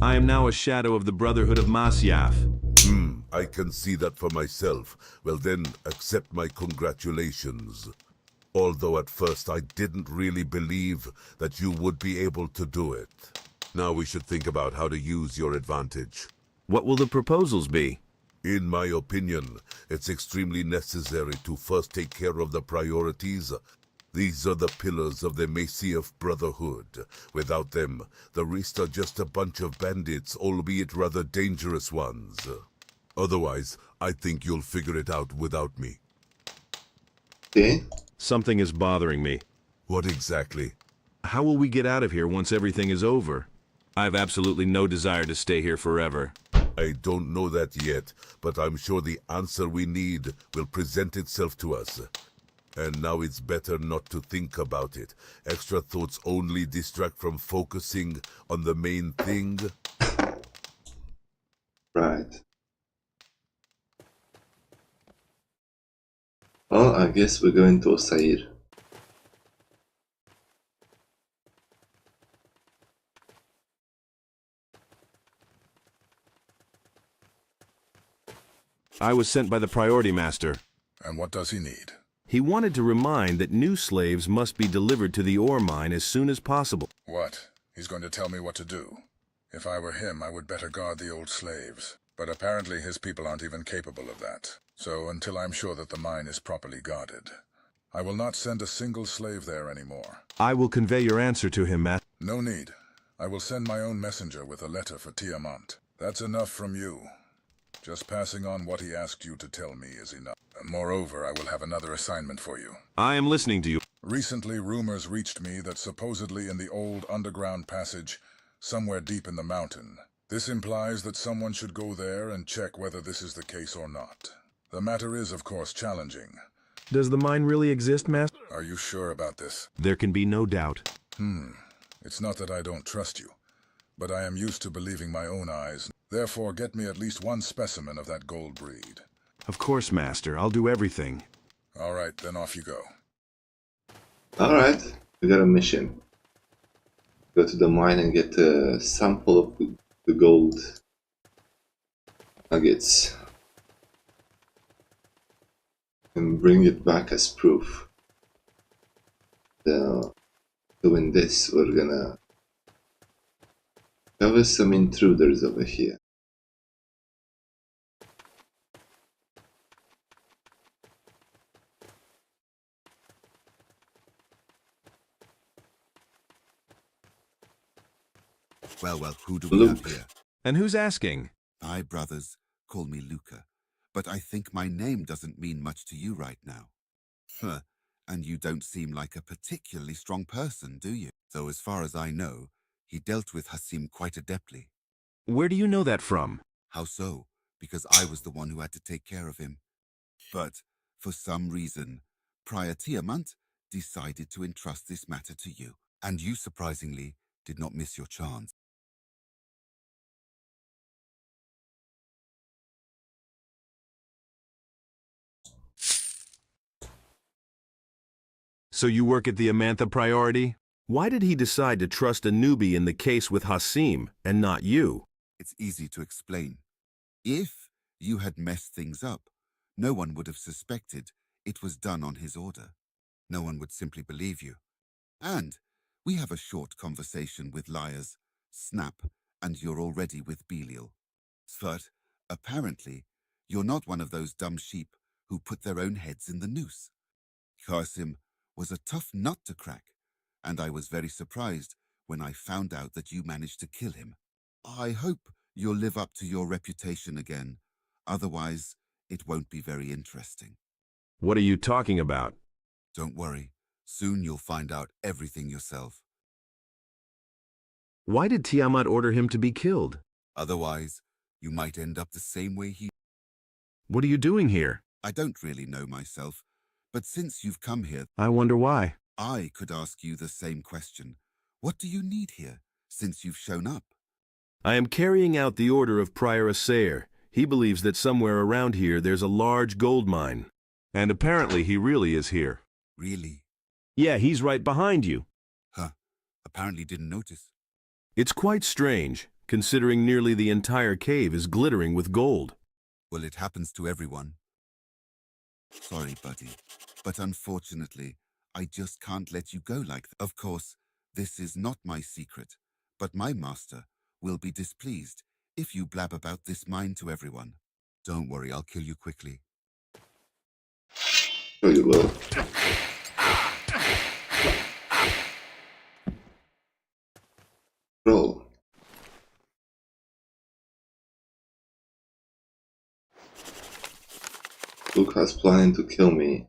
I am now a shadow of the Brotherhood of Masyaf. I can see that for myself. Well then, accept my congratulations. Although at first I didn't really believe that you would be able to do it. Now we should think about how to use your advantage. What will the proposals be? In my opinion, it's extremely necessary to first take care of the priorities. These are the pillars of the Masyaf Brotherhood. Without them, the rest are just a bunch of bandits, albeit rather dangerous ones. Otherwise, I think you'll figure it out without me. Okay. Something is bothering me. What exactly? How will we get out of here once everything is over? I have absolutely no desire to stay here forever. I don't know that yet, but I'm sure the answer we need will present itself to us. And now it's better not to think about it. Extra thoughts only distract from focusing on the main thing. Right. Well, I guess we're going to Osair. I was sent by the Priority Master. And what does he need? He wanted to remind that new slaves must be delivered to the ore mine as soon as possible. What? He's going to tell me what to do. If I were him, I would better guard the old slaves. But apparently his people aren't even capable of that. So until I'm sure that the mine is properly guarded, I will not send a single slave there anymore. I will convey your answer to him, Master. No need. I will send my own messenger with a letter for Tiamat. That's enough from you. Just passing on what he asked you to tell me is enough. Moreover, I will have another assignment for you. I am listening to you. Recently, rumors reached me that supposedly in the old underground passage, somewhere deep in the mountain, this implies that someone should go there and check whether this is the case or not. The matter is, of course, challenging. Does the mine really exist, Master? Are you sure about this? There can be no doubt. It's not that I don't trust you, but I am used to believing my own eyes. Therefore, get me at least one specimen of that gold breed. Of course, Master. I'll do everything. All right, then off you go. Alright, we got a mission. Go to the mine and get a sample of the gold nuggets. And bring it back as proof. So, doing this, we're gonna cover some intruders over here. Well, who do we Luke. have here? And who's asking? My brothers call me Luca, but I think my name doesn't mean much to you right now. Huh, and you don't seem like a particularly strong person, do you? Though as far as I know, he dealt with Hasim quite adeptly. Where do you know that from? How so? Because I was the one who had to take care of him. But, for some reason, Prior Tiamant decided to entrust this matter to you, and you, surprisingly, did not miss your chance. So you work at the Amantha Priority? Why did he decide to trust a newbie in the case with Hasim and not you? It's easy to explain. If you had messed things up, no one would have suspected it was done on his order. No one would simply believe you. And we have a short conversation with liars, Snap, and you're already with Belial. But apparently, you're not one of those dumb sheep who put their own heads in the noose. Qasim was a tough nut to crack, and I was very surprised when I found out that you managed to kill him. I hope you'll live up to your reputation again. Otherwise, it won't be very interesting. What are you talking about? Don't worry. Soon you'll find out everything yourself. Why did Tiamat order him to be killed? Otherwise, you might end up the same way he... What are you doing here? I don't really know myself, but since you've come here, I wonder why. I could ask you the same question. What do you need here, since you've shown up? I am carrying out the order of Prior Asair. He believes that somewhere around here there's a large gold mine. And apparently he really is here. Really? Yeah, he's right behind you. Huh. Apparently didn't notice. It's quite strange, considering nearly the entire cave is glittering with gold. Well, it happens to everyone. Sorry, buddy, but unfortunately, I just can't let you go like that. Of course, this is not my secret, but my master will be displeased if you blab about this mine to everyone. Don't worry, I'll kill you quickly. Oh, you will. Roll. Luca's planning to kill me.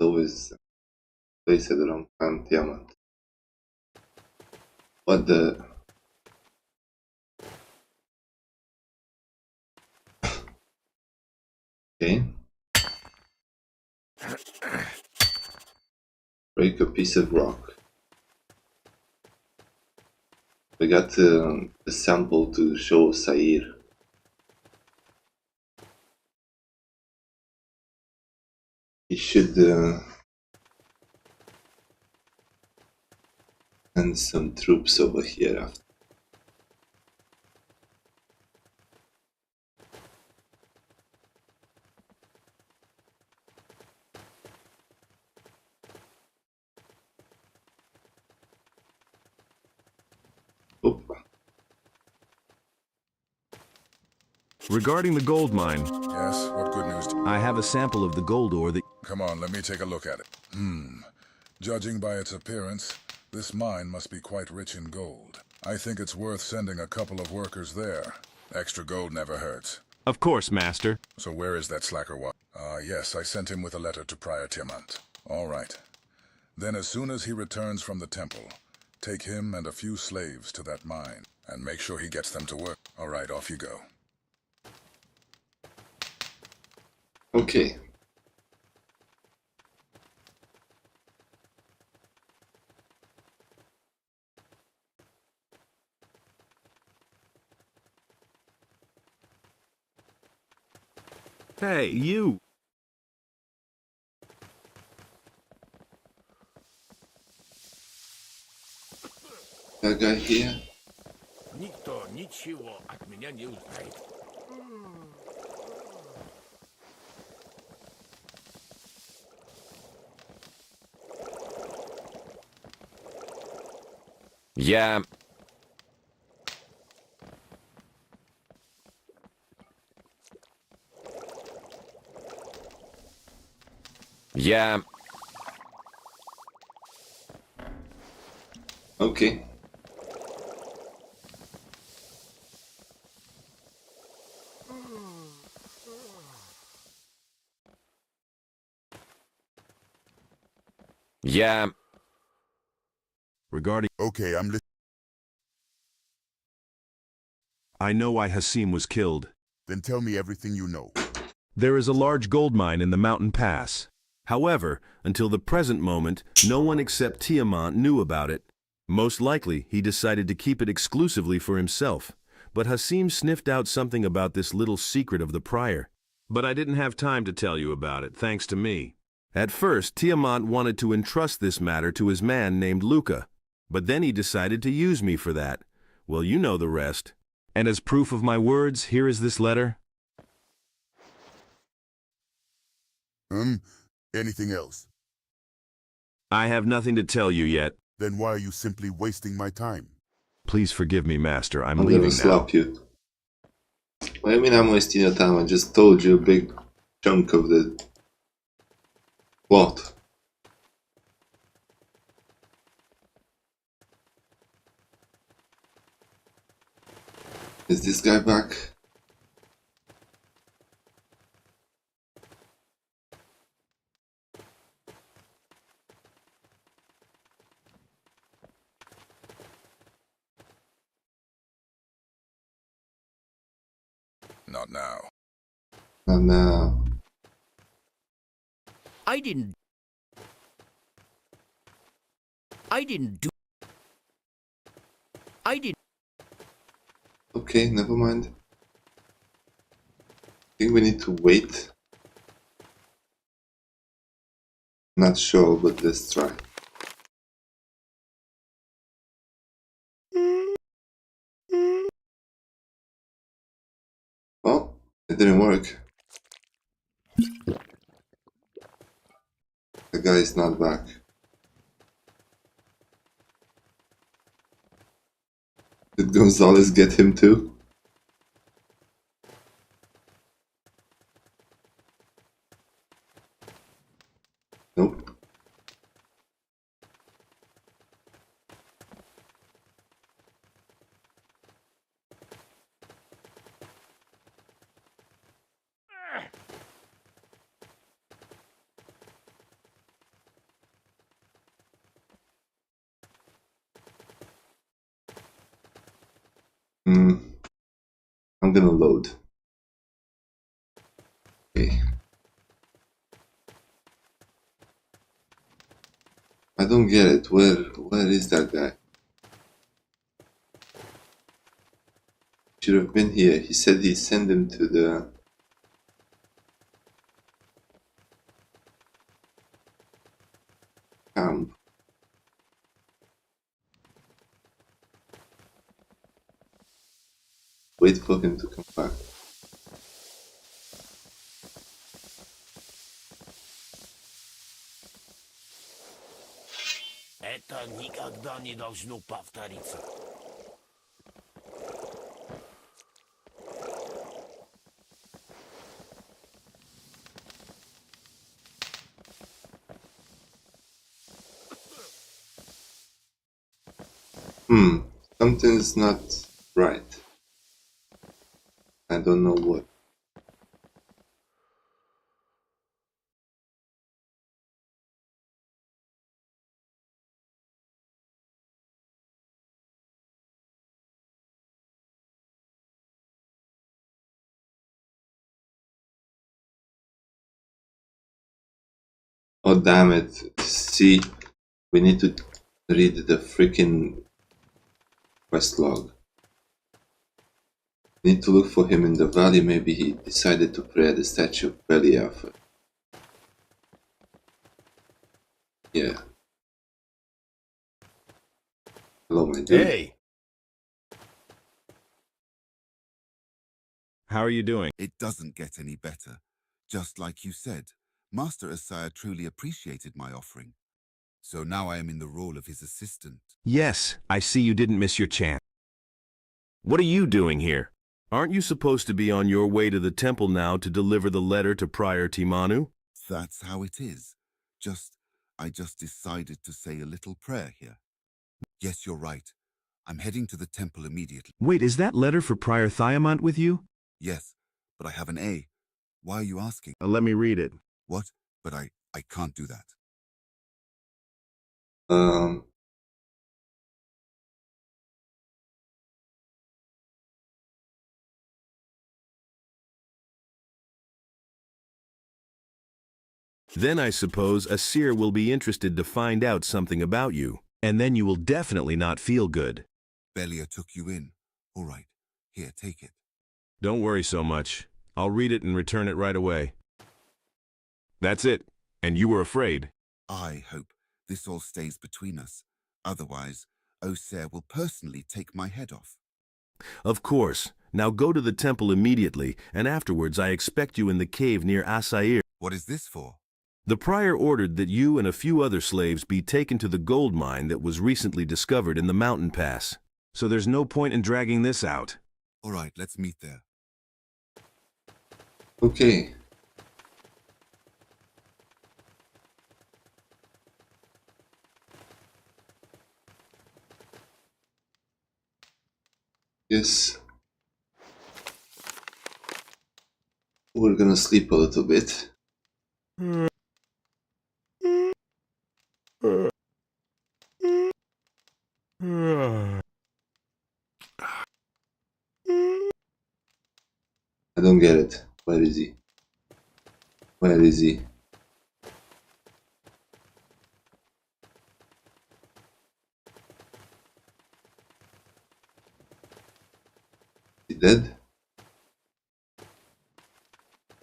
Always placed at the wrong time, Tiamat. What the... Okay. Break a piece of rock. We got a sample to show Sair. He should send some troops over here after. Regarding the gold mine, Yes, what good news? I have a sample of the gold ore that... Come on, let me take a look at it. Judging by its appearance, this mine must be quite rich in gold. I think it's worth sending a couple of workers there. Extra gold never hurts. Of course, Master. So where is that slacker one? Yes, I sent him with a letter to Prior Tiamant. All right. Then as soon as he returns from the temple, take him and a few slaves to that mine, and make sure he gets them to work. All right, off you go. Okay. Hey, you! That guy here? Никто ничего от меня не узнает. Yeah. Yeah. Okay. Yeah. Regarding... Okay, I'm listening. I know why Hassim was killed. Then tell me everything you know. There is a large gold mine in the mountain pass. However, until the present moment, no one except Tiamat knew about it. Most likely, he decided to keep it exclusively for himself. But Hassim sniffed out something about this little secret of the prior. But I didn't have time to tell you about it, thanks to me. At first, Tiamat wanted to entrust this matter to his man named Luca. But then he decided to use me for that. Well, you know the rest. And as proof of my words, here is this letter. Anything else? I have nothing to tell you yet. Then why are you simply wasting my time? Please forgive me, Master. I'm gonna leaving now. slap you. What do you mean I'm wasting your time? I just told you a big chunk of the... What? Is this guy back? Not now. Not now. I didn't do. I didn't. Okay, never mind. I think we need to wait. Not sure, but let's try. Well, it didn't work. The guy is not back. Did Gonzalez get him too? Nope. I'm gonna load. Okay. I don't get it. Where is that guy? Should have been here. He said he sent him to the camp. Wait for him to come back. Это никогда не должно повториться. Something's not right. I don't know what. Oh damn it. See, we need to read the freaking quest log. Need to look for him in the valley. Maybe he decided to pray at the statue of Masyaf. Yeah. Hello, my dude. Hey! How are you doing? It doesn't get any better. Just like you said, Master Asaya truly appreciated my offering. So now I am in the role of his assistant. Yes, I see you didn't miss your chance. What are you doing here? Aren't you supposed to be on your way to the temple now to deliver the letter to Prior Timanu? That's how it is. I just decided to say a little prayer here. Yes, you're right. I'm heading to the temple immediately. Wait, is that letter for Prior Thiamont with you? Yes, but I have an A. Why are you asking? Let me read it. What? But I can't do that. Then I suppose a seer will be interested to find out something about you. And then you will definitely not feel good. Belia took you in. All right. Here, take it. Don't worry so much. I'll read it and return it right away. That's it. And you were afraid. I hope this all stays between us. Otherwise, Oser will personally take my head off. Of course. Now go to the temple immediately, and afterwards I expect you in the cave near Asair. What is this for? The prior ordered that you and a few other slaves be taken to the gold mine that was recently discovered in the mountain pass. So there's no point in dragging this out. All right, let's meet there. Okay. Yes. We're gonna sleep a little bit. I don't get it. Where is he? Where is he? Is he dead?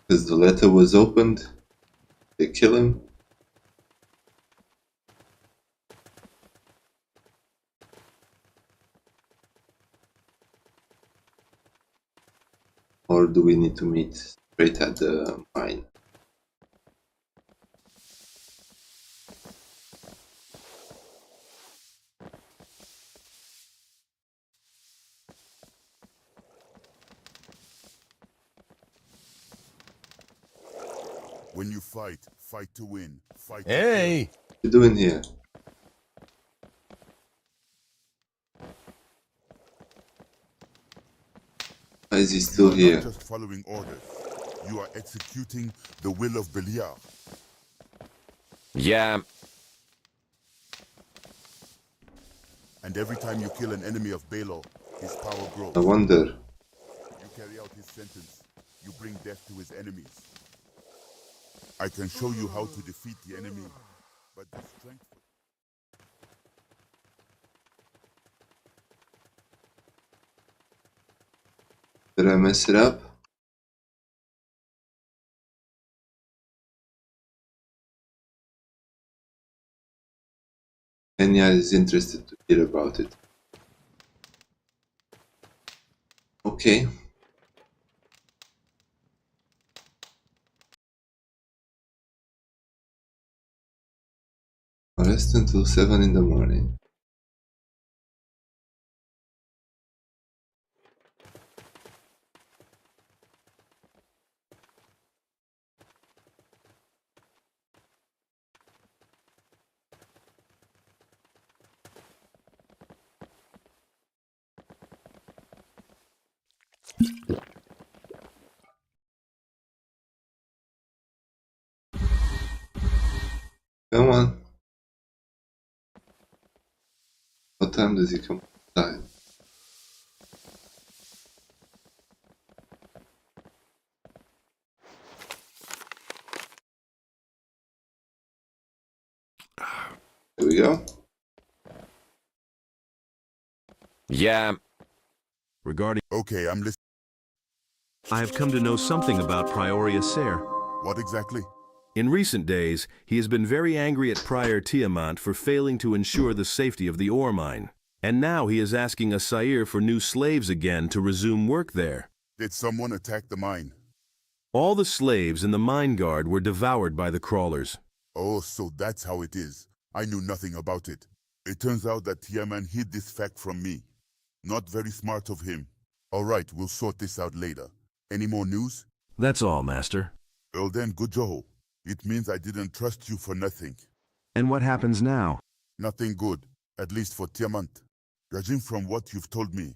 Because the letter was opened. They kill him. Or do we need to meet straight at the mine? When you fight, fight to win. Fight Hey! What you doing here? Why is he still You are here? not just following orders. You are executing the will of Beliar. Yeah. And every time you kill an enemy of Baelor, his power grows. I wonder. You carry out his sentence. You bring death to his enemies. I can show you how to defeat the enemy, but the strength... Did I mess it up? Kenya is interested to hear about it. Okay. Rest until 7 in the morning. Come on. What time does he come outside? Here we go. Yeah. Regarding... Okay, I'm listening. I have come to know something about Prioria Ser. What exactly? In recent days, he has been very angry at Prior Tiamont for failing to ensure the safety of the ore mine. And now he is asking Asair for new slaves again to resume work there. Did someone attack the mine? All the slaves in the mine guard were devoured by the crawlers. Oh, so that's how it is. I knew nothing about it. It turns out that Tiaman hid this fact from me. Not very smart of him. All right, we'll sort this out later. Any more news? That's all, Master. Well then, good job. It means I didn't trust you for nothing. And what happens now? Nothing good. at least for Tiamat. Judging from what you've told me,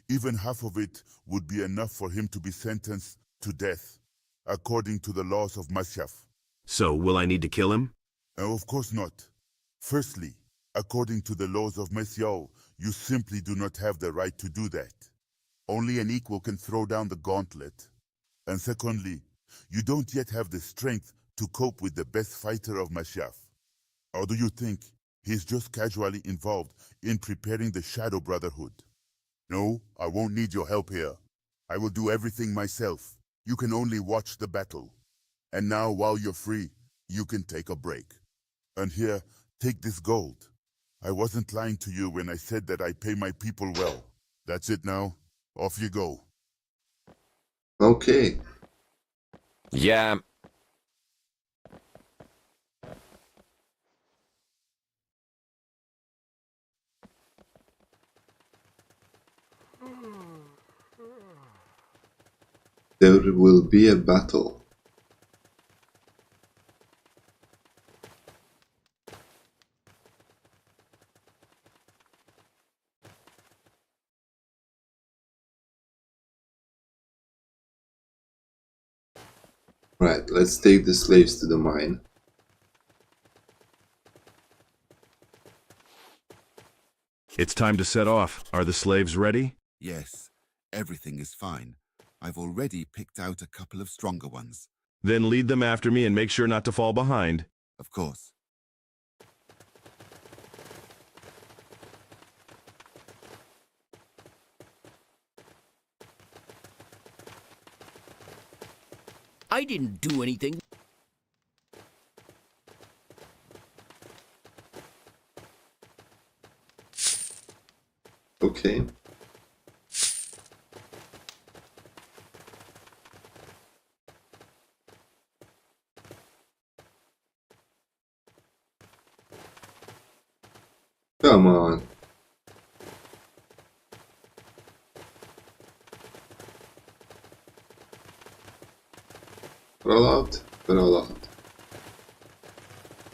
even half of it would be enough for him to be sentenced to death, according to the laws of Masyaf. So, will I need to kill him? Of course not. Firstly, according to the laws of Masyaf, you simply do not have the right to do that. Only an equal can throw down the gauntlet. And secondly, you don't yet have the strength to cope with the best fighter of Masyaf. Or do you think he's just casually involved in preparing the Shadow Brotherhood? No, I won't need your help here. I will do everything myself. You can only watch the battle. And now, while you're free, you can take a break. And here, take this gold. I wasn't lying to you when I said that I pay my people well. That's it now. Off you go. Okay. Yeah. There will be a battle. Right, let's take the slaves to the mine. It's time to set off. Are the slaves ready? Yes, everything is fine. I've already picked out a couple of stronger ones. Then lead them after me and make sure not to fall behind. Of course. I didn't do anything. Okay. Come on. Roll out. Roll out.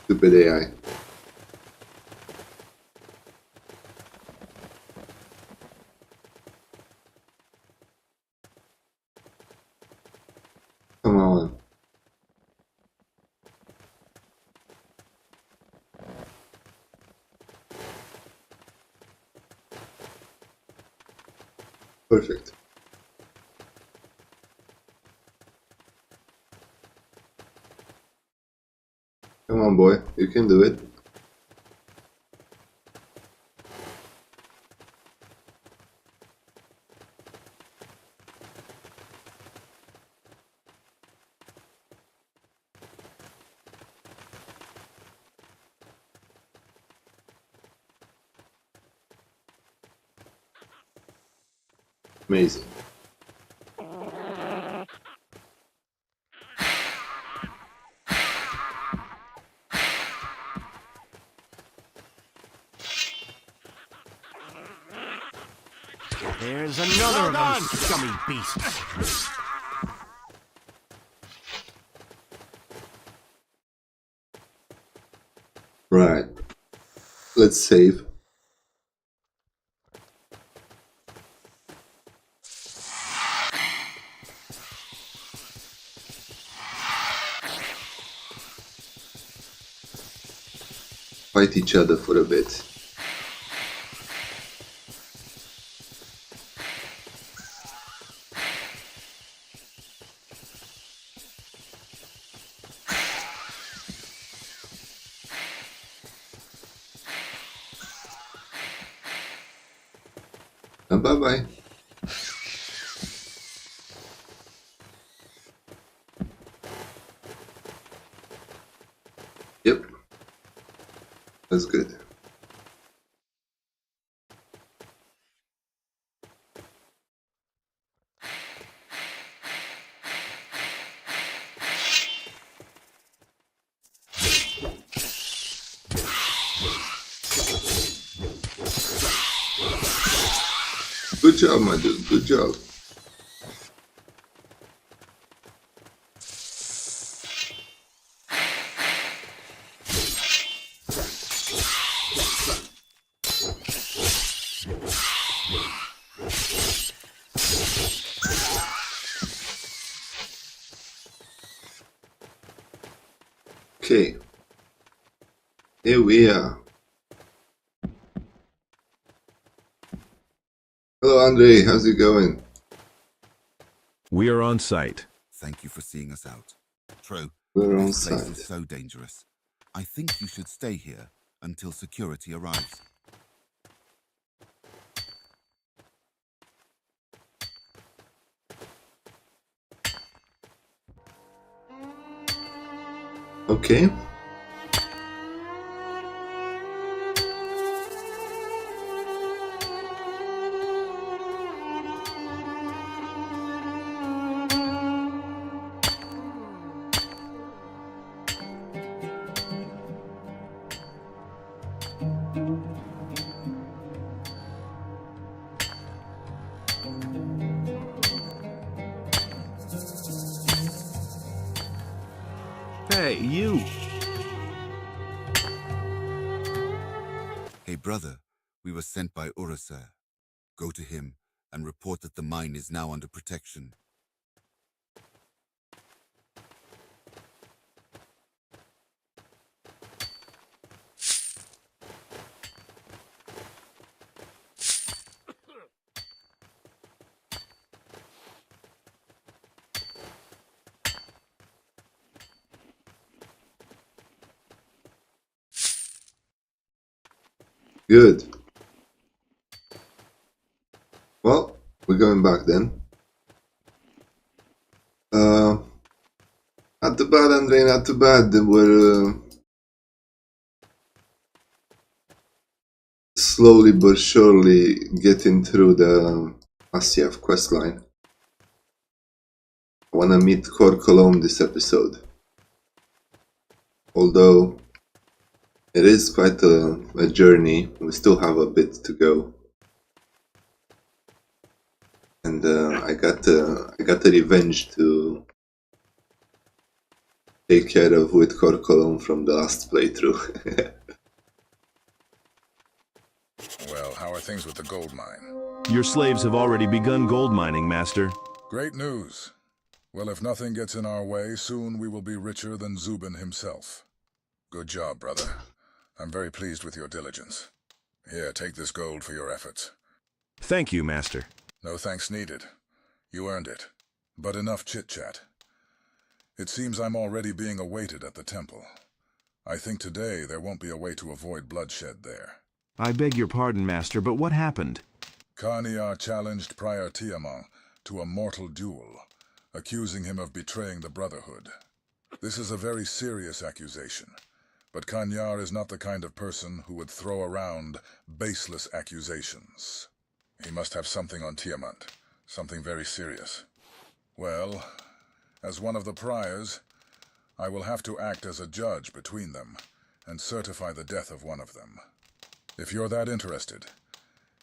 Stupid AI. Come on. Perfect. Come on, boy. You can do it. Amazing. There's another of those scummy beasts. Right. Let's save. Fight each other for a bit. And bye-bye. Yep. That's good. Good job, my dude. Good job. Okay. Here we are. Hello, Andre. How's it going? We are on site. Thank you for seeing us out. Tro, We're on this place site. is so dangerous. I think you should stay here until security arrives. Okay. Hey, you! Hey brother, we were sent by Urasa. Go to him and report that the mine is now under protection. Good. Well, we're going back then. Not too bad, Andre, not too bad. We're slowly but surely getting through the Masyaf questline. I wanna meet Cor Colomb this episode. Although it is quite a journey, we still have a bit to go. And I got the revenge to take care of with Cor Colomb from the last playthrough. Well, how are things with the gold mine? Your slaves have already begun gold mining, Master. Great news. Well, if nothing gets in our way, soon we will be richer than Zubin himself. Good job, brother. I'm very pleased with your diligence. Here, take this gold for your efforts. Thank you, Master. No thanks needed. You earned it. But enough chit-chat. It seems I'm already being awaited at the temple. I think today there won't be a way to avoid bloodshed there. I beg your pardon, Master, but what happened? Kanyar challenged Prior Tiamat to a mortal duel, accusing him of betraying the Brotherhood. This is a very serious accusation, but Kanyar is not the kind of person who would throw around baseless accusations. He must have something on Tiamat, something very serious. Well, as one of the priors, I will have to act as a judge between them and certify the death of one of them. If you're that interested,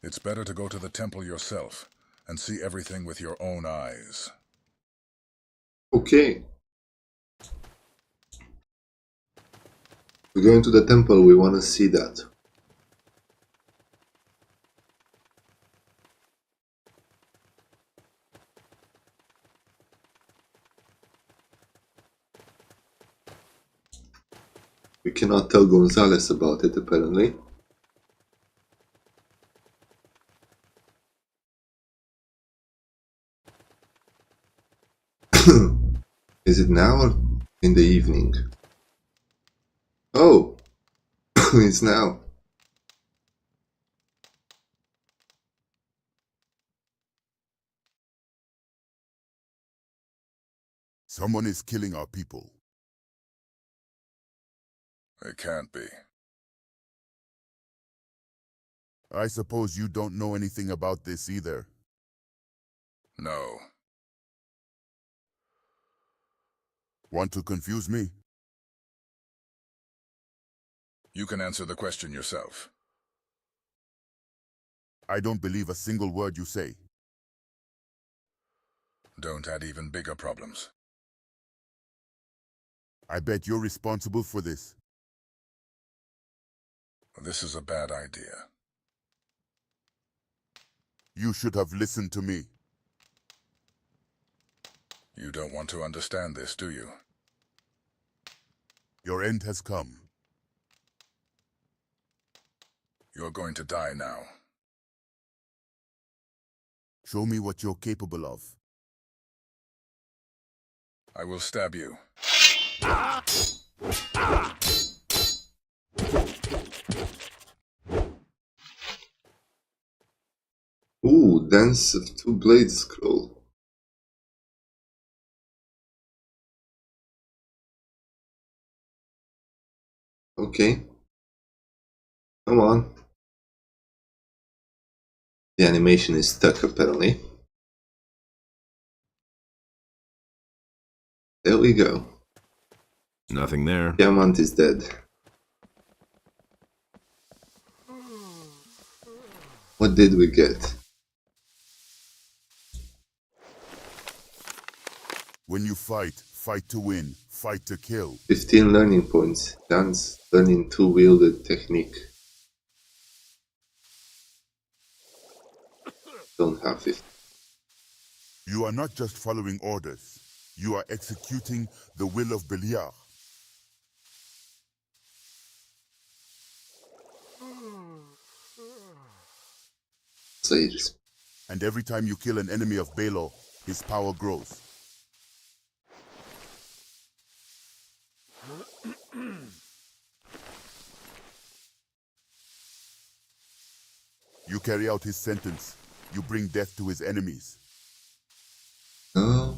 it's better to go to the temple yourself and see everything with your own eyes. Okay. We're going to the temple, we want to see that. We cannot tell Gonzalez about it, apparently. Is it now or in the evening? Oh, it's now. Someone is killing our people. It can't be. I suppose you don't know anything about this either. No. Want to confuse me? You can answer the question yourself. I don't believe a single word you say. Don't add even bigger problems. I bet you're responsible for this. This is a bad idea. You should have listened to me. You don't want to understand this, do you? Your end has come. You're going to die now. Show me what you're capable of. I will stab you. Ooh, Dance of Two Blades scroll. Okay. Come on. The animation is stuck apparently. There we go. Nothing there. Diamant is dead. What did we get? When you fight, fight to win, fight to kill. 15 learning points. Dance learning two-wielded technique. Don't have it. You are not just following orders. You are executing the will of Beliar. Slayers. And every time you kill an enemy of Baelor, his power grows. You carry out his sentence. You bring death to his enemies. No.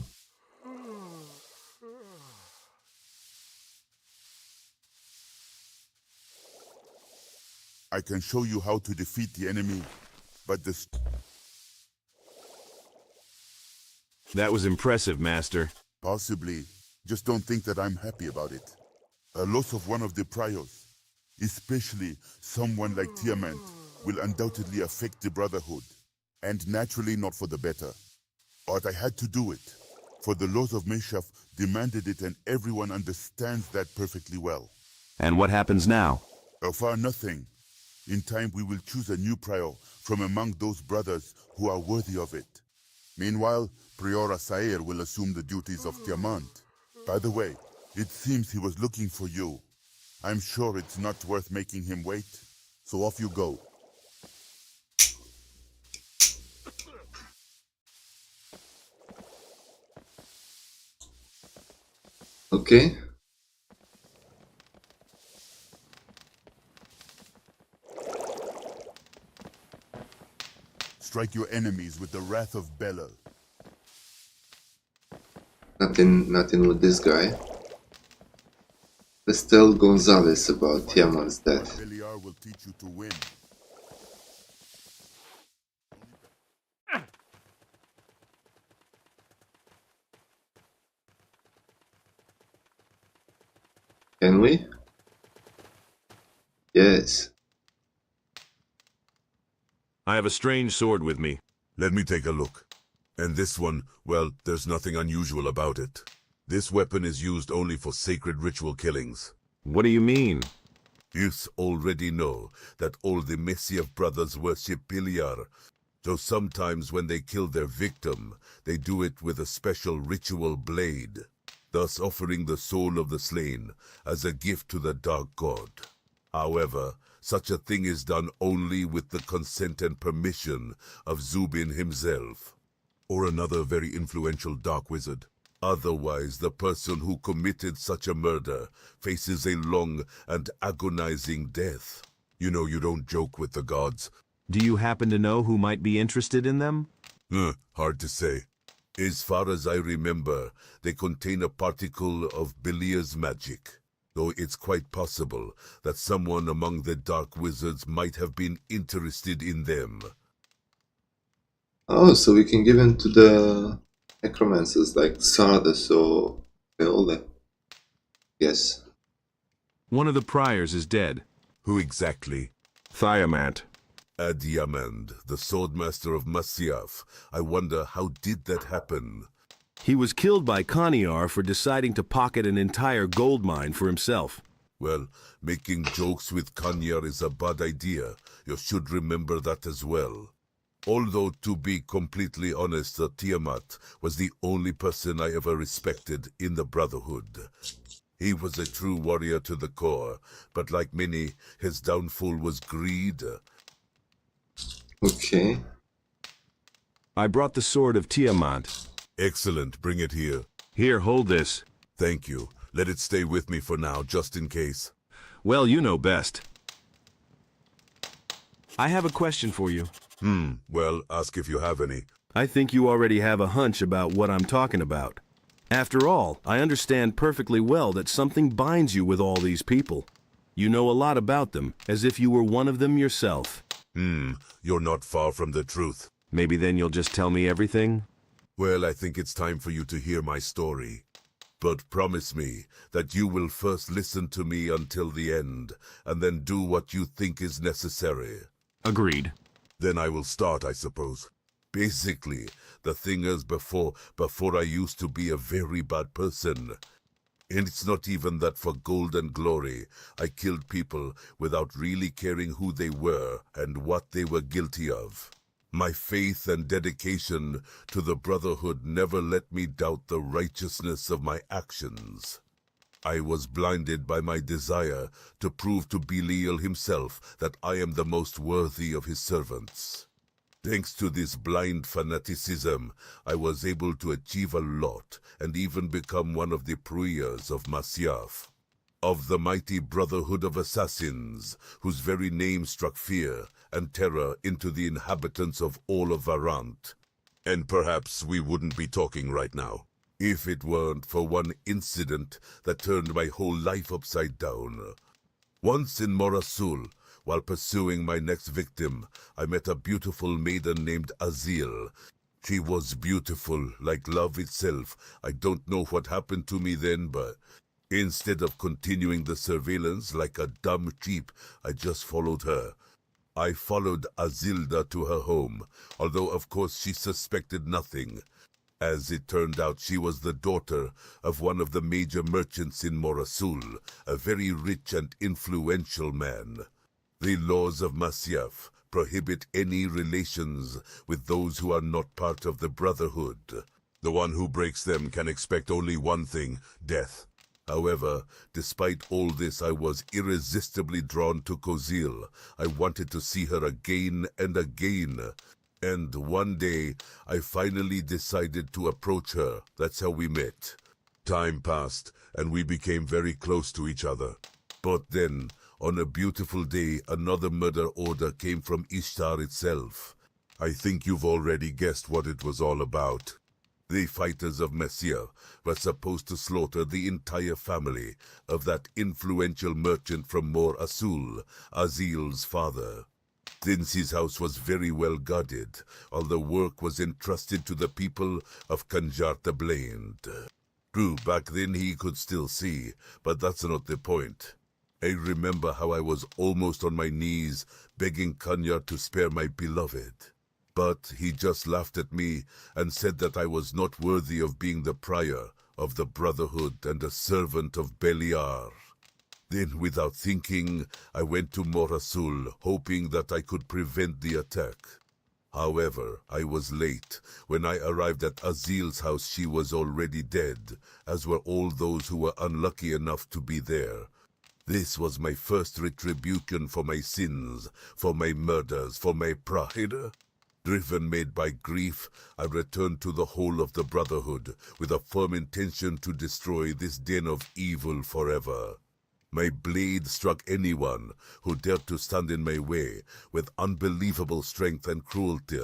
I can show you how to defeat the enemy, but That was impressive, Master. possibly, just don't think that I'm happy about it. A loss of one of the priors, especially someone like Tiamat, will undoubtedly affect the Brotherhood, and naturally not for the better. But I had to do it, for the laws of Masyaf demanded it, and everyone understands that perfectly well. And what happens now? So far, nothing. In time, we will choose a new prior from among those brothers who are worthy of it. Meanwhile, Prior Sair will assume the duties of Tiamat. By the way, it seems he was looking for you. I'm sure it's not worth making him wait, so off you go. Okay. Strike your enemies with the wrath of Bela. Nothing with this guy. Let's tell Gonzalez about Tiamat's death. Beliar will teach you to win. Can we? Yes. I have a strange sword with me. Let me take a look. And this one, well, there's nothing unusual about it. This weapon is used only for sacred ritual killings. What do you mean? You already know that all the Masyaf brothers worship Beliar, so sometimes when they kill their victim, they do it with a special ritual blade, thus offering the soul of the slain as a gift to the Dark God. However, such a thing is done only with the consent and permission of Zubin himself, or another very influential dark wizard. Otherwise, the person who committed such a murder faces a long and agonizing death. You know you don't joke with the gods. Do you happen to know who might be interested in them? Hard to say. As far as I remember, they contain a particle of Beliar's magic, though it's quite possible that someone among the dark wizards might have been interested in them. Oh, so we can give him to the necromancers like Sardas or Beole. Yes. One of the priors is dead. Who exactly? Tiamat. Diamand, the swordmaster of Masyaf. I wonder, how did that happen? He was killed by Kaniar for deciding to pocket an entire gold mine for himself. Well, making jokes with Kanyar is a bad idea. You should remember that as well. Although, to be completely honest, Tiamat was the only person I ever respected in the Brotherhood. He was a true warrior to the core, but like many, his downfall was greed. Okay. I brought the sword of Tiamat. Excellent, bring it here. Here, hold this. Thank you. Let it stay with me for now, just in case. Well, you know best. I have a question for you. Well, ask if you have any. I think you already have a hunch about what I'm talking about. After all, I understand perfectly well that something binds you with all these people. You know a lot about them, as if you were one of them yourself. You're not far from the truth. Maybe then you'll just tell me everything? Well, I think it's time for you to hear my story. But promise me that you will first listen to me until the end, and then do what you think is necessary. Agreed. Then I will start, I suppose. Basically, the thing is before I used to be a very bad person. And it's not even that for gold and glory. I killed people without really caring who they were and what they were guilty of. My faith and dedication to the Brotherhood never let me doubt the righteousness of my actions. I was blinded by my desire to prove to Belial himself that I am the most worthy of his servants. Thanks to this blind fanaticism, I was able to achieve a lot and even become one of the pruyas of Masyaf, of the mighty Brotherhood of Assassins, whose very name struck fear and terror into the inhabitants of all of Varant. And perhaps we wouldn't be talking right now, if it weren't for one incident that turned my whole life upside down. Once in Morasul, while pursuing my next victim, I met a beautiful maiden named Azil. She was beautiful, like love itself. I don't know what happened to me then, but instead of continuing the surveillance like a dumb sheep, I just followed her. I followed Azilda to her home, although of course she suspected nothing. As it turned out, she was the daughter of one of the major merchants in Morasul, a very rich and influential man. The laws of Masyaf prohibit any relations with those who are not part of the Brotherhood. The one who breaks them can expect only one thing, death. However, despite all this, I was irresistibly drawn to Kozil. I wanted to see her again and again. And one day, I finally decided to approach her. That's how we met. Time passed, and we became very close to each other. But then, on a beautiful day, another murder order came from Ishtar itself. I think you've already guessed what it was all about. The fighters of Masyaf were supposed to slaughter the entire family of that influential merchant from Mor Asul, Azil's father. Since his house was very well guarded, all the work was entrusted to the people of Kanjar the Blamed. True, back then he could still see, but that's not the point. I remember how I was almost on my knees begging Kanyar to spare my beloved. But he just laughed at me and said that I was not worthy of being the prior of the Brotherhood and a servant of Beliar. Then, without thinking, I went to Morasul, hoping that I could prevent the attack. However, I was late. When I arrived at Azil's house, she was already dead, as were all those who were unlucky enough to be there. This was my first retribution for my sins, for my murders, for my pride. Driven made by grief, I returned to the whole of the Brotherhood with a firm intention to destroy this den of evil forever. My blade struck anyone who dared to stand in my way with unbelievable strength and cruelty,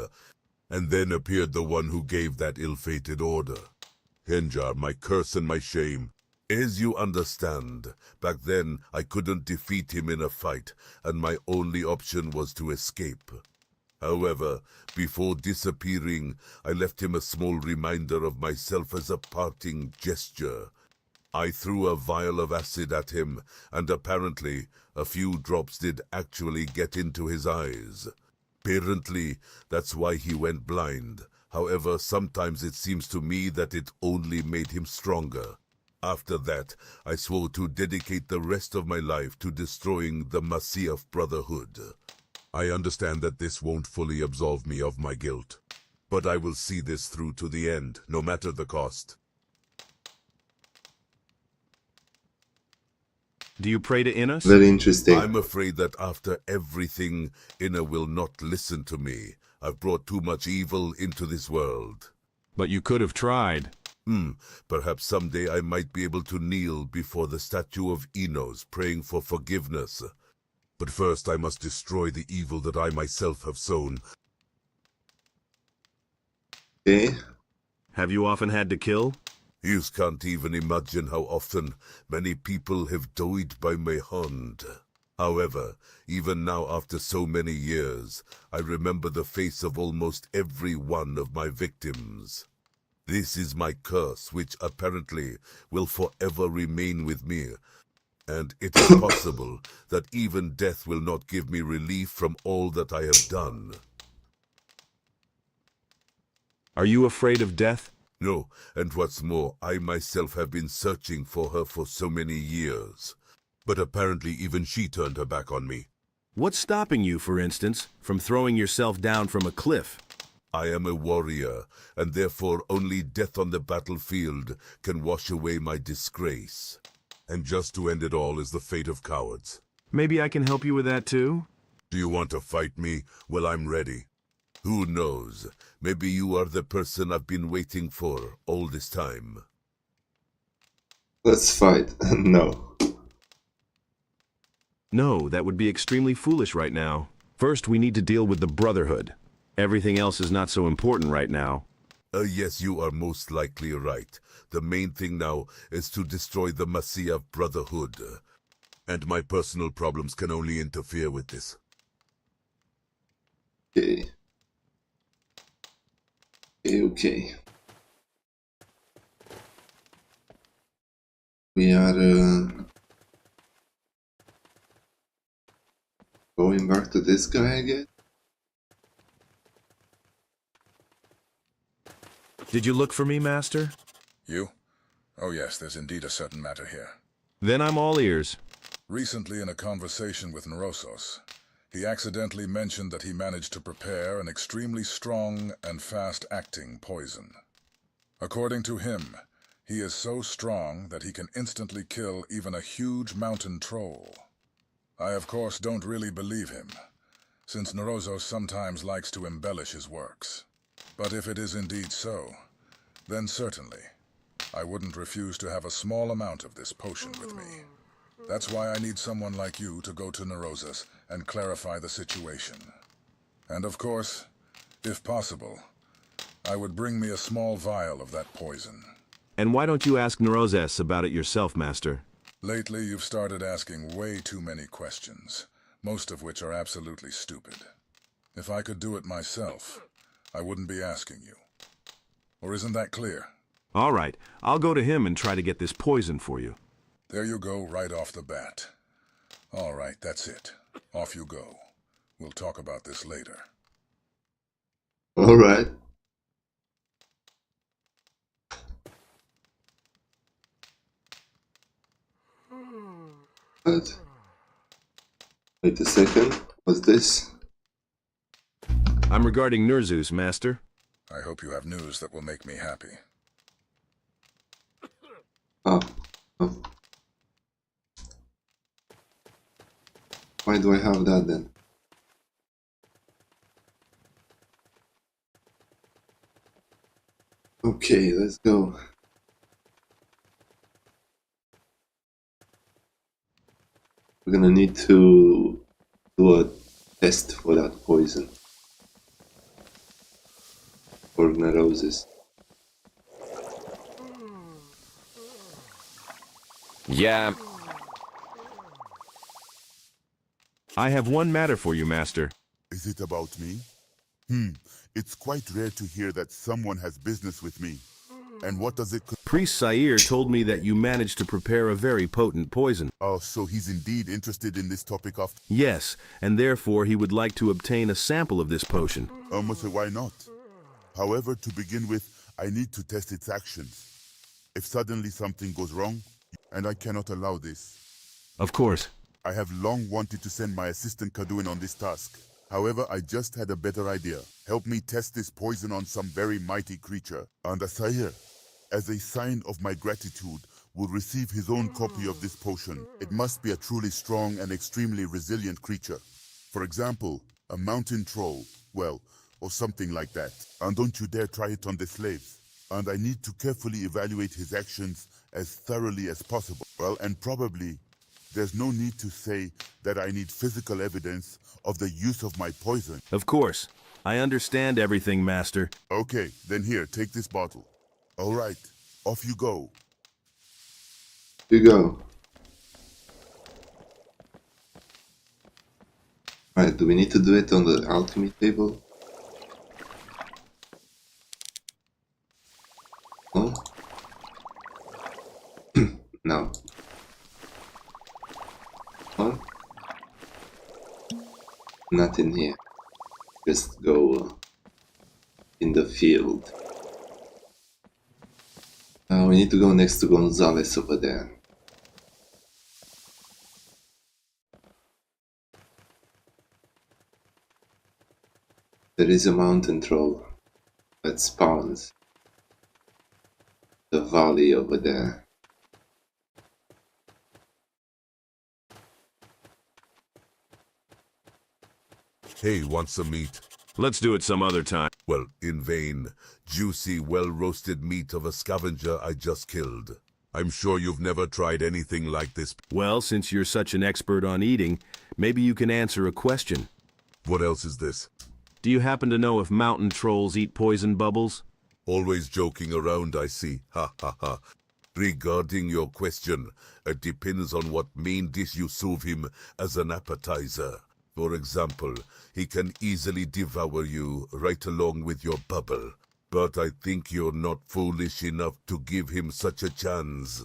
and then appeared the one who gave that ill-fated order. Henjar, my curse and my shame. As you understand, back then I couldn't defeat him in a fight, and my only option was to escape. However, before disappearing, I left him a small reminder of myself as a parting gesture. I threw a vial of acid at him, and apparently a few drops did actually get into his eyes. Apparently, that's why he went blind. However, sometimes it seems to me that it only made him stronger. After that, I swore to dedicate the rest of my life to destroying the Masyaf Brotherhood. I understand that this won't fully absolve me of my guilt, but I will see this through to the end, no matter the cost. Do you pray to Innes? Very interesting. I'm afraid that after everything, Inna will not listen to me. I've brought too much evil into this world. But you could have tried. Perhaps someday I might be able to kneel before the statue of Enos, praying for forgiveness. But first I must destroy the evil that I myself have sown. Okay. Have you often had to kill? You can't even imagine how often many people have died by my hand. However, even now after so many years, I remember the face of almost every one of my victims. This is my curse, which apparently will forever remain with me. And it is possible that even death will not give me relief from all that I have done. Are you afraid of death? No, and what's more, I myself have been searching for her for so many years. But apparently even she turned her back on me. What's stopping you, for instance, from throwing yourself down from a cliff? I am a warrior, and therefore only death on the battlefield can wash away my disgrace. And just to end it all is the fate of cowards. Maybe I can help you with that too? Do you want to fight me? Well, I'm ready. Who knows? Maybe you are the person I've been waiting for all this time. Let's fight. No. No, that would be extremely foolish right now. First, we need to deal with the Brotherhood. Everything else is not so important right now. Yes, you are most likely right. The main thing now is to destroy the Masyaf Brotherhood. And my personal problems can only interfere with this. Okay. Okay. We are going back to this guy again. Did you look for me, Master? You? Oh yes, there's indeed a certain matter here. Then I'm all ears. Recently, in a conversation with Neurosos, he accidentally mentioned that he managed to prepare an extremely strong and fast-acting poison. According to him, he is so strong that he can instantly kill even a huge mountain troll. I, of course, don't really believe him, since Neurosos sometimes likes to embellish his works. But if it is indeed so, then certainly, I wouldn't refuse to have a small amount of this potion with me. That's why I need someone like you to go to Neurosos and clarify the situation. And of course, if possible, I would bring me a small vial of that poison. And why don't you ask Neurosos about it yourself, Master? Lately, you've started asking way too many questions, most of which are absolutely stupid. If I could do it myself, I wouldn't be asking you. Or isn't that clear? All right, I'll go to him and try to get this poison for you. There you go, right off the bat. All right, that's it. Off you go. We'll talk about this later. All right. But wait a second. What's this? I'm regarding Nerzus, Master. I hope you have news that will make me happy. Oh. Oh. Why do I have that then? Okay, let's go. We're gonna need to do a test for that poison. For Neurosis. Yeah. I have one matter for you, Master. Is it about me? It's quite rare to hear that someone has business with me. And what does it... Priest Sair told me that you managed to prepare a very potent poison. Oh, so he's indeed interested in this topic of... Yes, and therefore he would like to obtain a sample of this potion. Almost why not? However, to begin with, I need to test its actions. If suddenly something goes wrong, and I cannot allow this. Of course. I have long wanted to send my assistant Kaduin on this task. However, I just had a better idea. Help me test this poison on some very mighty creature. And Sair, as a sign of my gratitude, will receive his own copy of this potion. It must be a truly strong and extremely resilient creature. For example, a mountain troll, well, or something like that. And don't you dare try it on the slaves. And I need to carefully evaluate his actions as thoroughly as possible. Well, and probably there's no need to say that I need physical evidence of the use of my poison. Of course. I understand everything, Master. Okay, then here, take this bottle. All right, off you go. You go. Alright, do we need to do it on the alchemy table? No? No. No? Not in here. Just go in the field. We need to go next to Gonzalez over there. There is a mountain troll that spawns the valley over there. Hey, want some meat? Let's do it some other time. Well, in vain. Juicy, well-roasted meat of a scavenger I just killed. I'm sure you've never tried anything like this. Well, since you're such an expert on eating, maybe you can answer a question. What else is this? Do you happen to know if mountain trolls eat poison bubbles? Always joking around, I see. Ha ha ha. Regarding your question, it depends on what main dish you serve him as an appetizer. For example, he can easily devour you right along with your bubble. But I think you're not foolish enough to give him such a chance.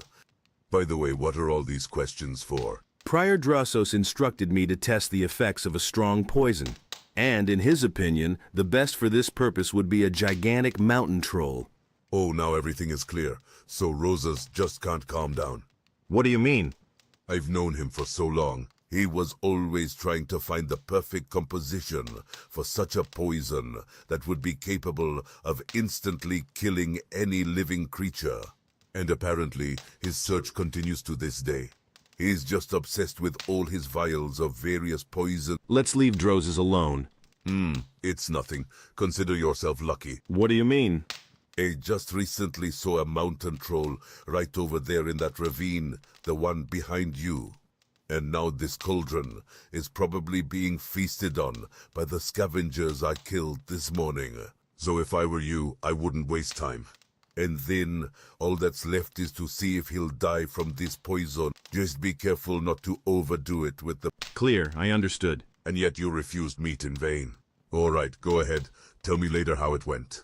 By the way, what are all these questions for? Prior Drassos instructed me to test the effects of a strong poison. And in his opinion, the best for this purpose would be a gigantic mountain troll. Oh, now everything is clear. So Rosas just can't calm down. What do you mean? I've known him for so long. He was always trying to find the perfect composition for such a poison that would be capable of instantly killing any living creature. And apparently, his search continues to this day. He's just obsessed with all his vials of various poison. Let's leave Drozes alone. It's nothing. Consider yourself lucky. What do you mean? I just recently saw a mountain troll right over there in that ravine, the one behind you. And now this cauldron is probably being feasted on by the scavengers I killed this morning. So if I were you, I wouldn't waste time. And then, all that's left is to see if he'll die from this poison. Just be careful not to overdo it with the... Clear, I understood. And yet you refused meat in vain. All right, go ahead. Tell me later how it went.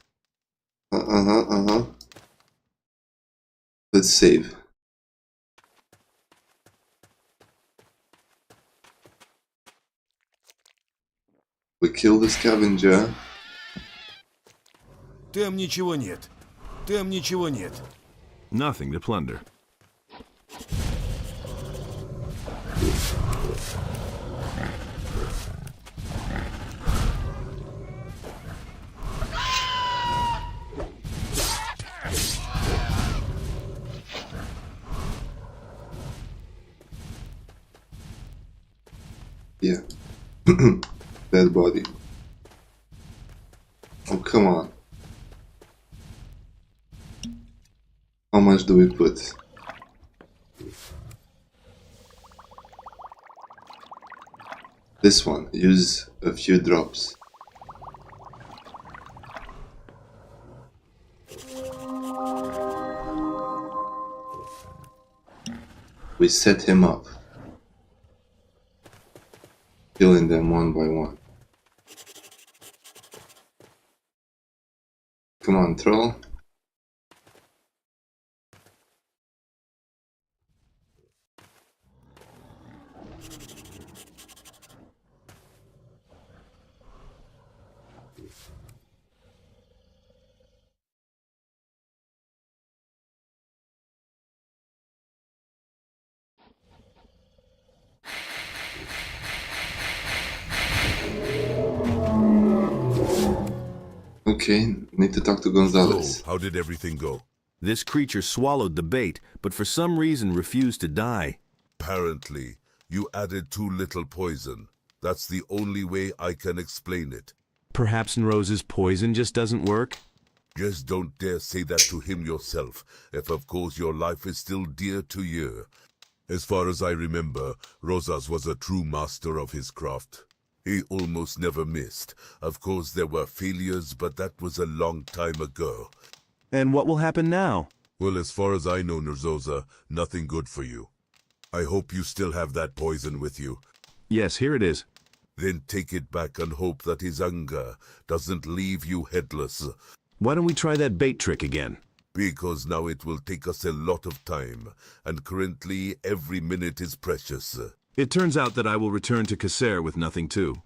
Let's save. We kill the scavenger. Там ничего нет. Там ничего нет. Nothing to plunder. Yeah. Dead body. Oh, come on. How much do we put? This one. Use a few drops. We set him up. Killing them one by one. Come on, troll. Okay, need to talk to Gonzalez. So, how did everything go? This creature swallowed the bait, but for some reason refused to die. Apparently, you added too little poison. That's the only way I can explain it. Perhaps Nrose's poison just doesn't work? Just don't dare say that to him yourself, if of course your life is still dear to you. As far as I remember, Rosas was a true master of his craft. He almost never missed. Of course there were failures, but that was a long time ago. And what will happen now? Well, as far as I know, Nerzosa, nothing good for you. I hope you still have that poison with you. Yes, here it is. Then take it back and hope that his anger doesn't leave you headless. Why don't we try that bait trick again? Because now it will take us a lot of time, and currently every minute is precious. It turns out that I will return to Kasser with nothing too.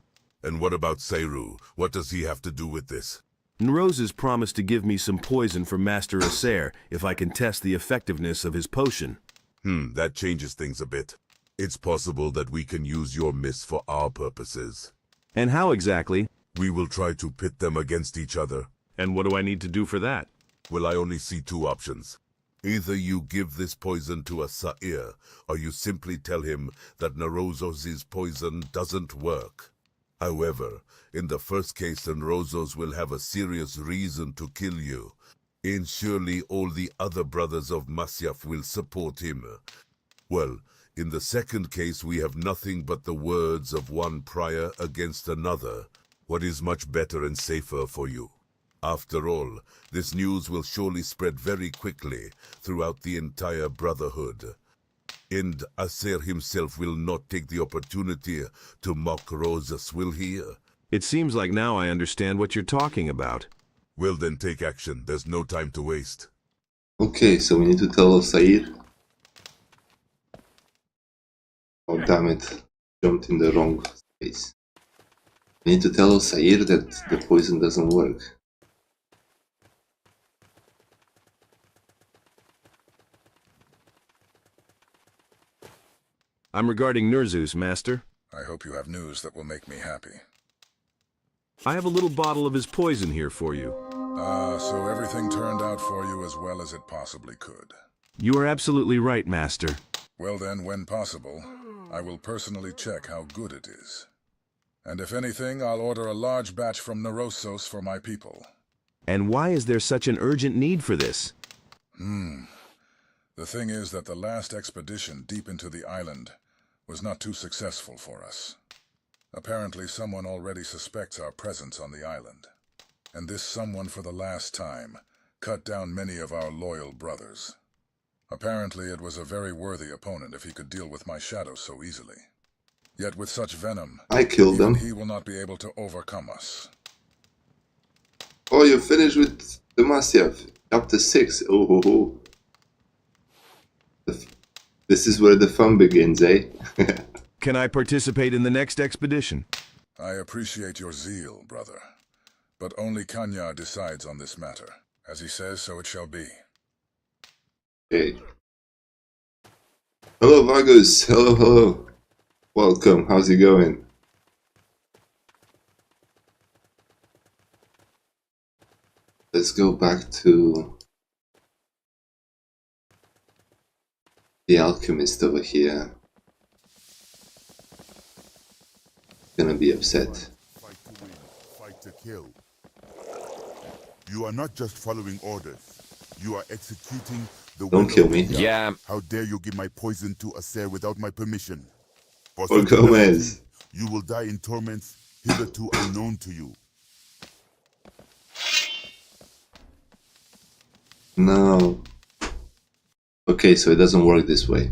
And what about Seiru? What does he have to do with this? Nroses promised to give me some poison for Master Acer if I can test the effectiveness of his potion. That changes things a bit. It's possible that we can use your mist for our purposes. And how exactly? We will try to pit them against each other. And what do I need to do for that? Well, I only see two options. Either you give this poison to Asair, or you simply tell him that Nerozos' poison doesn't work. However, in the first case, Nerozos will have a serious reason to kill you. And surely all the other brothers of Masyaf will support him. Well, in the second case, we have nothing but the words of one prior against another. What is much better and safer for you? After all, this news will surely spread very quickly throughout the entire Brotherhood. And Acer himself will not take the opportunity to mock Rosas, will he? It seems like now I understand what you're talking about. Well then, take action. There's no time to waste. Okay, so we need to tell Sair. Oh damn it, jumped in the wrong space. We need to tell Sair that the poison doesn't work. I'm regarding Nurzus, Master. I hope you have news that will make me happy. I have a little bottle of his poison here for you. So everything turned out for you as well as it possibly could. You are absolutely right, Master. Well then, when possible, I will personally check how good it is. And if anything, I'll order a large batch from Nerozos for my people. And why is there such an urgent need for this? The thing is that the last expedition deep into the island was not too successful for us. Apparently someone already suspects our presence on the island. And this someone for the last time cut down many of our loyal brothers. Apparently it was a very worthy opponent if he could deal with my shadow so easily. Yet with such venom, I killed them. he will not be able to overcome us. Oh, you finished with the Masyaf. Chapter 6. Oh, ho, ho. This is where the fun begins, eh? Can I participate in the next expedition? I appreciate your zeal, brother. But only Kanya decides on this matter. As he says, so it shall be. Okay. Hello, Vargus. Hello, hello. Welcome. How's it going? Let's go back to the alchemist over here. Gonna be upset. Fight to win, fight to kill. You are not just following orders. You are executing the will Don't kill of me. God. Yeah. How dare you give my poison to Acer without my permission? For Or such Gomez. temerity, you will die in torments hitherto unknown to you. No. Okay, so it doesn't work this way.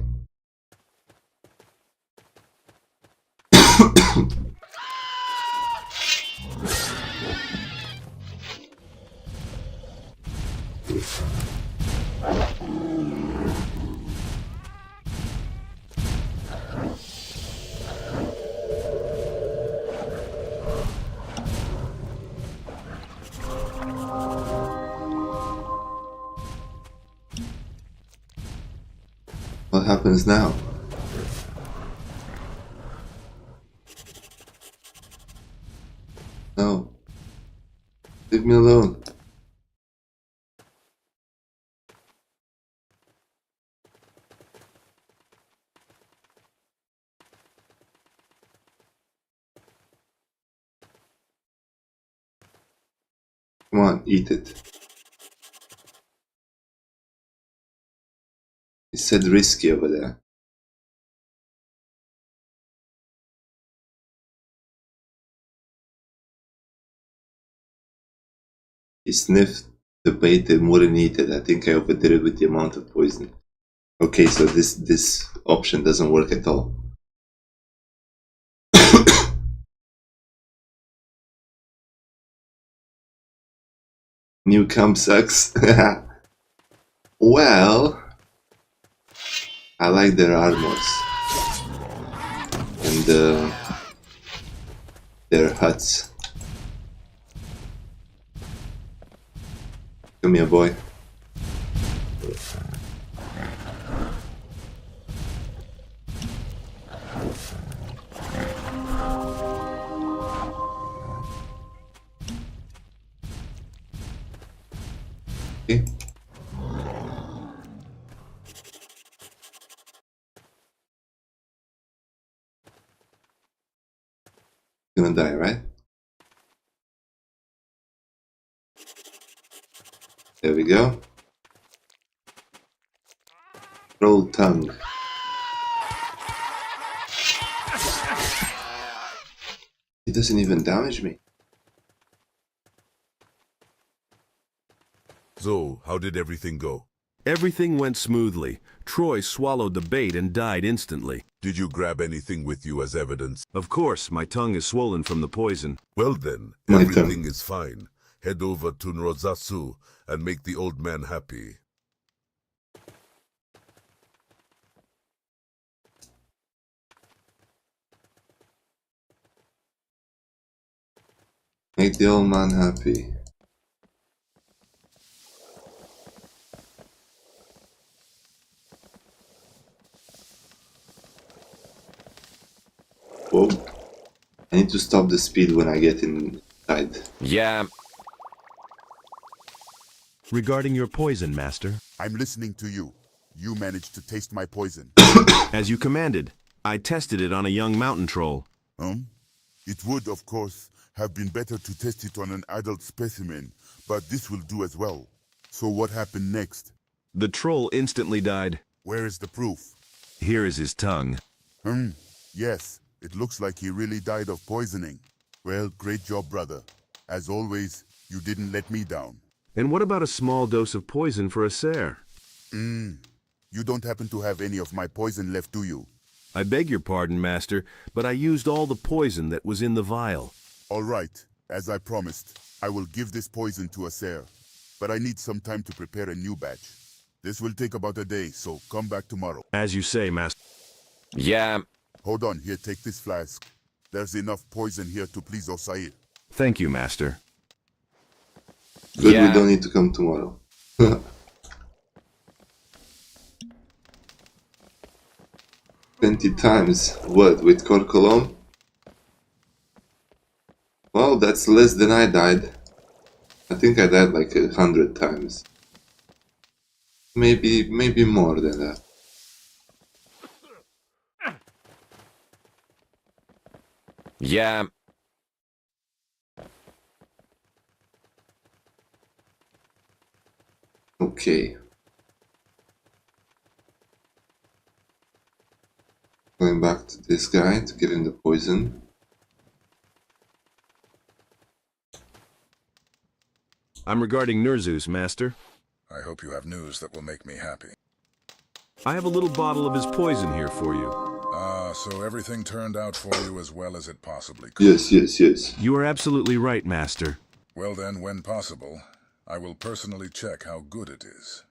What happens now? No. Leave me alone. Come on, eat it. It said risky over there. He sniffed the bait and wouldn't eat it. I think I overdid it with the amount of poison. Okay, so this option doesn't work at all. New camp sucks. Well, I like their armors and their huts. Come here, boy. Okay. Gonna die, right? There we go. Troll tongue. It doesn't even damage me. So, how did everything go? Everything went smoothly. Troy swallowed the bait and died instantly. Did you grab anything with you as evidence? Of course, my tongue is swollen from the poison. Well then, My everything tongue. is fine. Head over to Nrozasu and make the old man happy. Make the old man happy. Whoa. I need to stop the speed when I get inside. Yeah. Regarding your poison, Master, I'm listening to you. You managed to taste my poison. as you commanded, I tested it on a young mountain troll. It would, of course, have been better to test it on an adult specimen, but this will do as well. So what happened next? The troll instantly died. Where is the proof? Here is his tongue. Yes, it looks like he really died of poisoning. Well, great job, brother. As always, you didn't let me down. And what about a small dose of poison for a Ser? You don't happen to have any of my poison left, do you? I beg your pardon, Master, but I used all the poison that was in the vial. All right, as I promised, I will give this poison to a Ser. But I need some time to prepare a new batch. This will take about a day, so come back tomorrow. As you say, Master. Yeah. Hold on, here, take this flask. There's enough poison here to please Osair. Thank you, Master. Good, Yeah. we don't need to come tomorrow. 20 times. What, with Korkolom? Well, that's less than I died. I think I died like 100 times. Maybe more than that. Yeah. Okay. Going back to this guy to give him the poison. I'm regarding Nurzus, Master. I hope you have news that will make me happy. I have a little bottle of his poison here for you. Ah, so everything turned out for you as well as it possibly could. Yes. You are absolutely right, Master. Well then, when possible, I will personally check how good it is.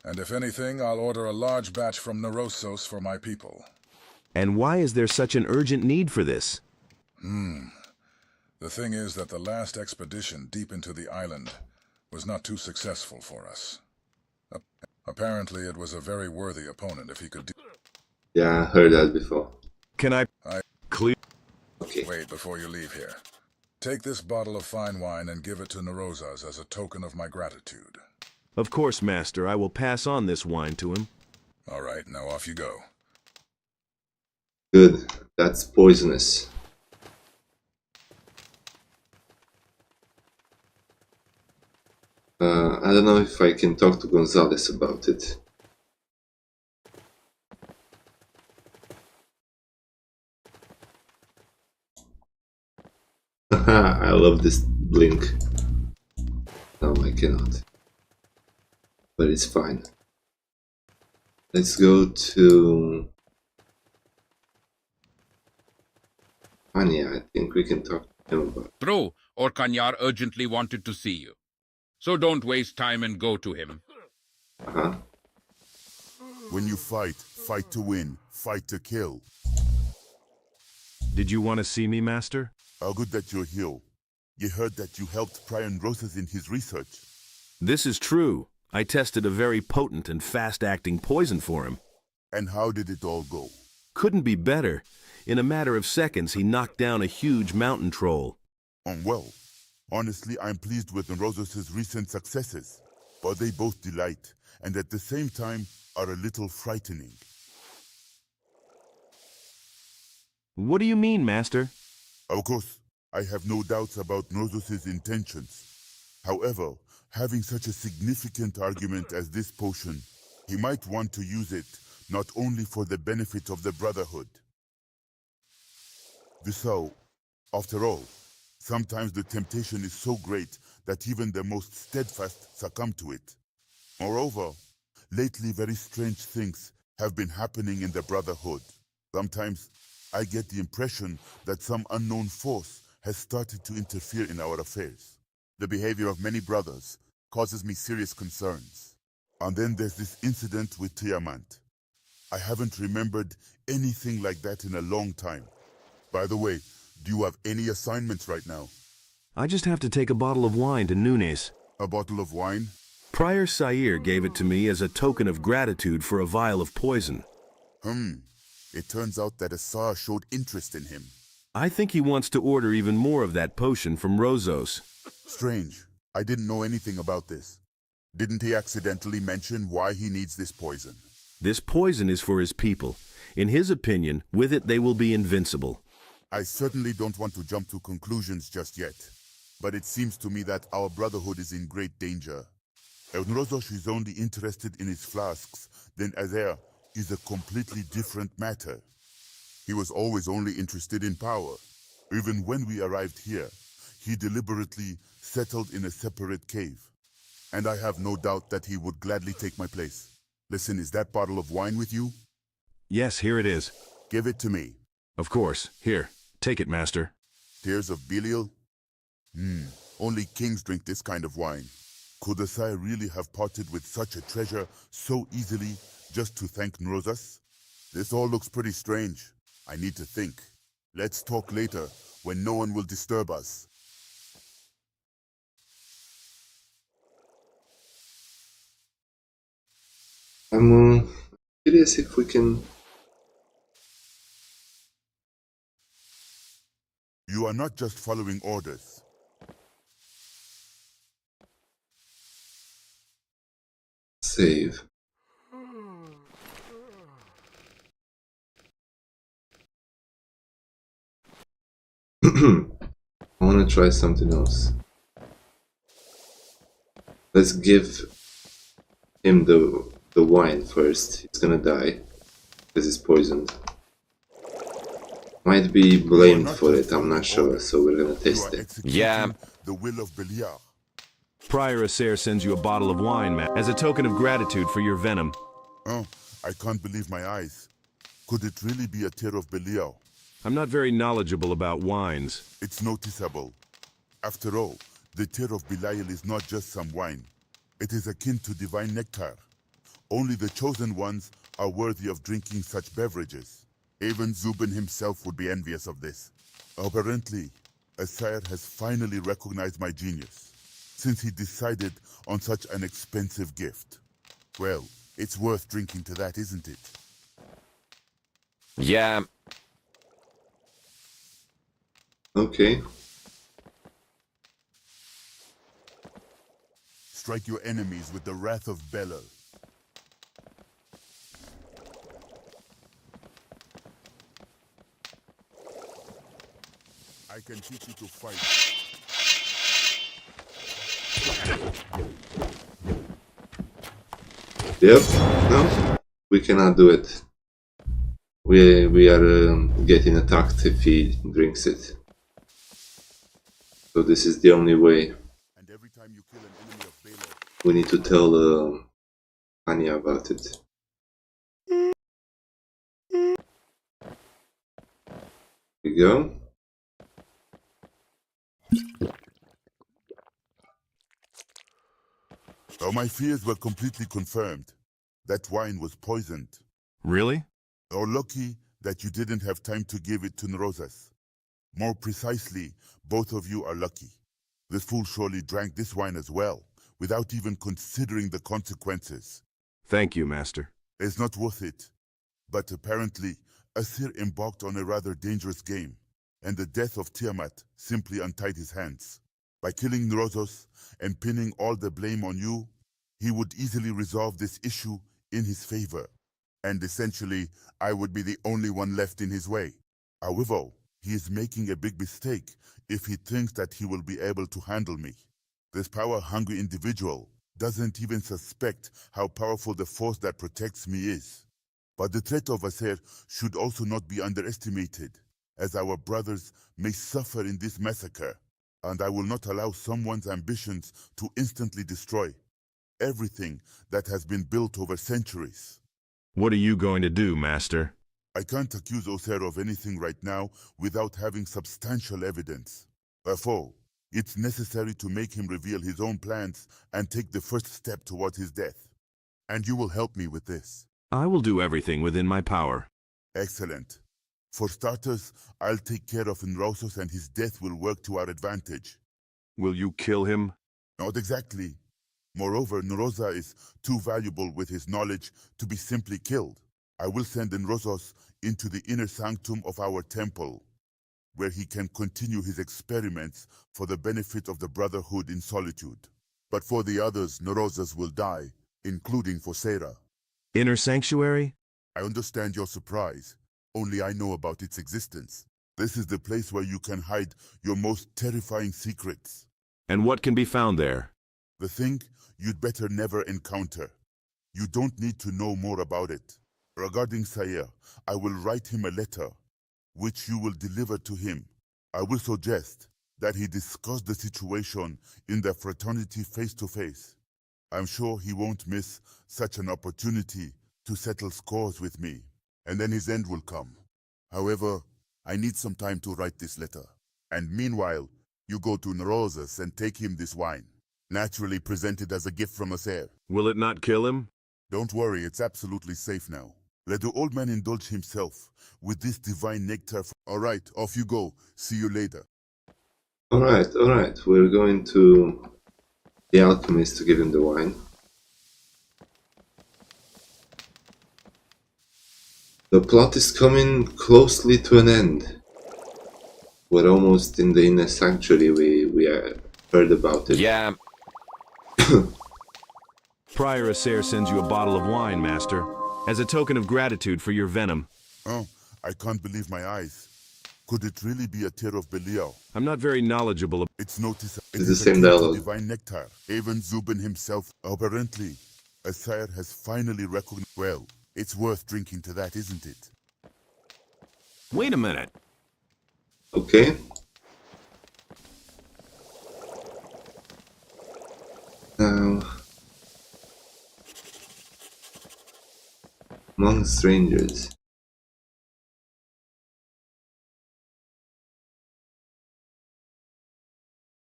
And if anything, I'll order a large batch from Neurosos for my people. And why is there such an urgent need for this? The thing is that the last expedition deep into the island was not too successful for us. Apparently it was a very worthy opponent if he could Yeah, I heard that before. Can I clear? Okay. Wait before you leave here. Take this bottle of fine wine and give it to Nerozas as a token of my gratitude. Of course, Master. I will pass on this wine to him. All right, now off you go. Good. That's poisonous. I don't know if I can talk to Gonzalez about it. Haha, I love this blink. No, I cannot. But it's fine. Let's go to Anya. I think we can talk to him about it. True, or Kanyar urgently wanted to see you. So don't waste time and go to him. Uh-huh. When you fight, fight to win, fight to kill. Did you want to see me, Master? How good that you're here. You heard that you helped Brian Rosas in his research. This is true. I tested a very potent and fast-acting poison for him. And how did it all go? Couldn't be better. In a matter of seconds, he knocked down a huge mountain troll. Well, honestly, I'm pleased with Rosas' recent successes. But they both delight, and at the same time, are a little frightening. What do you mean, Master? Of course, I have no doubts about Rosas' intentions. However, having such a significant argument as this potion, he might want to use it not only for the benefit of the Brotherhood. So, after all, sometimes the temptation is so great that even the most steadfast succumb to it. Moreover, lately very strange things have been happening in the Brotherhood. Sometimes I get the impression that some unknown force has started to interfere in our affairs. The behavior of many brothers causes me serious concerns. And then there's this incident with Tiamat. I haven't remembered anything like that in a long time. By the way, do you have any assignments right now? I just have to take a bottle of wine to Nunes. A bottle of wine? Prior Sair gave it to me as a token of gratitude for a vial of poison. It turns out that Assar showed interest in him. I think he wants to order even more of that potion from Rozos. Strange. I didn't know anything about this. Didn't he accidentally mention why he needs this poison? This poison is for his people. In his opinion, with it they will be invincible. I certainly don't want to jump to conclusions just yet. But it seems to me that our Brotherhood is in great danger. If Rozos is only interested in his flasks, then Azer is a completely different matter. He was always only interested in power. Even when we arrived here, he deliberately settled in a separate cave. And I have no doubt that he would gladly take my place. Listen, is that bottle of wine with you? Yes, here it is. Give it to me. Of course. Here, take it, Master. Tears of Belial? Only kings drink this kind of wine. Could Asai really have parted with such a treasure so easily just to thank Nrozas? This all looks pretty strange. I need to think. Let's talk later, when no one will disturb us. I'm curious if we can... You are not just following orders. Save. I want to try something else. Let's give him the wine first. He's gonna die because he's poisoned. Might be blamed for it, I'm not sure, so we're gonna test it. Yeah. The will of Beliar. Prior Aser sends you a bottle of wine, man, as a token of gratitude for your venom. Oh, I can't believe my eyes. Could it really be a tear of Belial? I'm not very knowledgeable about wines. It's noticeable. After all, the tear of Belial is not just some wine. It is akin to divine nectar. Only the chosen ones are worthy of drinking such beverages. Even Zubin himself would be envious of this. Apparently, Asir has finally recognized my genius, since he decided on such an expensive gift. Well, it's worth drinking to that, isn't it? Yeah. Okay. Strike your enemies with the wrath of Bela. I can teach you to fight. Yep, no, we cannot do it. We are getting attacked if he drinks it. So this is the only way. And every time you kill an enemy of Baylor, We need to tell Anya about it. Here we go. oh, my fears were completely confirmed. That wine was poisoned. Really? Or lucky that you didn't have time to give it to Nerozas. More precisely, both of you are lucky. This fool surely drank this wine as well, without even considering the consequences. Thank you, Master. It's not worth it. But apparently, Asir embarked on a rather dangerous game, and the death of Tiamat simply untied his hands. By killing Nerozos and pinning all the blame on you, he would easily resolve this issue in his favor. And essentially, I would be the only one left in his way. However, he is making a big mistake if he thinks that he will be able to handle me. This power-hungry individual doesn't even suspect how powerful the force that protects me is. But the threat of Asir should also not be underestimated, as our brothers may suffer in this massacre, and I will not allow someone's ambitions to instantly destroy everything that has been built over centuries. What are you going to do, Master? I can't accuse Oser of anything right now without having substantial evidence. Therefore, it's necessary to make him reveal his own plans and take the first step toward his death. And you will help me with this. I will do everything within my power. Excellent. For starters, I'll take care of Nrosos and his death will work to our advantage. Will you kill him? Not exactly. Moreover, Nroza is too valuable with his knowledge to be simply killed. I will send Nrosos into the inner sanctum of our temple, where he can continue his experiments for the benefit of the Brotherhood in solitude. But for the others, Nerozas will die, including for Sarah. Inner sanctuary? I understand your surprise. Only I know about its existence. This is the place where you can hide your most terrifying secrets. And what can be found there? The thing you'd better never encounter. You don't need to know more about it. Regarding Sayer, I will write him a letter, which you will deliver to him. I will suggest that he discuss the situation in the fraternity face to face. I'm sure he won't miss such an opportunity to settle scores with me, and then his end will come. However, I need some time to write this letter. And meanwhile, you go to Nerozas and take him this wine, naturally presented as a gift from Aser. Will it not kill him? Don't worry, it's absolutely safe now. Let the old man indulge himself with this divine nectar. All right, off you go. See you later. All right. We're going to the alchemist to give him the wine. The plot is coming closely to an end. We're almost in the inner sanctuary. We heard about it. Yeah. Prior Aser sends you a bottle of wine, Master, as a token of gratitude for your venom. Oh, I can't believe my eyes. Could it really be a tear of Belial? I'm not very knowledgeable. It's noticeable. It's the same dialogue. Divine nectar. Even Zubin himself. Apparently, Asir has finally recognized. Well, it's worth drinking to that, isn't it? Wait a minute. Okay. Now, among strangers.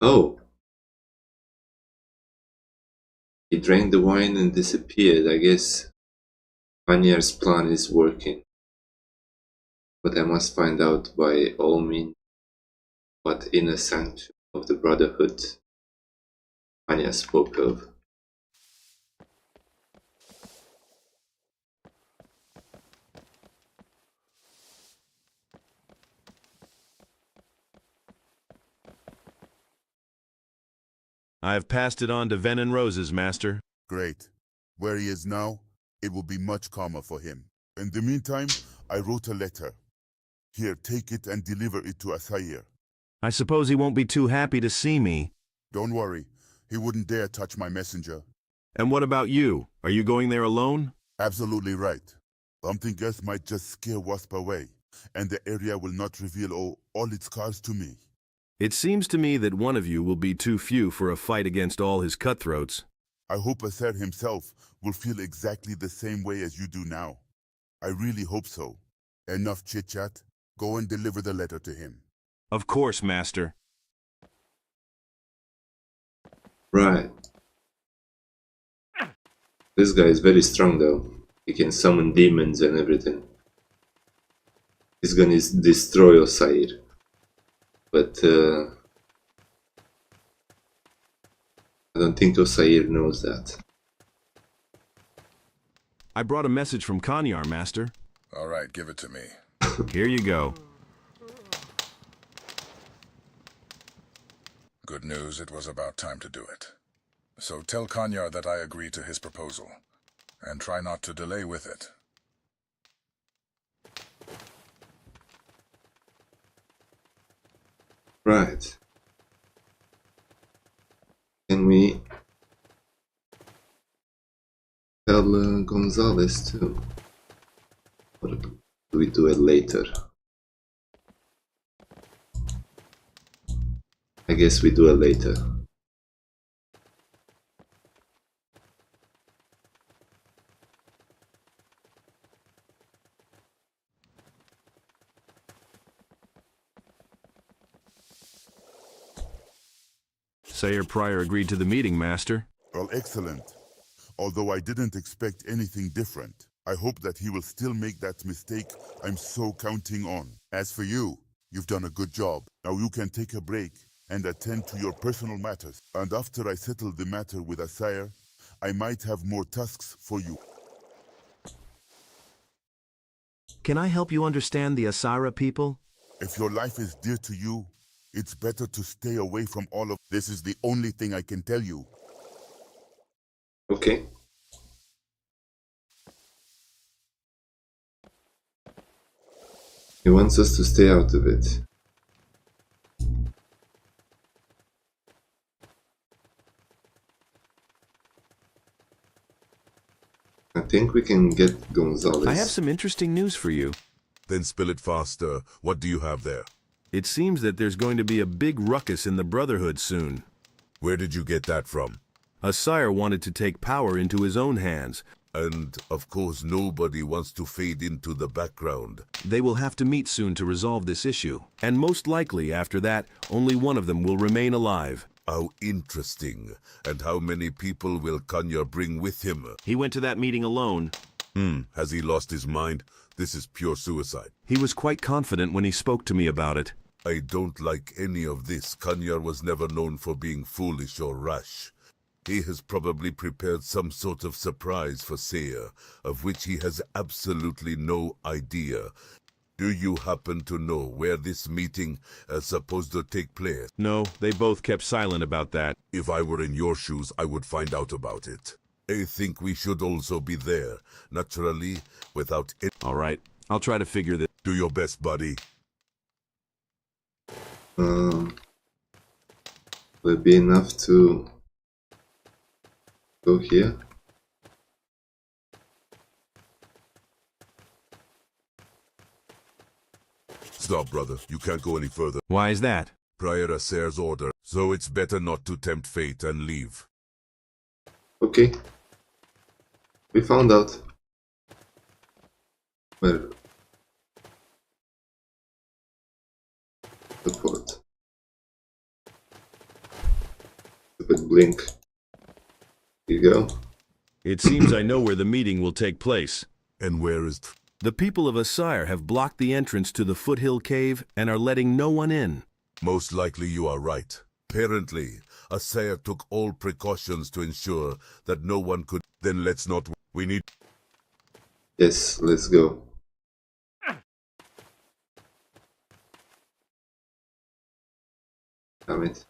Oh. He drank the wine and disappeared. I guess Panier's plan is working. But I must find out by all means what inner sanctum of the Brotherhood Pania spoke of. I have passed it on to Ven and Roses, Master. Great. Where he is now, it will be much calmer for him. In the meantime, I wrote a letter. Here, take it and deliver it to Asair. I suppose he won't be too happy to see me. Don't worry. He wouldn't dare touch my messenger. And what about you? Are you going there alone? Absolutely right. Something else might just scare Wasp away, and the area will not reveal all its scars to me. It seems to me that one of you will be too few for a fight against all his cutthroats. I hope Acer himself will feel exactly the same way as you do now. I really hope so. Enough chit-chat. Go and deliver the letter to him. Of course, Master. Right. This guy is very strong though. He can summon demons and everything. He's gonna destroy Osair. But I don't think Osair knows that. I brought a message from Kanyar, Master. All right, give it to me. Here you go. Good news, it was about time to do it. So tell Kanyar that I agree to his proposal, and try not to delay with it. Right. Can we tell Gonzalez too? Or do we do it later? I guess we do it later. Sayer Pryor agreed to the meeting, Master. Well, excellent. Although I didn't expect anything different. I hope that he will still make that mistake I'm so counting on. As for you, you've done a good job. Now you can take a break and attend to your personal matters. And after I settle the matter with Asair, I might have more tasks for you. Can I help you understand the Asara people? If your life is dear to you, it's better to stay away from all of this. Is the only thing I can tell you. Okay. He wants us to stay out of it. I think we can get Gonzalez. I have some interesting news for you. Then spill it faster. What do you have there? It seems that there's going to be a big ruckus in the Brotherhood soon. Where did you get that from? Asair wanted to take power into his own hands. And, of course, nobody wants to fade into the background. They will have to meet soon to resolve this issue. And most likely, after that, only one of them will remain alive. How interesting. And how many people will Kanya bring with him? He went to that meeting alone. Has he lost his mind? This is pure suicide. He was quite confident when he spoke to me about it. I don't like any of this. Kanya was never known for being foolish or rash. He has probably prepared some sort of surprise for Sayer, of which he has absolutely no idea. Do you happen to know where this meeting is supposed to take place? No, they both kept silent about that. If I were in your shoes, I would find out about it. I think we should also be there, naturally, without it. All right, I'll try to figure this. Do your best, buddy. Will it be enough to go here? Stop, brother. You can't go any further. Why is that? Prior Asair's order, so it's better not to tempt fate and leave. Okay. We found out. Where? The port. Stupid blink. Here you go. It seems I know where the meeting will take place. And where is... The people of Asair have blocked the entrance to the foothill cave and are letting no one in. Most likely you are right. Apparently, Asair took all precautions to ensure that no one could... Then let's not... We need... Yes, let's go. Damn it.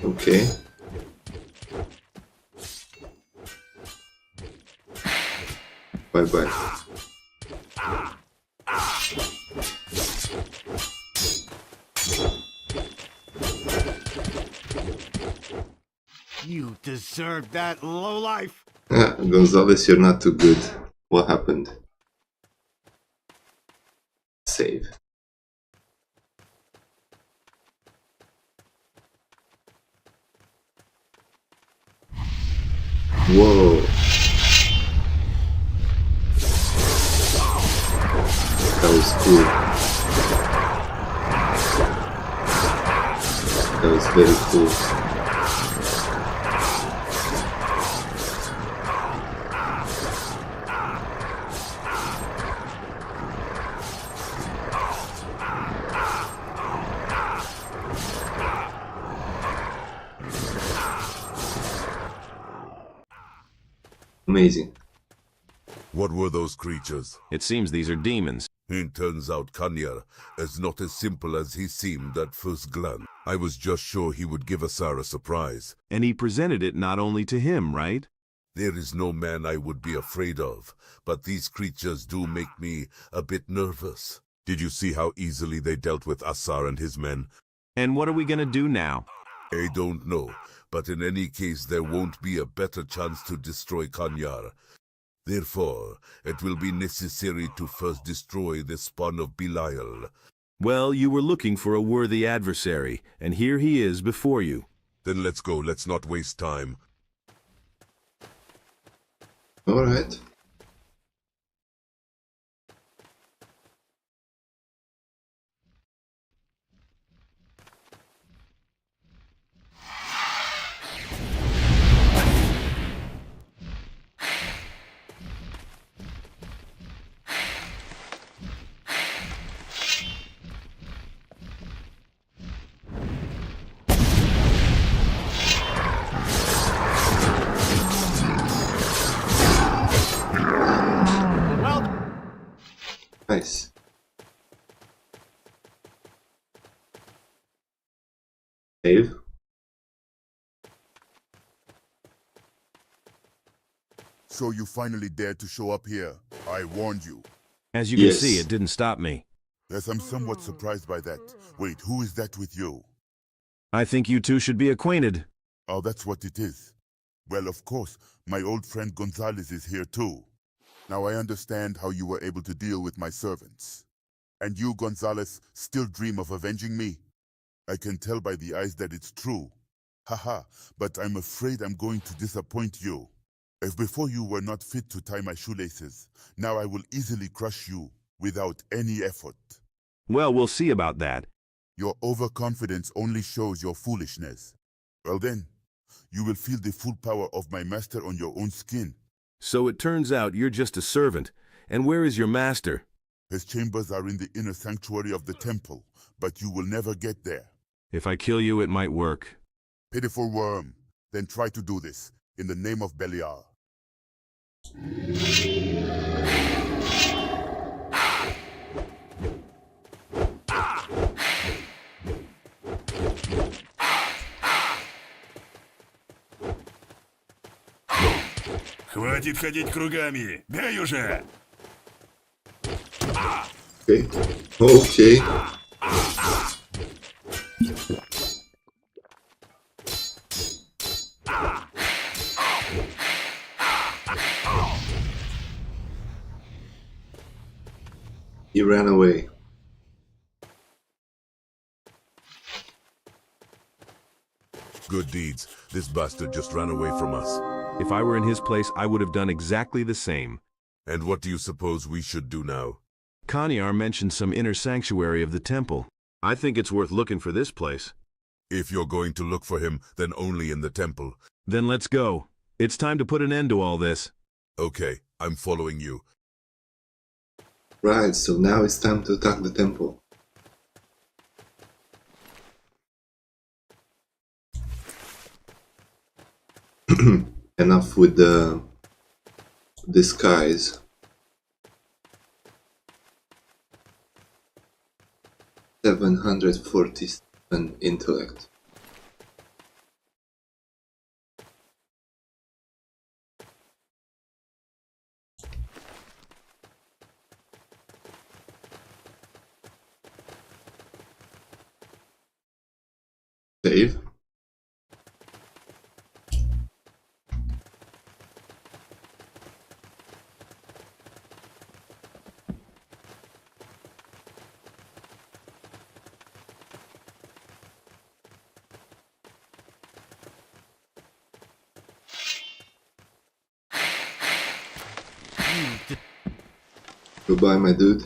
Okay. Bye bye. You deserve that, lowlife. Gonzalez, you're not too good. What happened? Save. Whoa. That was cool. That was very cool. Amazing. What were those creatures? It seems these are demons. It turns out Kanyar is not as simple as he seemed at first glance. I was just sure he would give Asar a surprise. And he presented it not only to him, right? There is no man I would be afraid of, but these creatures do make me a bit nervous. Did you see how easily they dealt with Asar and his men? And what are we gonna do now? I don't know, but in any case there won't be a better chance to destroy Kanyar. Therefore, it will be necessary to first destroy the spawn of Belial. Well, you were looking for a worthy adversary, and here he is before you. Then let's go, let's not waste time. Alright. Nice. Save. So you finally dared to show up here. I warned you. As you can Yes. see, it didn't stop me. Yes, I'm somewhat surprised by that. Wait, who is that with you? I think you two should be acquainted. Oh, that's what it is. Well, of course, my old friend Gonzalez is here too. Now I understand how you were able to deal with my servants. And you, Gonzalez, still dream of avenging me? I can tell by the eyes that it's true. Haha, but I'm afraid I'm going to disappoint you. If before you were not fit to tie my shoelaces, now I will easily crush you without any effort. Well, we'll see about that. Your overconfidence only shows your foolishness. Well then, you will feel the full power of my master on your own skin. So it turns out you're just a servant. And where is your master? His chambers are in the inner sanctuary of the temple, but you will never get there. If I kill you, it might work. Pitiful worm, then try to do this, in the name of Belial. Хватит ходить кругами! Бей уже! Okay. Okay. He ran away. Good deeds. This bastard just ran away from us. If I were in his place, I would have done exactly the same. And what do you suppose we should do now? Kanyar mentioned some inner sanctuary of the temple. I think it's worth looking for this place. If you're going to look for him, then only in the temple. Then let's go. It's time to put an end to all this. Okay, I'm following you. Right, so now it's time to attack the temple. Enough with the disguise. 747 intellect. Goodbye, my dude.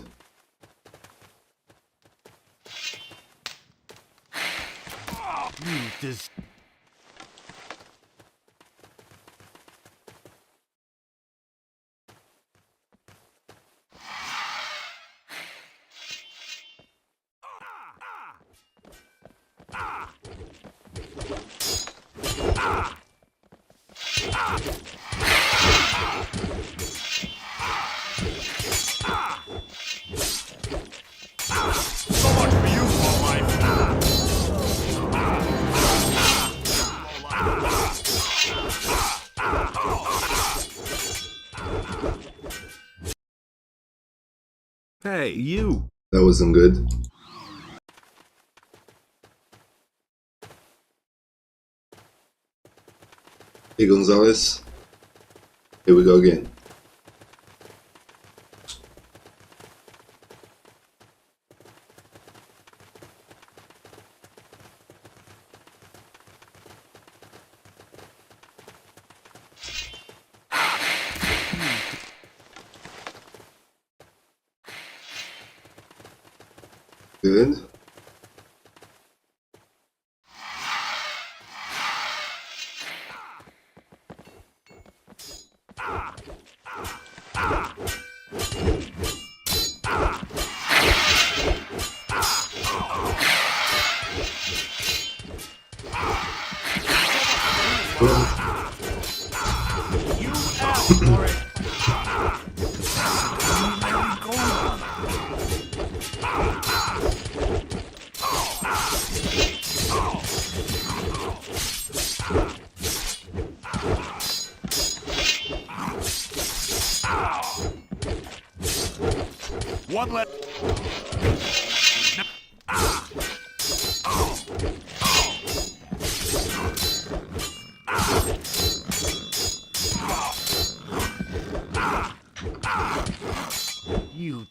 Hey, you! That wasn't good. Hey, Gonzalez. Here we go again. Good. One left. You.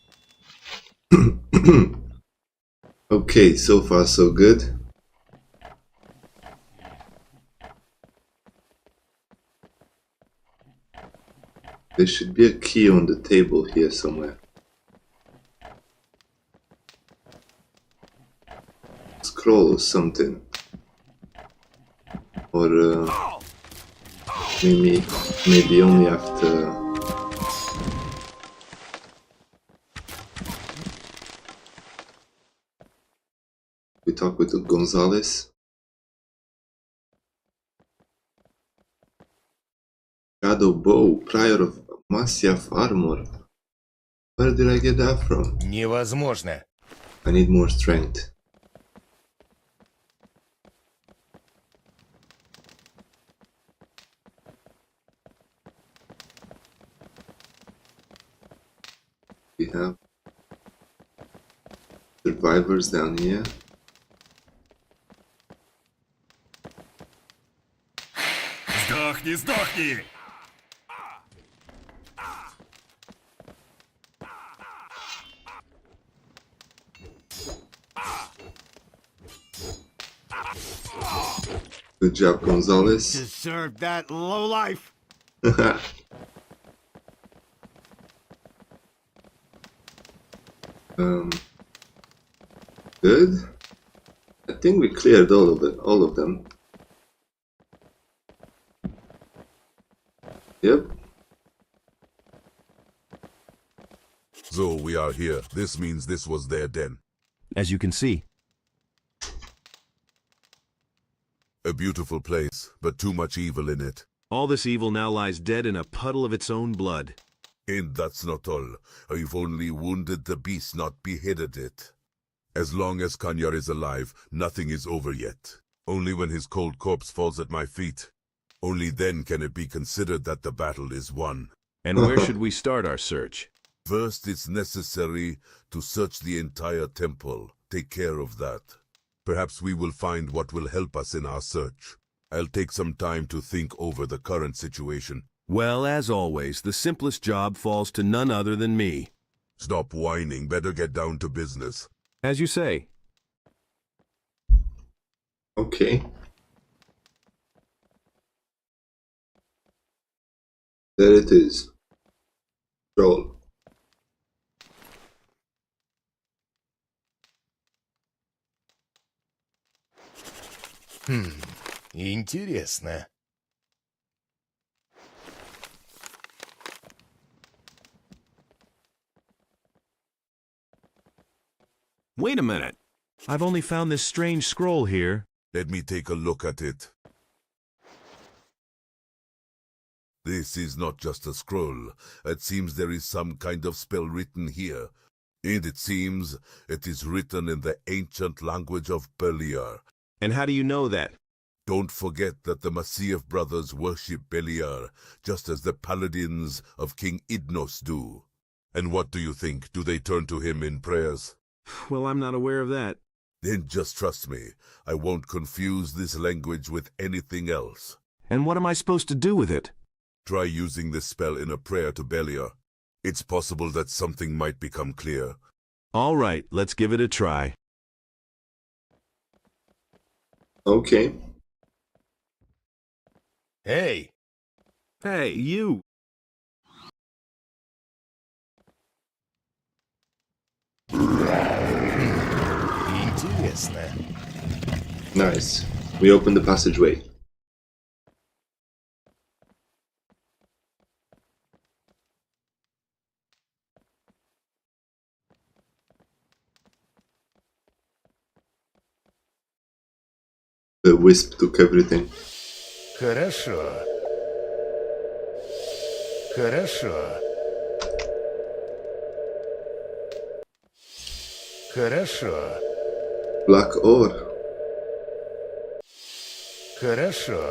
Okay, so far so good. There should be a key on the table here somewhere. Scroll or something. Or maybe only after we talk with Gonzalez. Shadow bow, prior of Masyaf armor. Where did I get that from? Невозможно. I need more strength. We have survivors down here. Сдохни, сдохни! Good job, Gonzalez. Deserve that low life. Good. I think we cleared all of them. Yep. So we are here. This means this was their den. As you can see. A beautiful place, but too much evil in it. All this evil now lies dead in a puddle of its own blood. And that's not all. I've only wounded the beast, not beheaded it. As long as Kanyar is alive, nothing is over yet. Only when his cold corpse falls at my feet. Only then can it be considered that the battle is won. And where should we start our search? First, it's necessary to search the entire temple. Take care of that. Perhaps we will find what will help us in our search. I'll take some time to think over the current situation. Well, as always, the simplest job falls to none other than me. Stop whining. Better get down to business. As you say. Okay. There it is. Roll. Интересно. Wait a minute. I've only found this strange scroll here. Let me take a look at it. This is not just a scroll. It seems there is some kind of spell written here. And it seems it is written in the ancient language of Beliar. And how do you know that? Don't forget that the Masyaf brothers worship Beliar, just as the paladins of King Idnos do. And what do you think? Do they turn to him in prayers? Well, I'm not aware of that. Then just trust me. I won't confuse this language with anything else. And what am I supposed to do with it? Try using this spell in a prayer to Beliar. It's possible that something might become clear. All right, let's give it a try. Okay. Hey, Hey, you! интересно. Nice. We open the passageway. The wisp took everything. Хорошо. Хорошо. Хорошо. Black ore. Хорошо.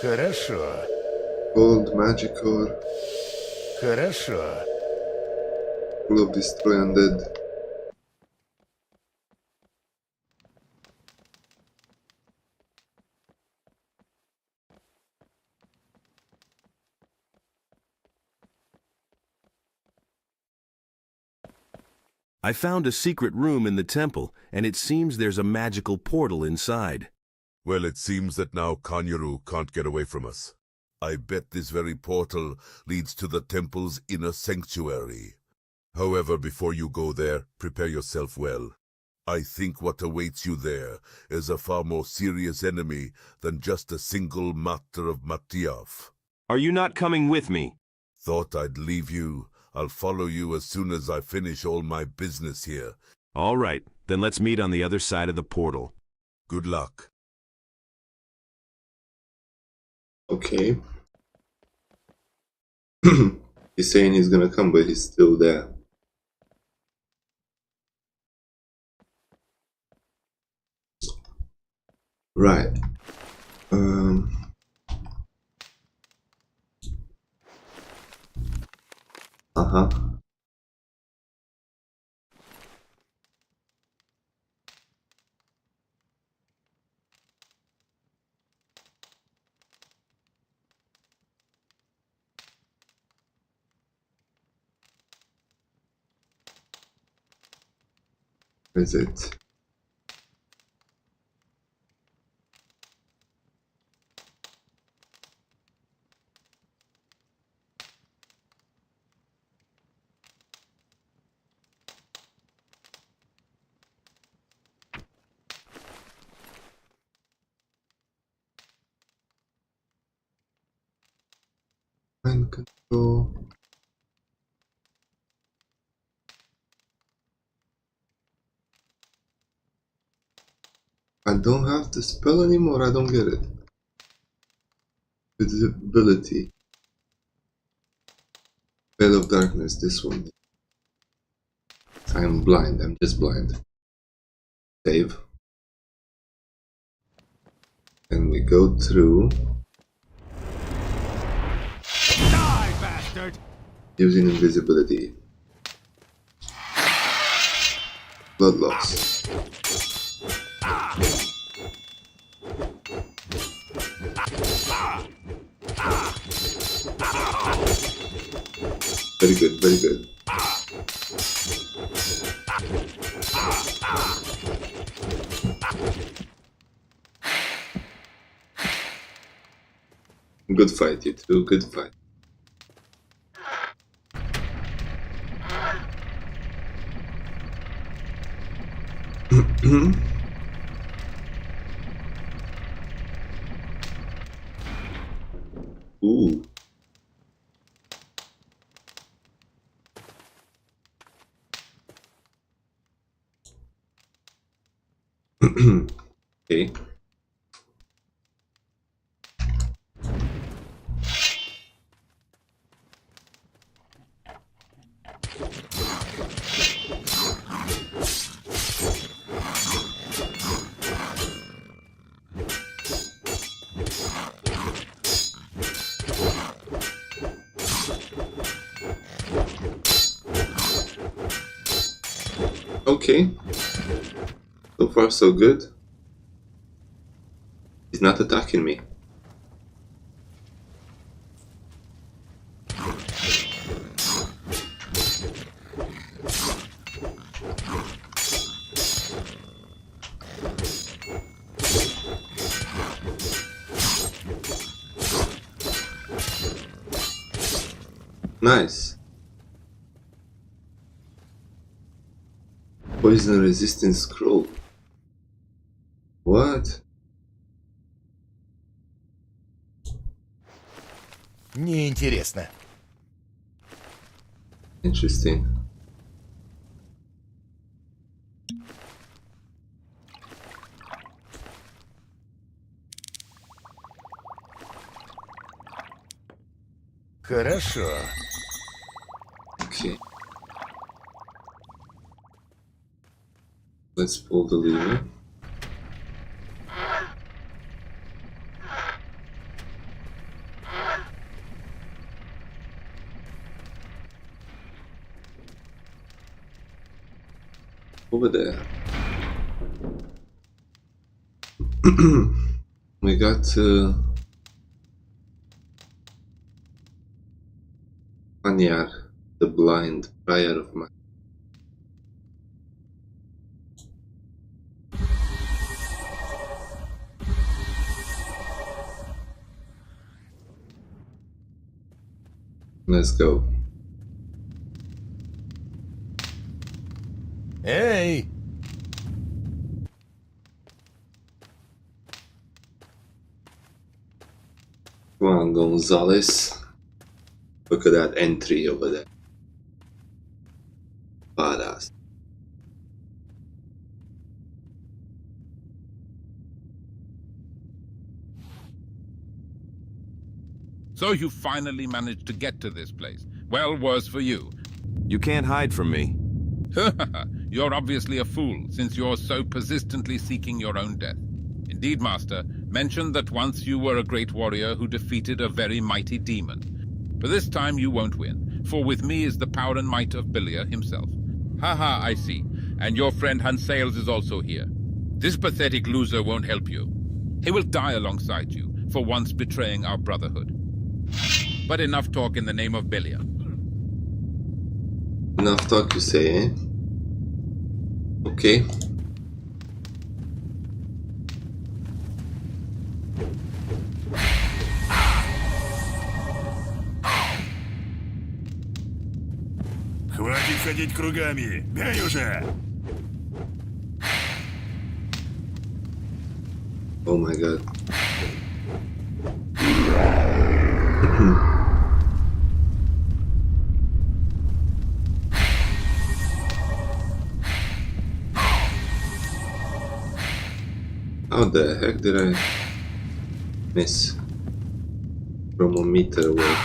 Хорошо. Gold magic ore. Хорошо. Full of destroy undead. I found a secret room in the temple, and it seems there's a magical portal inside. Well, it seems that now Kanyaru can't get away from us. I bet this very portal leads to the temple's inner sanctuary. However, before you go there, prepare yourself well. I think what awaits you there is a far more serious enemy than just a single matter of Masyaf. Are you not coming with me? Thought I'd leave you. I'll follow you as soon as I finish all my business here. All right, then let's meet on the other side of the portal. Good luck. Okay. He's saying he's gonna come, but he's still there. Right. Uh-huh. Is it? Mind control. I don't have the spell anymore, I don't get it. Visibility. Veil of darkness, this one. I'm blind, I'm just blind. Save. And we go through. Die, bastard! Using invisibility. Blood loss. Very good, very good. Good fight, you two, good fight. Ooh. Okay. Okay. So far, so good. He's not attacking me. Nice. Poison resistant scroll. What? Неинтересно. Interesting. Хорошо. Okay. Let's pull the lever. Over there. We got Anyar, the blind prior of my. Let's go. Эй! Come on, Gonzalez. Look at that entry over there. Badass. So you finally managed to get to this place. Well, worse for you. You can't hide from me. You're obviously a fool, since you're so persistently seeking your own death. Indeed, Master, mentioned that once you were a great warrior who defeated a very mighty demon. But this time you won't win, for with me is the power and might of Bilia himself. Haha, I see. And your friend Hansales is also here. This pathetic loser won't help you. He will die alongside you, for once betraying our brotherhood. But enough talk in the name of Bilia. Enough talk, you say, eh? Okay. Хватит ходить кругами! Бей уже! Oh my god. How the heck did I miss from a meter away?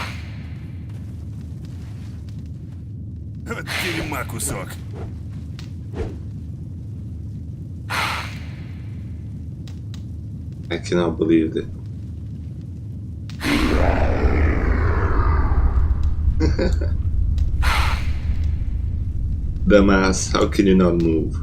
От дерьма кусок! I cannot believe it. Dumbass, how can you not move?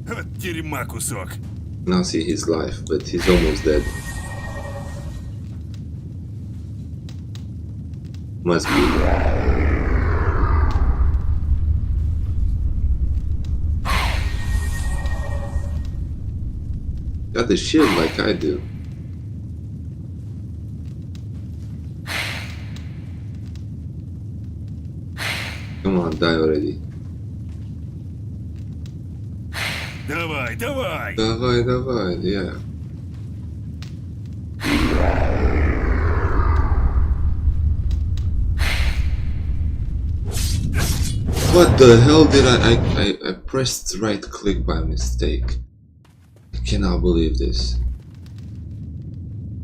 От дерьма кусок! Now see his life, but he's almost dead. Must be. Got the shield like I do. Come on, die already. Давай, давай! Давай, давай, yeah. What the hell did I pressed right click by mistake. I cannot believe this.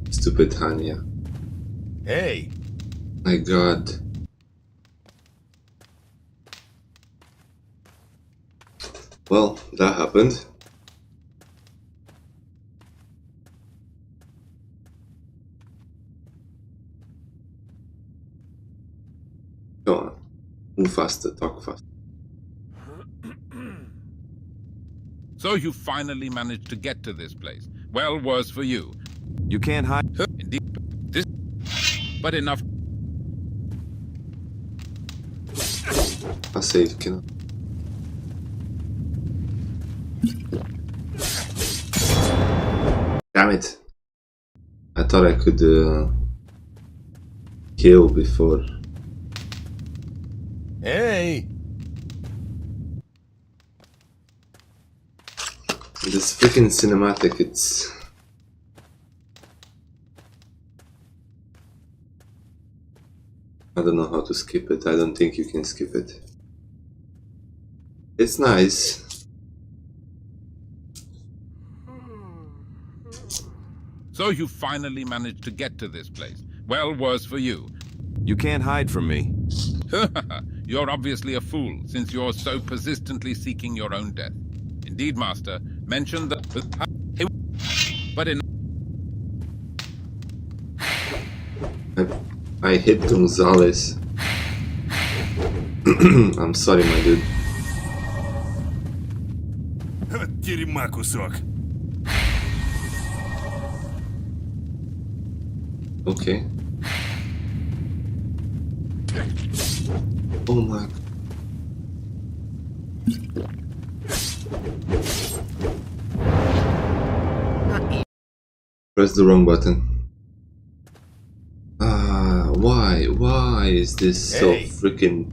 Stupid Hanya. Hey! My god. Well, that happened. Come on. Move faster, talk faster. So you finally managed to get to this place. Well, worse for you. You can't hide. Indeed, this... But enough. I saved cannot. Damn it. I thought I could kill before. Hey! This freaking cinematic, it's... I don't know how to skip it. I don't think you can skip it. It's nice. So you finally managed to get to this place. Well, worse for you. You can't hide from me. You're obviously a fool, since you're so persistently seeking your own death. Indeed, Master, mention that... But in... I hit Gonzalez. I'm sorry, my dude. От дерьма кусок! Okay. Oh my. Press the wrong button. Why? Why is this so freaking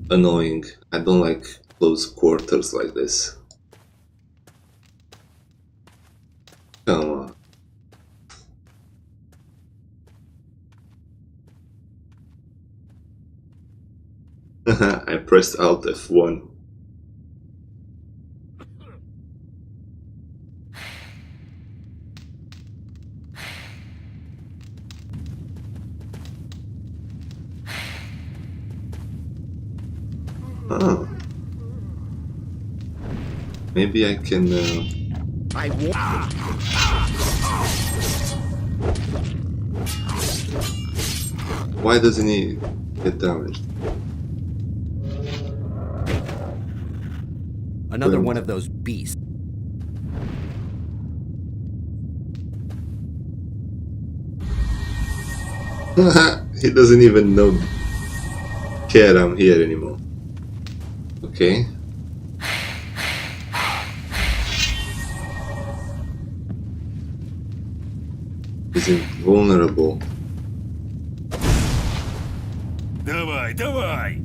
annoying? I don't like close quarters like this. Come on. I pressed Alt F1. Ah. Maybe I can... Why doesn't he get damaged? Another one of those beasts. He doesn't even care I'm here anymore. Okay. He's invulnerable. Давай, давай!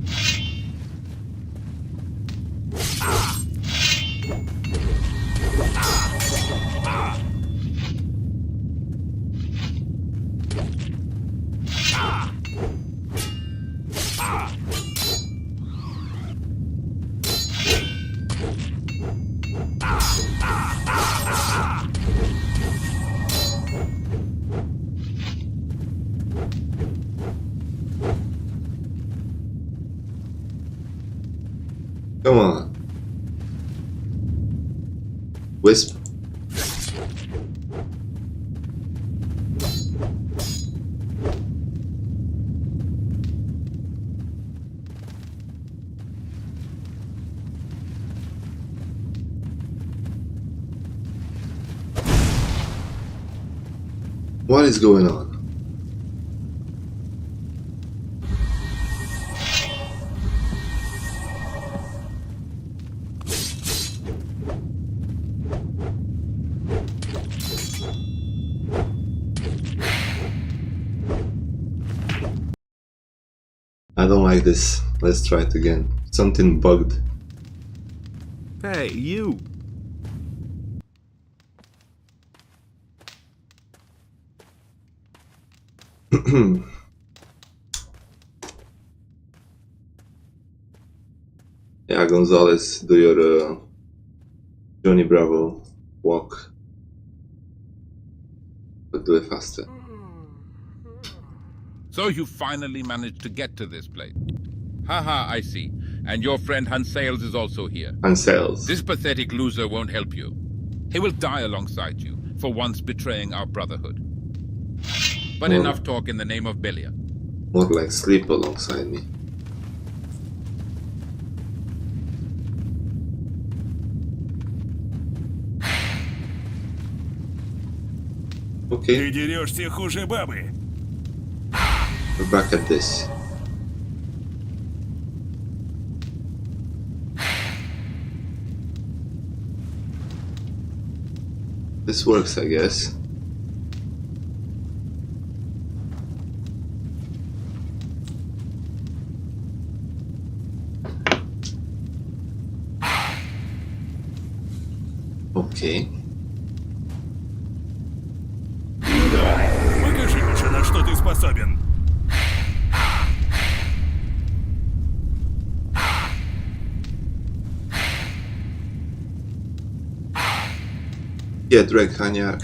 Come on. Wisp. What is going on? I don't like this. Let's try it again. Something bugged. Hey, you! Yeah, Gonzalez, do your Johnny Bravo walk. But do it faster. So you finally managed to get to this place. Haha, I see. And your friend Hansales is also here. Hansales. This pathetic loser won't help you. He will die alongside you for once betraying our brotherhood. But More, enough talk in the name of Belia. more like sleep alongside me. Okay, Ты дерешься хуже бабы. we're back at this. This works, I guess. Okay. Давай, покажи, Миша, на что ты способен. Yeah, Drake Hanya.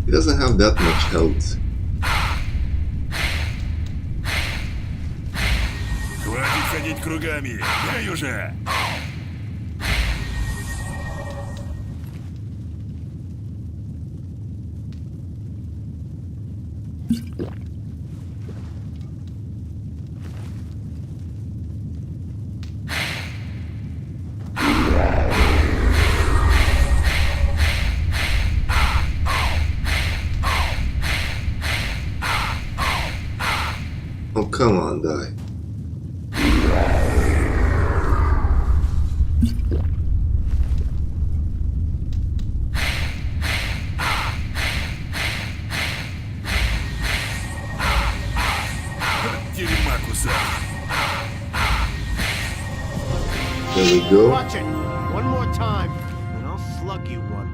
He doesn't have that much health. Хватит ходить кругами. Дай уже. Oh, come on, die. Дерьма кусок. There we go. Watch it. One more time, and I'll slug you one.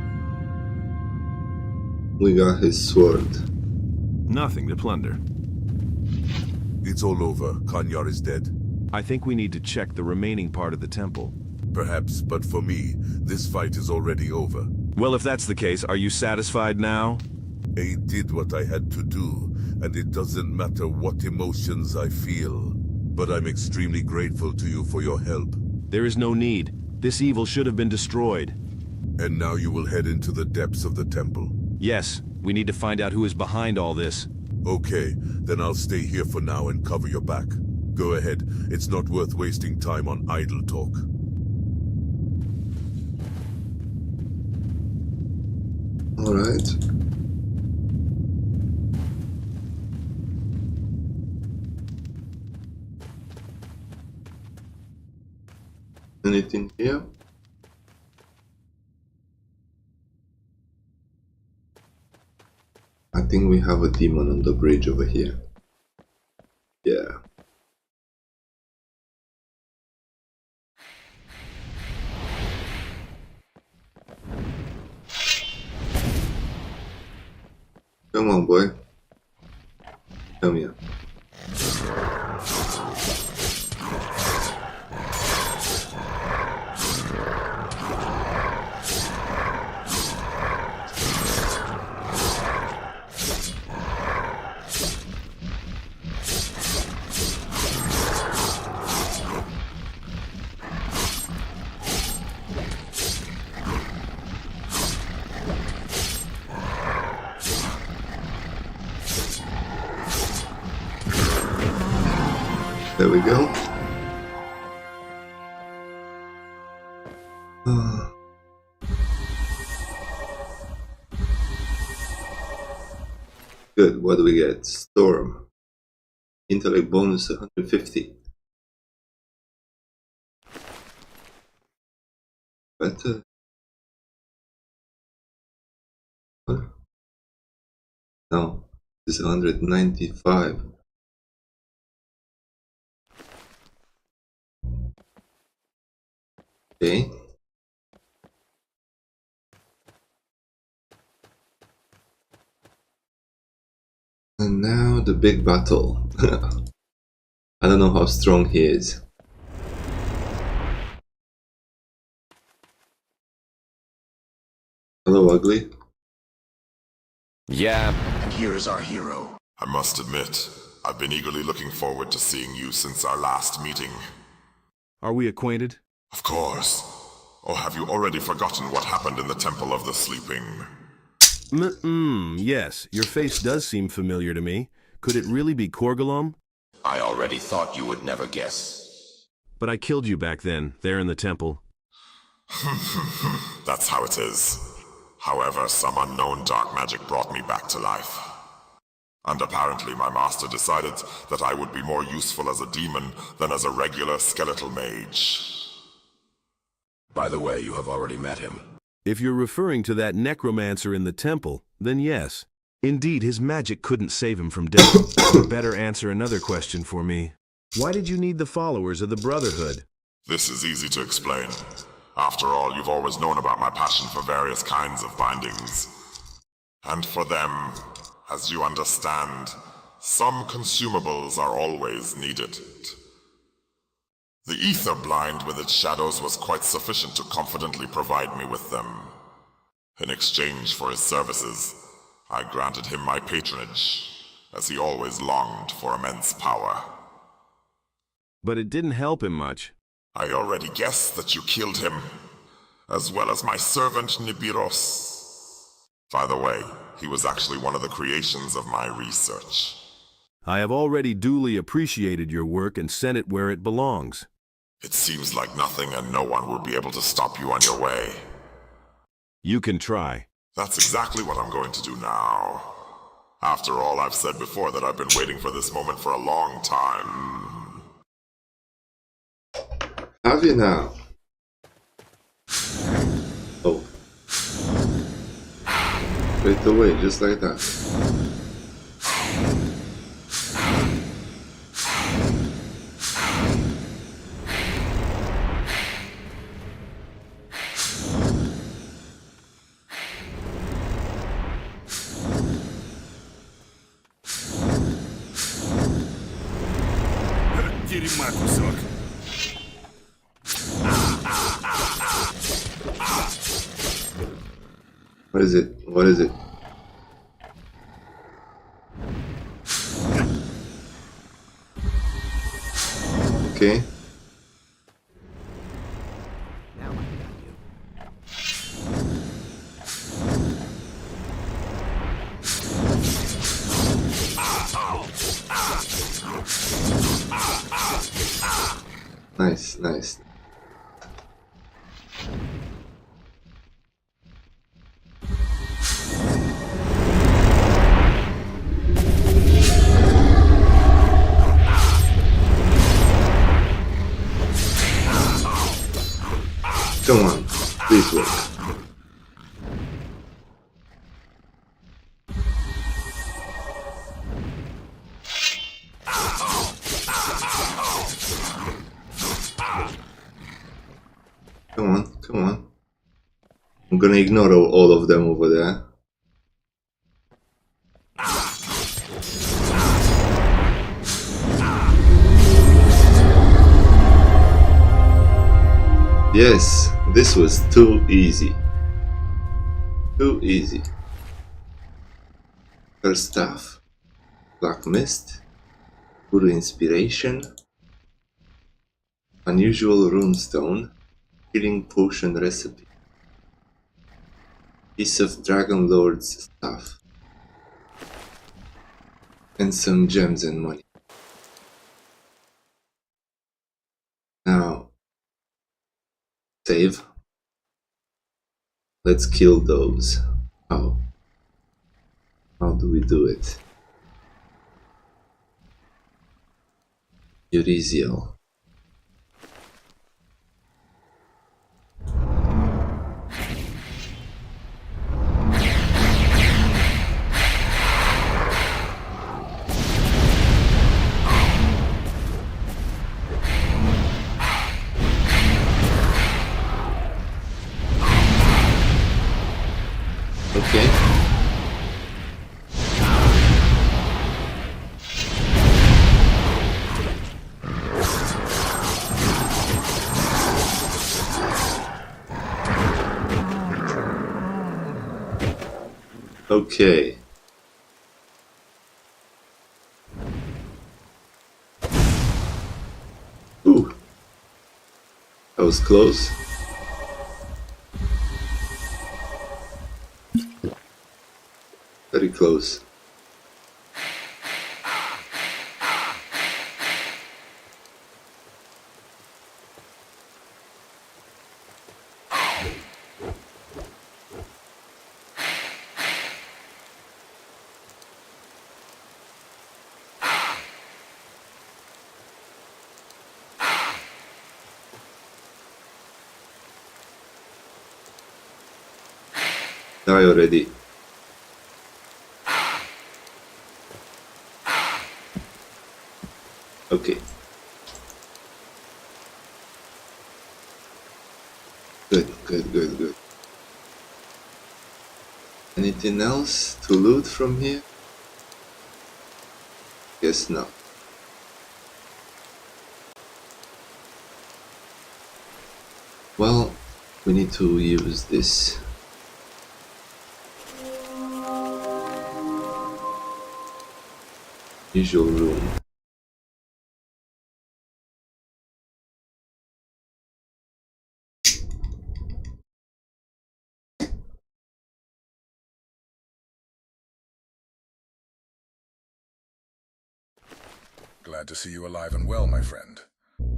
We got his sword. Nothing to plunder. It's all over. Kanyar is dead. I think we need to check the remaining part of the temple. Perhaps, but for me, this fight is already over. Well, if that's the case, are you satisfied now? I did what I had to do, and it doesn't matter what emotions I feel. But I'm extremely grateful to you for your help. There is no need. This evil should have been destroyed. And now you will head into the depths of the temple. Yes, we need to find out who is behind all this. Okay, then I'll stay here for now and cover your back. Go ahead. It's not worth wasting time on idle talk. Alright. Anything here? I think we have a demon on the bridge over here. Yeah. Come on, boy. Come here. There we go. Good, what do we get? Storm. Intellect bonus 150. Better. No, it's 195. Okay. And now the big battle. I don't know how strong he is. Hello, ugly. Yeah. And here is our hero. I must admit, I've been eagerly looking forward to seeing you since our last meeting. Are we acquainted? Of course. Or have you already forgotten what happened in the Temple of the Sleeping? Yes, your face does seem familiar to me. Could it really be Korgalom? I already thought you would never guess. But I killed you back then, there in the temple. That's how it is. However, some unknown dark magic brought me back to life. And apparently my master decided that I would be more useful as a demon than as a regular skeletal mage. By the way, you have already met him. If you're referring to that necromancer in the temple, then yes. Indeed, his magic couldn't save him from death. Or better answer another question for me. Why did you need the followers of the Brotherhood? This is easy to explain. After all, you've always known about my passion for various kinds of bindings. And for them, as you understand, some consumables are always needed. The ether blind with its shadows was quite sufficient to confidently provide me with them. In exchange for his services, I granted him my patronage, as he always longed for immense power. But it didn't help him much. I already guessed that you killed him, as well as my servant Nibiros. By the way, he was actually one of the creations of my research. I have already duly appreciated your work and sent it where it belongs. It seems like nothing and no one will be able to stop you on your way. You can try. That's exactly what I'm going to do now. After all, I've said before that I've been waiting for this moment for a long time. Have you now? Oh. Straight away, just like that. Дерьма кусок. What is it? What is it? Okay. Nice, nice. Come on, please work. Come on, come on. I'm gonna ignore all of them over there. Yes, this was too easy. Too easy. Her staff. Black mist. Guru inspiration. Unusual runestone. Healing potion recipe. Piece of Dragon Lord's staff. And some gems and money. Now, save. Let's kill those. How? How do we do it? Uriziel. Okay. Okay. Ooh. That was close. Very close. Die already. Okay. Good, good, good, good. Anything else to loot from here? Guess not. Well, we need to use this. Usual room. Glad to see you alive and well, my friend.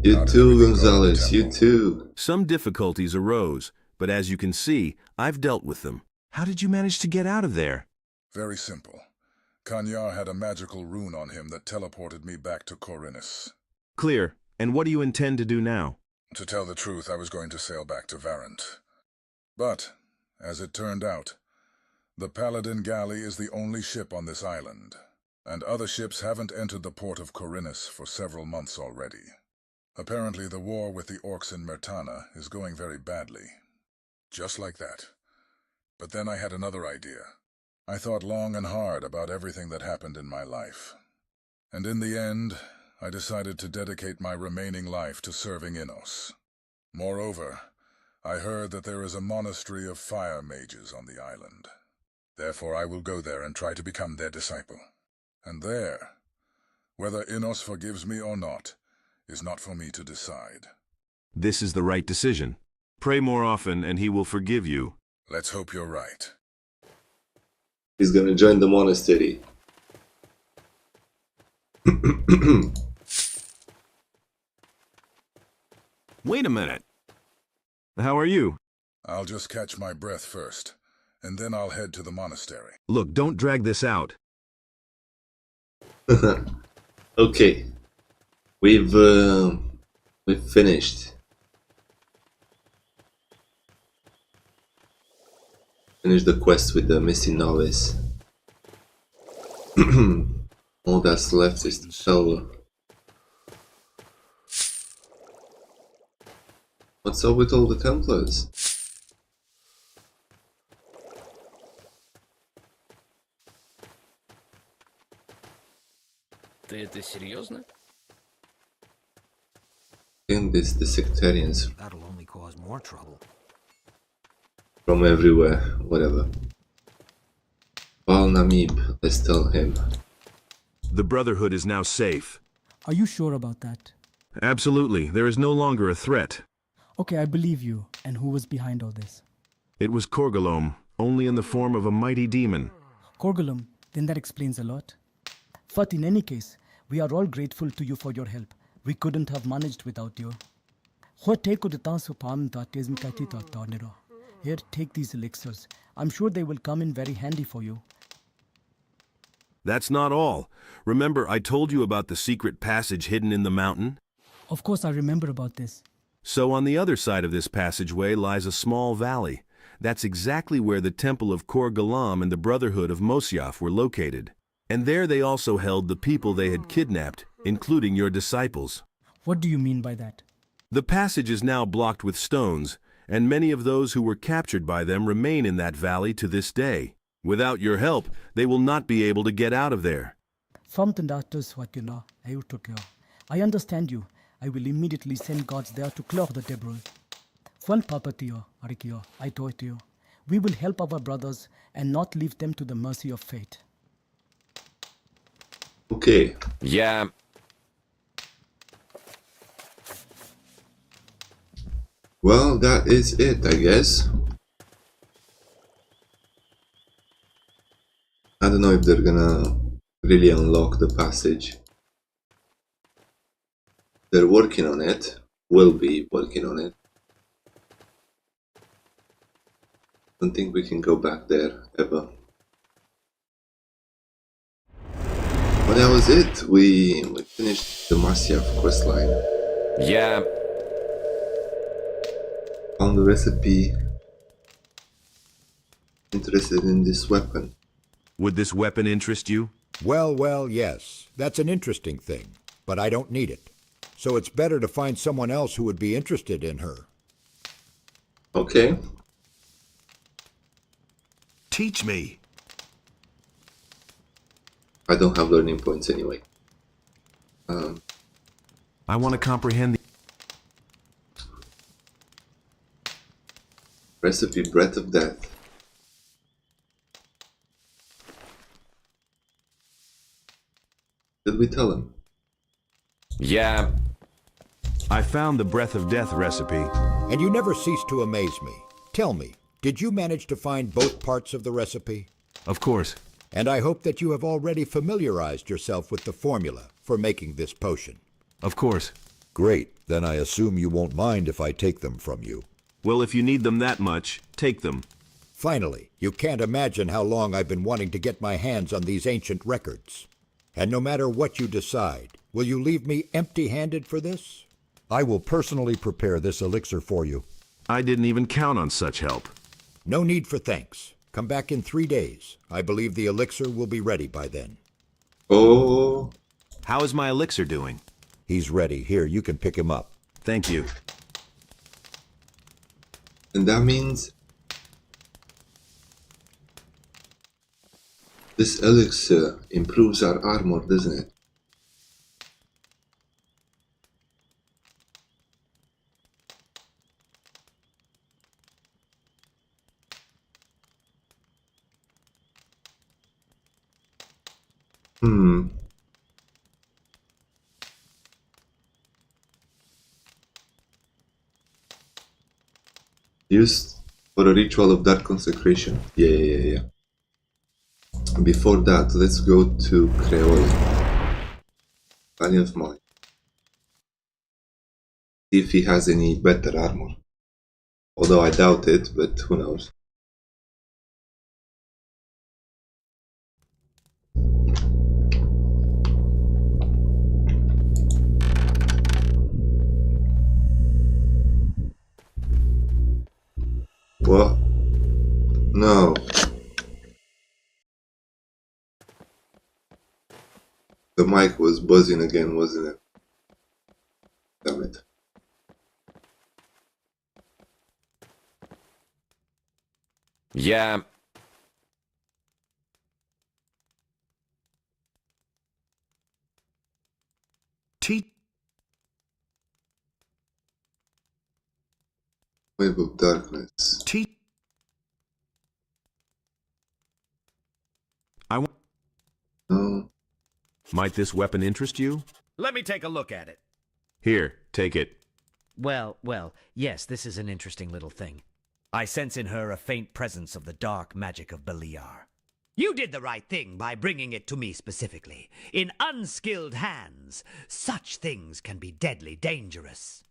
You too, Gonzalez, you too. Some difficulties arose, but as you can see, I've dealt with them. How did you manage to get out of there? Very simple. Kanyar had a magical rune on him that teleported me back to Korinnes. Clear. And what do you intend to do now? To tell the truth, I was going to sail back to Varant. But, as it turned out, the Paladin galley is the only ship on this island, and other ships haven't entered the port of Korinnes for several months already. Apparently the war with the orcs in Mertana is going very badly. Just like that. But then I had another idea. I thought long and hard about everything that happened in my life. And in the end, I decided to dedicate my remaining life to serving Innos. Moreover, I heard that there is a monastery of fire mages on the island. Therefore I will go there and try to become their disciple. And there, whether Innos forgives me or not, is not for me to decide. This is the right decision. Pray more often and he will forgive you. Let's hope you're right. He's gonna join the monastery. Wait a minute. How are you? I'll just catch my breath first, and then I'll head to the monastery. Look, don't drag this out. Okay. We've finished. Finished the quest with the missing novice. All that's left is to sell. What's up with all the Templars? Ты это серьезно? And this the sectarians That'll only cause more trouble. from everywhere, whatever. Bal Namib, let's tell him. The Brotherhood is now safe. Are you sure about that? Absolutely. There is no longer a threat. Okay, I believe you. And who was behind all this? It was Korgalom, only in the form of a mighty demon. Korgalom, then that explains a lot. But in any case, we are all grateful to you for your help. We couldn't have managed without you. Here, take these elixirs. I'm sure they will come in very handy for you. That's not all. Remember, I told you about the secret passage hidden in the mountain? Of course, I remember about this. So on the other side of this passageway lies a small valley. That's exactly where the Temple of Korgalam and the Brotherhood of Masyaf were located. And there they also held the people they had kidnapped, including your disciples. What do you mean by that? The passage is now blocked with stones, and many of those who were captured by them remain in that valley to this day. Without your help, they will not be able to get out of there. I understand you. I will immediately send guards there to clear the debris. We will help our brothers and not leave them to the mercy of fate. Okay. Yeah. Well, that is it, I guess. I don't know if they're gonna really unlock the passage. They're working on it. Will be working on it. Don't think we can go back there ever. But that was it. We finished the Masyaf questline. Yeah. Found the recipe. Interested in this weapon. Would this weapon interest you? Well, yes. That's an interesting thing, but I don't need it. So it's better to find someone else who would be interested in her. Okay. Teach me. I don't have learning points anyway. I want to comprehend the recipe Breath of Death. Did we tell him? Yeah. I found the Breath of Death recipe. And you never cease to amaze me. Tell me, did you manage to find both parts of the recipe? Of course. And I hope that you have already familiarized yourself with the formula for making this potion. Of course. Great. Then I assume you won't mind if I take them from you. Well, if you need them that much, take them. Finally, you can't imagine how long I've been wanting to get my hands on these ancient records. And no matter what you decide, will you leave me empty-handed for this? I will personally prepare this elixir for you. I didn't even count on such help. No need for thanks. Come back in 3 days. I believe the elixir will be ready by then. Oh. How is my elixir doing? He's ready. Here, you can pick him up. Thank you. And that means this elixir improves our armor, doesn't it? Used for a ritual of dark consecration. Yeah. Before that, let's go to Creole. Valley of Mine. See if he has any better armor. Although I doubt it, but who knows. What? No. The mic was buzzing again, wasn't it? Damn it. Yeah. Wave of Darkness. I want. No. Might this weapon interest you? Let me take a look at it. Here, take it. Well, yes, this is an interesting little thing. I sense in her a faint presence of the dark magic of Beliar. You did the right thing by bringing it to me specifically. In unskilled hands, such things can be deadly dangerous.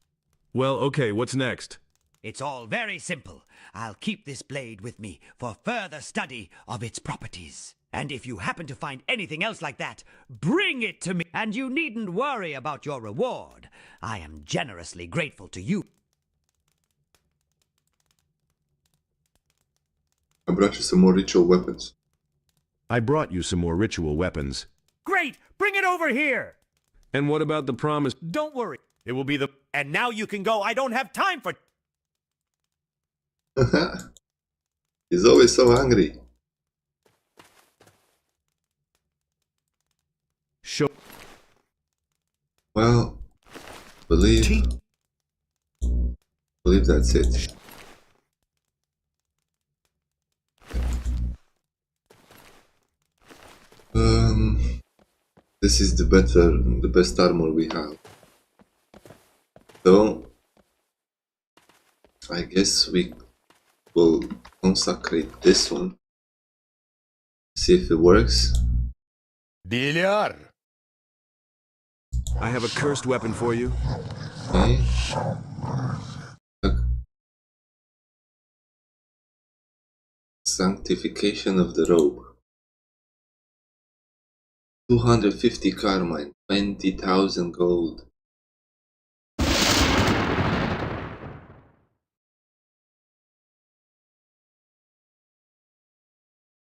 Well, okay, what's next? It's all very simple. I'll keep this blade with me for further study of its properties. And if you happen to find anything else like that, bring it to me. And you needn't worry about your reward. I am generously grateful to you. I brought you some more ritual weapons. I brought you some more ritual weapons. Great! Bring it over here! And what about the promise? Don't worry. It will be the... And now you can go. I don't have time for... He's always so hungry. Well, believe that's it. This is the best armor we have. So, I guess we will consecrate this one. See if it works. Dealer! I have a cursed weapon for you. Okay. Sanctification of the robe. 250 carmine, 20,000 gold.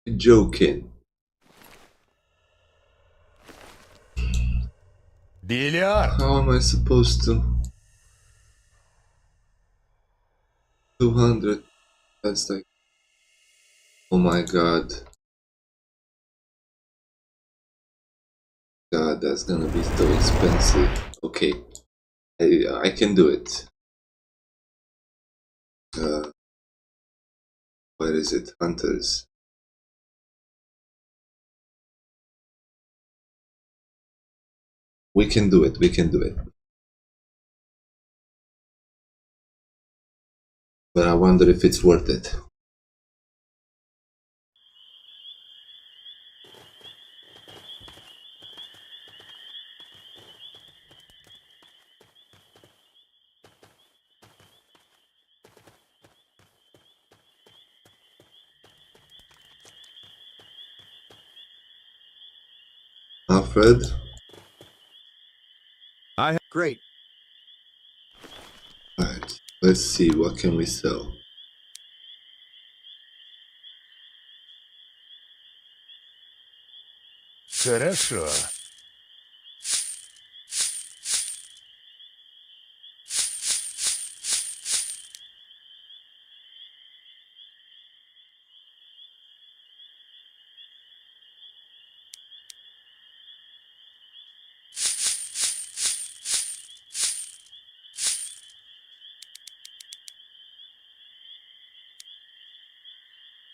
You're joking. Dealer! How am I supposed to? 200. That's like. Oh my god. God, that's gonna be so expensive. Okay. I can do it. Where is it? Hunters. We can do it. We can do it. But I wonder if it's worth it. Alfred? Great. Alright, let's see, what can we sell? Хорошо.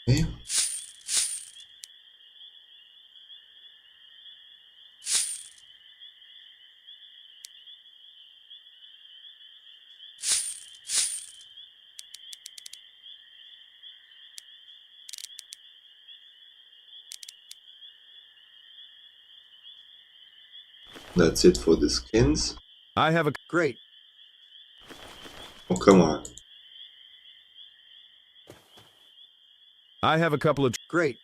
Okay. That's it for the skins. I have a great. Oh, come on. I have a couple of great.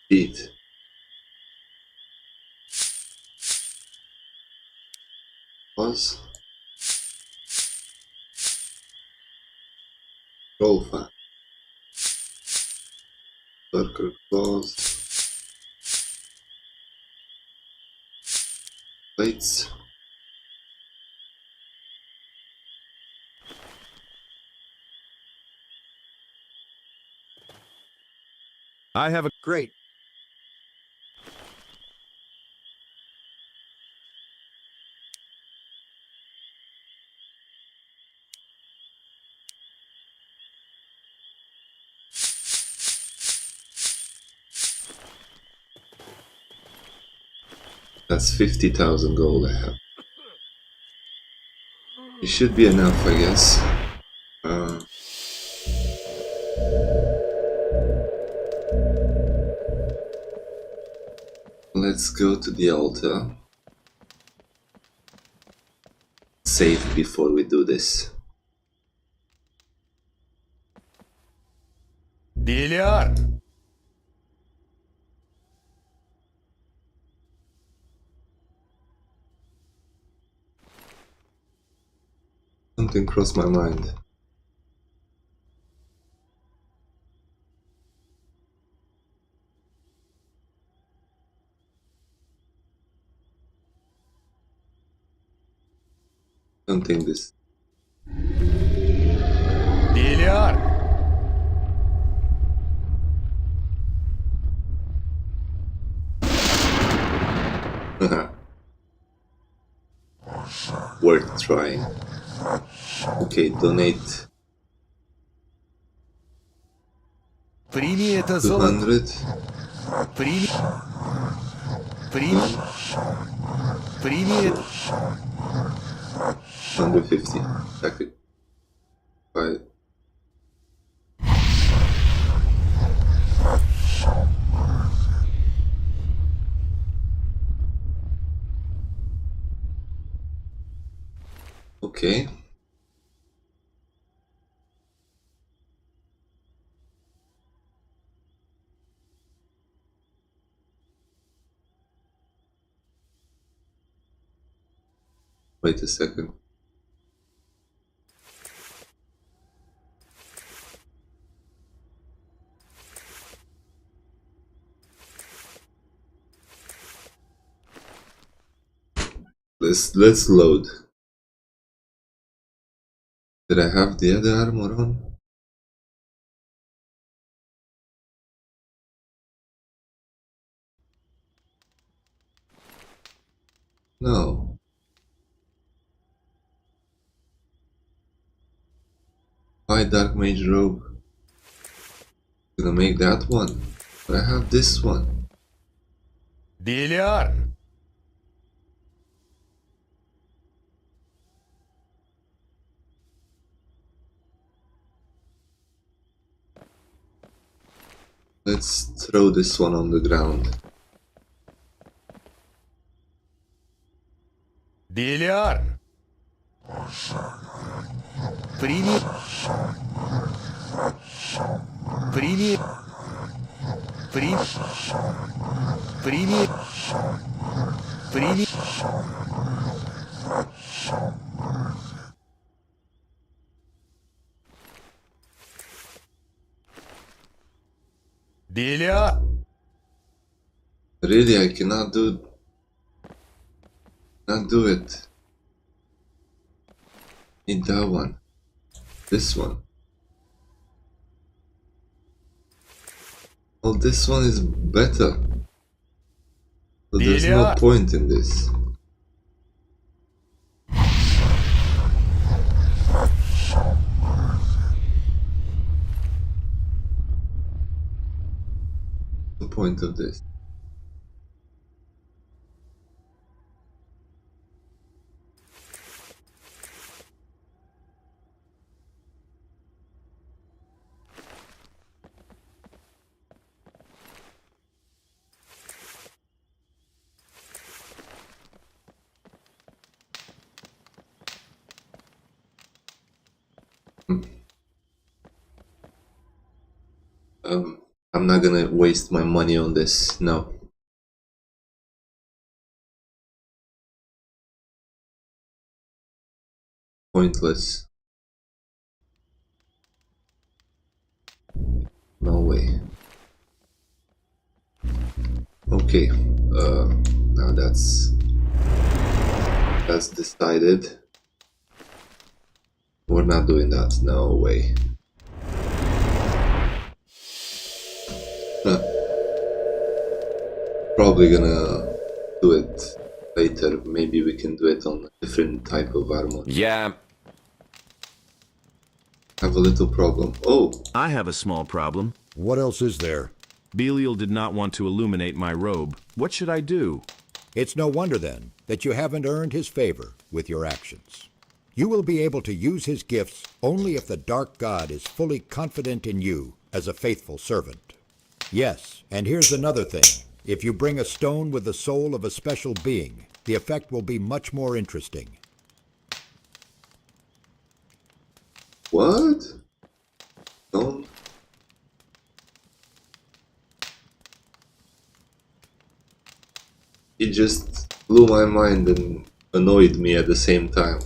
Eat. Pause. Roll fan. Circle claws. Plates. I have a great. That's 50,000 gold I have. It should be enough, I guess. Let's go to the altar. Save before we do this. Dealer! Something crossed my mind. Don't think this. Dealer! worth trying. Okay, donate Прими это 200. Прими. Прими. 150. Tactic. 5. Okay. Wait a second. Let's load. Did I have the other armor on? No. Why Dark Mage Robe? Gonna make that one. But I have this one. Белиар. Let's throw this one on the ground. Белиар. Прими. Прими. Прими. Прими. Прими. Белиар. Really, I cannot do it. Need that one. This one. Well, this one is better. So there's no point in this. The point of this. I'm not gonna waste my money on this, no. Pointless. No way. Okay, now that's decided. We're not doing that, no way. Probably gonna do it later. Maybe we can do it on a different type of armor. Yeah. Have a little problem. Oh! I have a small problem. What else is there? Belial did not want to illuminate my robe. What should I do? It's no wonder, then, that you haven't earned his favor with your actions. You will be able to use his gifts only if the Dark God is fully confident in you as a faithful servant. Yes, and here's another thing. If you bring a stone with the soul of a special being, the effect will be much more interesting. What? Don't. It just blew my mind and annoyed me at the same time.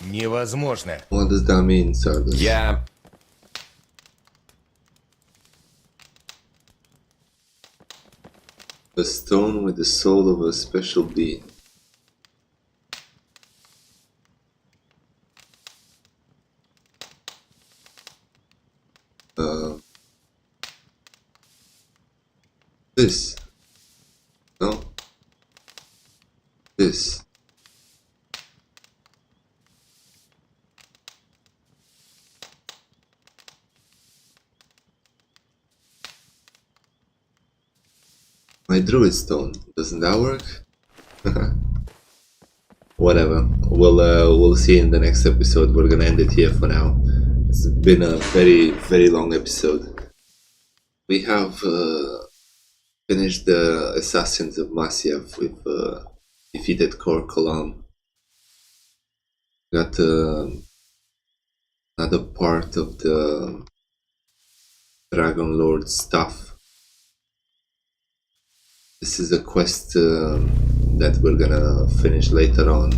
Невозможно. What does that mean, Sardis? Yeah. A stone with the soul of a special being. This. No? This. My druid stone, doesn't that work? Whatever. We'll see in the next episode. We're gonna end it here for now. It's been a very long episode. We have finished the assassins of Masyaf. We've defeated Core Column. Got another part of the Dragon Lord stuff. This is a quest that we're gonna finish later on.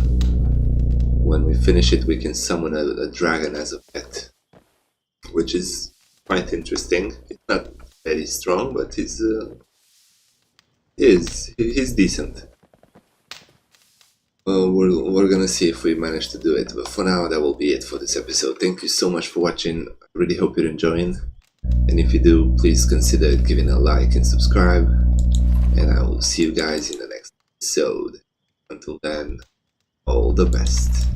When we finish it, we can summon a dragon as a pet, which is quite interesting. It's not very strong, but he's decent. We're gonna see if we manage to do it, but for now that will be it for this episode. Thank you so much for watching. I really hope you're enjoying, and if you do, please consider giving a like and subscribe, and I will see you guys in the next episode. Until then, all the best.